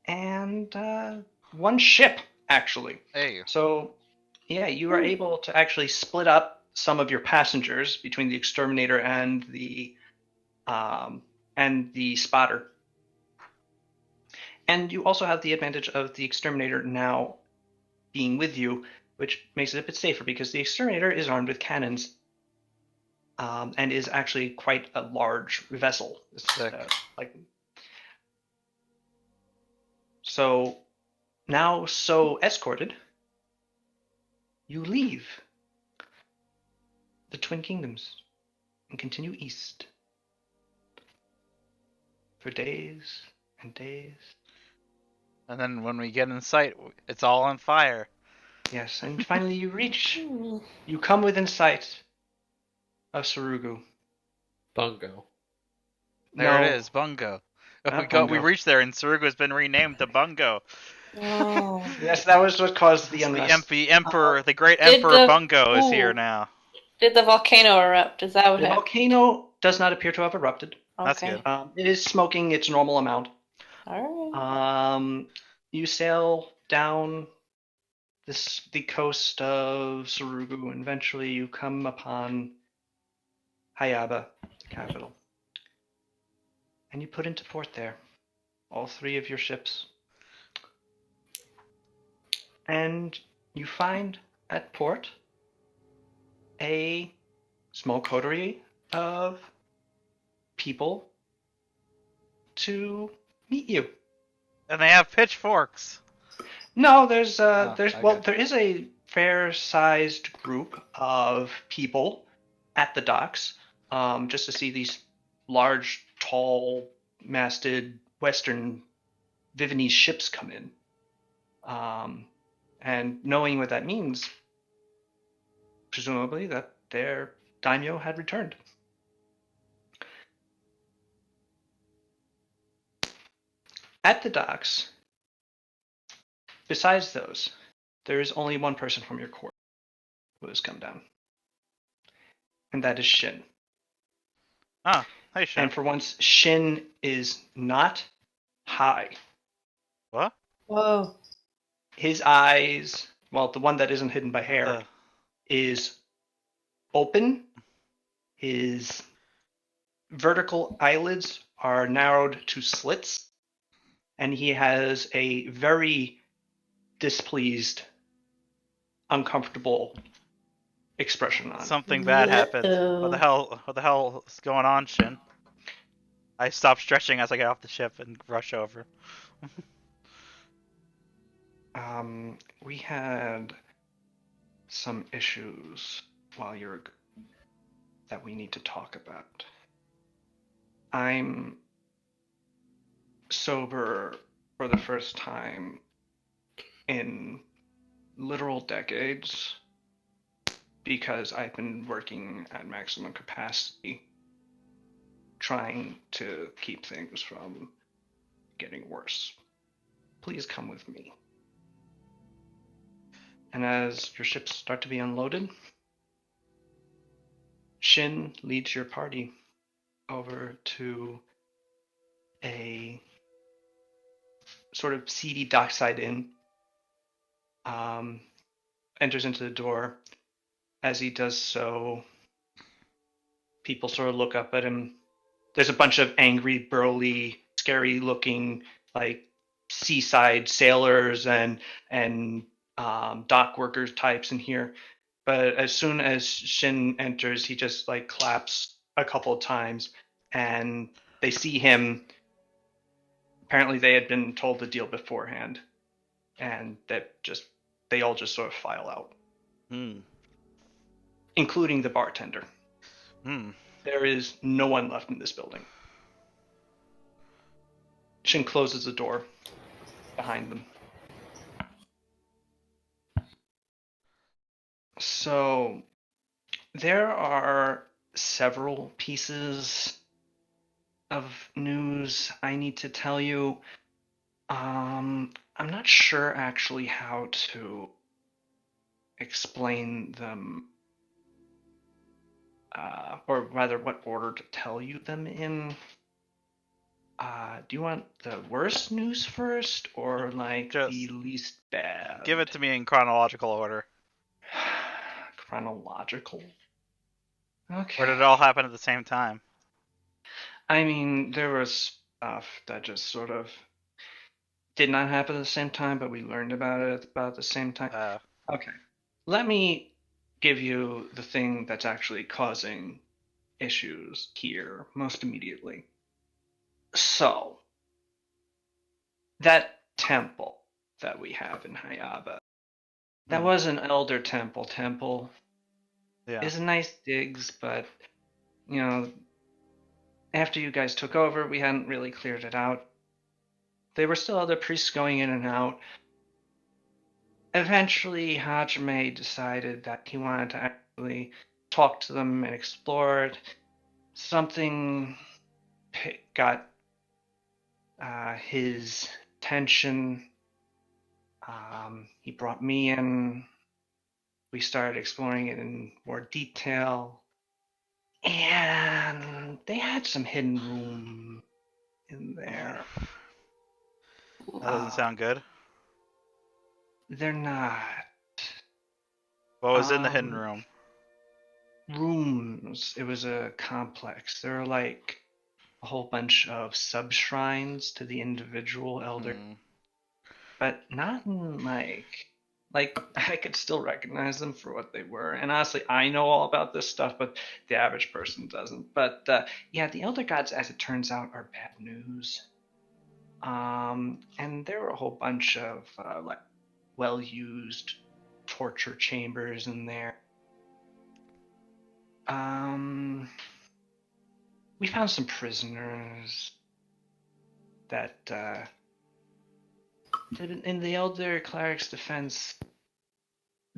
and one ship, actually. Hey. So, yeah, you are able to actually split up some of your passengers between the exterminator and the spotter. And you also have the advantage of the exterminator now being with you, which makes it a bit safer because the exterminator is armed with cannons, and is actually quite a large vessel. Sick. So now, so escorted, you leave the Twin Kingdoms and continue east for days and days. And then when we get in sight, it's all on fire. Yes, and finally you come within sight of Sarugu. Bungo. There No, it is, Bungo. not We Bungo. reached there, and Sarugu has been renamed to Bungo. Oh. Yes, that was what caused the unrest. The emperor, the great Did Emperor the- Bungo is here Ooh. now. Did the volcano erupt? Is that what The happened? volcano does not appear to have erupted. That's Okay. good. It is smoking its normal amount. All right. You sail down the coast of Sarugu, and eventually you come upon Hayaba, the capital. And you put into port there, all three of your ships. And you find at port a small coterie of people to meet you. And they have pitchforks. No, there's okay. there is a fair-sized group of people at the docks, just to see these large, tall, masted Western Viennese ships come in. And knowing what that means, presumably that their daimyo had returned. At the docks, besides those, there is only one person from your court who has come down. And that is Shin. Ah, hey, Shin. And for once, Shin is not high. What? Whoa. His eyes, well, the one that isn't hidden by hair, is open. His vertical eyelids are narrowed to slits. And he has a very displeased, uncomfortable expression on. Something bad happened. What the hell is going on, Shin? I stop stretching as I get off the ship and rush over. We had some issues while you're that we need to talk about. I'm sober for the first time in literal decades because I've been working at maximum capacity trying to keep things from getting worse. Please come with me. And as your ships start to be unloaded, Shin leads your party over to a sort of seedy dockside inn, enters into the door. As he does so, people sort of look up at him. There's a bunch of angry, burly, scary-looking, like seaside sailors and dock workers types in here. But as soon as Shin enters, he just like claps a couple of times, and they see him. Apparently, they had been told the deal beforehand, and they all just sort of file out, including the bartender. There is no one left in this building. Shin closes the door behind them. So there are several pieces of news I need to tell you. I'm not sure actually how to explain them, or rather what order to tell you them in. Do you want the worst news first, or like Just the least bad? give it to me in chronological order. Chronological? Okay. Or did it all happen at the same time? I mean, there was stuff that just sort of did not happen at the same time, but we learned about it at about the same time. Okay. Let me give you the thing that's actually causing issues here most immediately. So, that temple that we have in Hayaba, that was an elder temple. Yeah. It's a nice digs, but, you know, after you guys took over, we hadn't really cleared it out. There were still other priests going in and out. Eventually, Hajime decided that he wanted to actually talk to them and explore it. Something got his attention. He brought me in. We started exploring it in more detail. And they had some hidden room in there. That doesn't sound good. They're not. What was in the hidden room? Rooms. It was a complex. There were like a whole bunch of sub-shrines to the individual elder, but not in like I could still recognize them for what they were. And honestly, I know all about this stuff, but the average person doesn't. But yeah, the elder gods, as it turns out, are bad news. And there were a whole bunch of like well-used torture chambers in there. We found some prisoners that in the elder cleric's defense,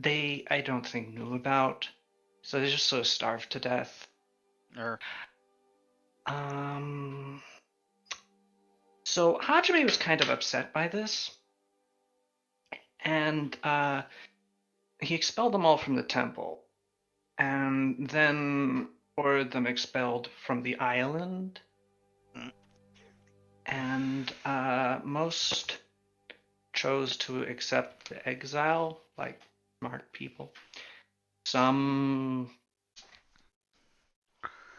I don't think knew about, so they just sort of starved to death. So Hajime was kind of upset by this, and he expelled them all from the temple, and then ordered them expelled from the island. And most chose to accept the exile, like smart people. Some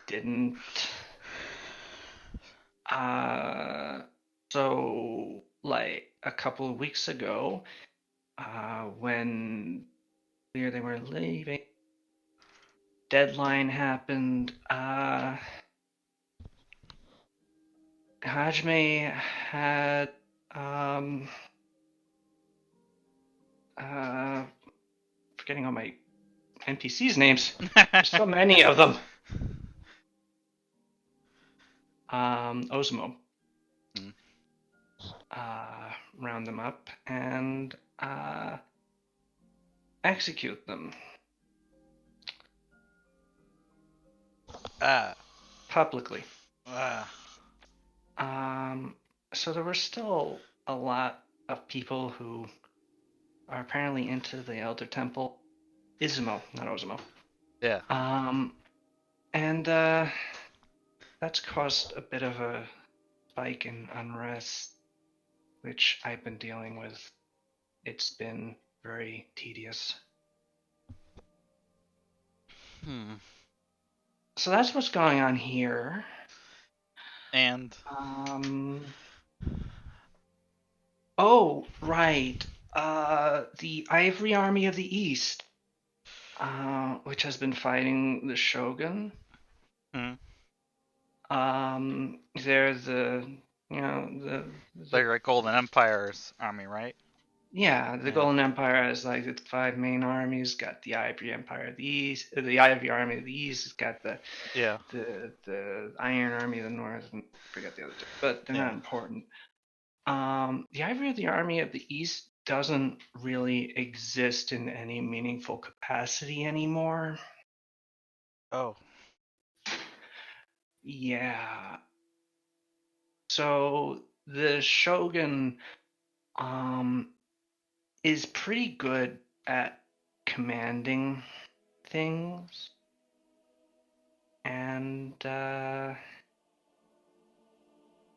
didn't. So, like a couple of weeks ago, when they were leaving, deadline happened. Hajime had forgetting all my NPCs' names. There's so many of them. Ozumo. Round them up and execute them. Publicly. So there were still a lot of people who are apparently into the Elder Temple. Izumo, not Ozumo. Yeah. And that's caused a bit of a spike in unrest, which I've been dealing with. It's been very tedious. So that's what's going on here. And oh, right. The Ivory Army of the East, which has been fighting the Shogun. They're the like Golden Empire's army, right? Yeah, the Golden Empire has like its 5 main armies. Got the Ivory Empire of the East, the Ivory Army of the East. It's got the Iron Army of the North, and I forget the other two, but they're not important. The Ivory of the Army of the East doesn't really exist in any meaningful capacity anymore. Oh. Yeah. So the shogun is pretty good at commanding things, and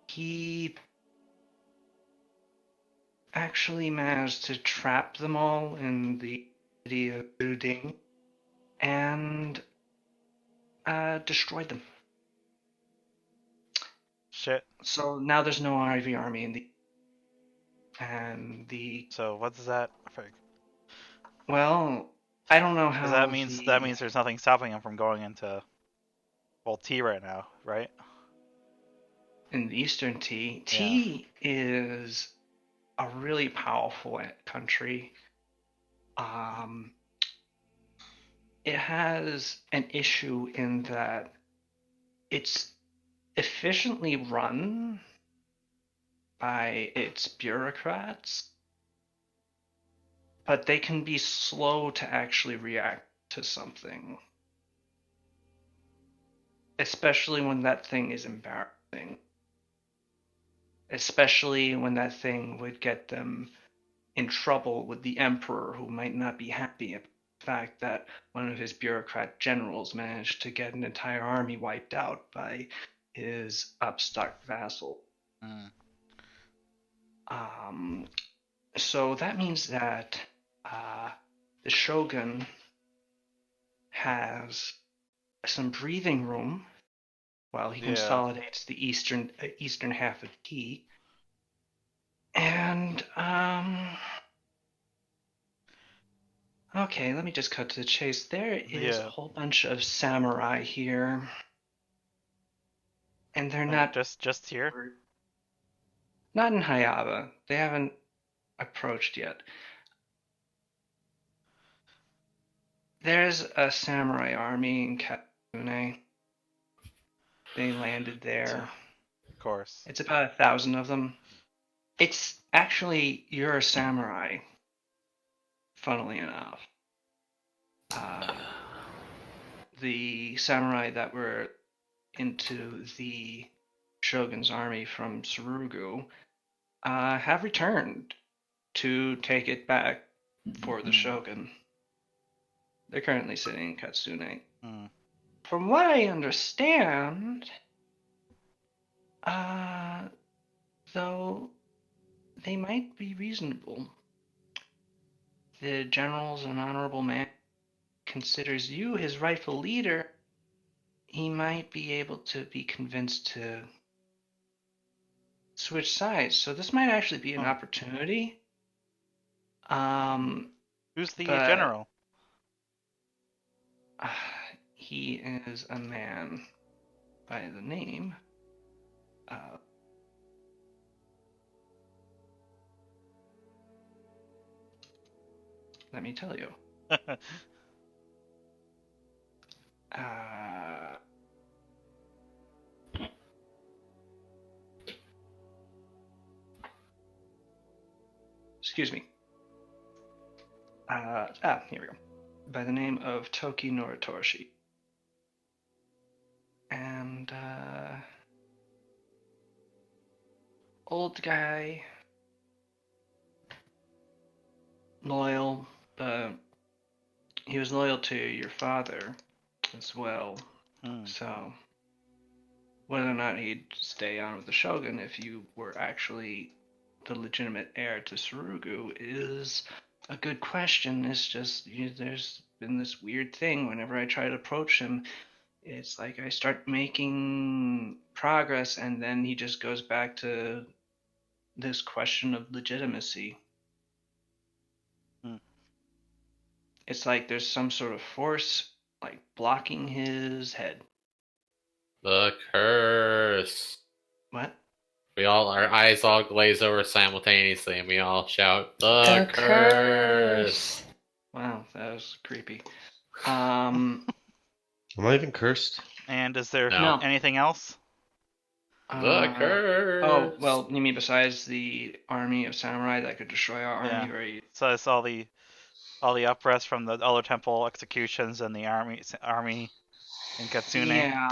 he actually managed to trap them all in the city of Uding and destroyed them. Shit. So now there's no Ivy army in the So what does that? well, I don't know Because how that means there's nothing stopping him from going into T right now, right? in the Eastern T. Yeah. T is a really powerful country. It has an issue in that it's efficiently run by its bureaucrats, but they can be slow to actually react to something, especially when that thing is embarrassing, especially when that thing would get them in trouble with the emperor, who might not be happy about the fact that one of his bureaucrat generals managed to get an entire army wiped out by his upstart vassal. Mm. So that means that the shogun has some breathing room while he consolidates the eastern half of T. And okay, let me just cut to the chase. There is a whole bunch of samurai here, and they're not just here. Not in Hayaba. They haven't approached yet. There's a samurai army in Katsune. They landed there. Of course. It's about 1,000 of them. It's actually, you're a samurai, funnily enough. The samurai that were into the shogun's army from Tsurugu have returned to take it back for the shogun. They're currently sitting in Katsune. From what I understand, though they might be reasonable, the general's an honorable man, considers you his rightful leader. He might be able to be convinced to switch sides. So this might actually be an opportunity. Who's the general? He is a man by the name let me tell you. Excuse me. Here we go. By the name of Toki Noritoshi. And, old guy, loyal, he was loyal to your father as well. So, whether or not he'd stay on with the shogun if you were actually the legitimate heir to Tsurugu is a good question. It's just, there's been this weird thing. Whenever I try to approach him, it's like I start making progress, and then he just goes back to this question of legitimacy. It's like there's some sort of force like blocking his head. The curse. What? Our eyes all glaze over simultaneously, and we all shout, "The curse!" Wow, that was creepy. Am I even cursed? And is there No. anything else? The curse. Oh, well, you mean besides the army of samurai that could destroy our army very easily? So it's all the uprest from the other temple executions and the army in Katsune. Yeah,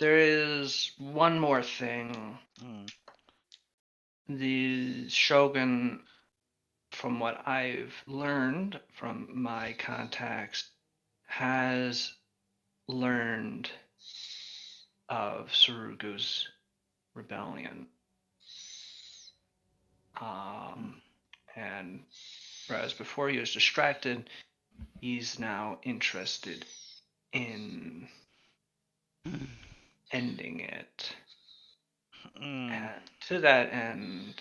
There is one more thing. Hmm. The Shogun, from what I've learned from my contacts, has learned of Surugu's rebellion. And whereas before he was distracted, he's now interested in ending it. And to that end,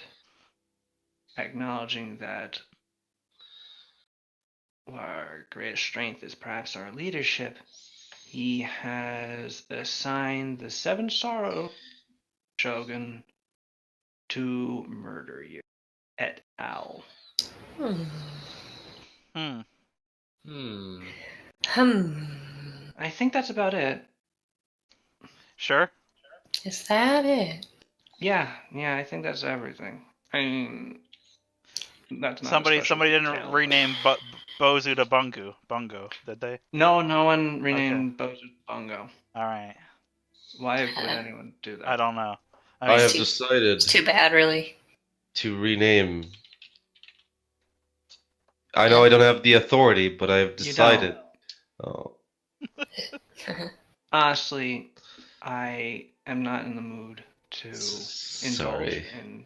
acknowledging that our greatest strength is perhaps our leadership, he has assigned the Seven Sorrow Shogun to murder you, et al. Hmm. Hmm. I think that's about it. Sure. Is that it? Yeah, I think that's everything. I mean, that's not a Somebody special didn't detail, rename Bozu to Bungo, did they? No one renamed Bozu Bongo. All right. Why would anyone do that? I don't know. I have It's decided too bad, really. to rename. I know I don't have the authority, but I have decided. Oh. Honestly, I am not in the mood to indulge Sorry. in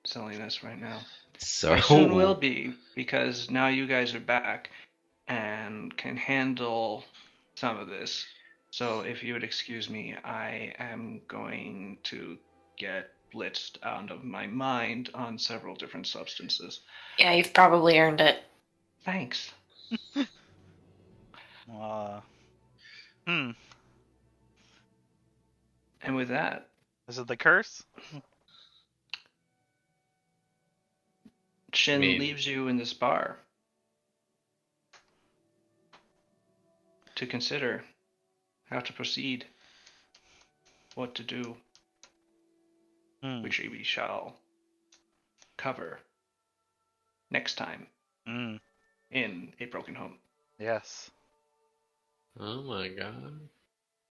silliness right now. Sorry. I soon will be, because now you guys are back and can handle some of this. So if you would excuse me, I am going to get blitzed out of my mind on several different substances. Yeah, you've probably earned it. Thanks. Hmm. And with that, Is it the curse? Shin mean- leaves you in this bar to consider how to proceed, what to do, which we shall cover next time in A Broken Home. Yes. Oh my god.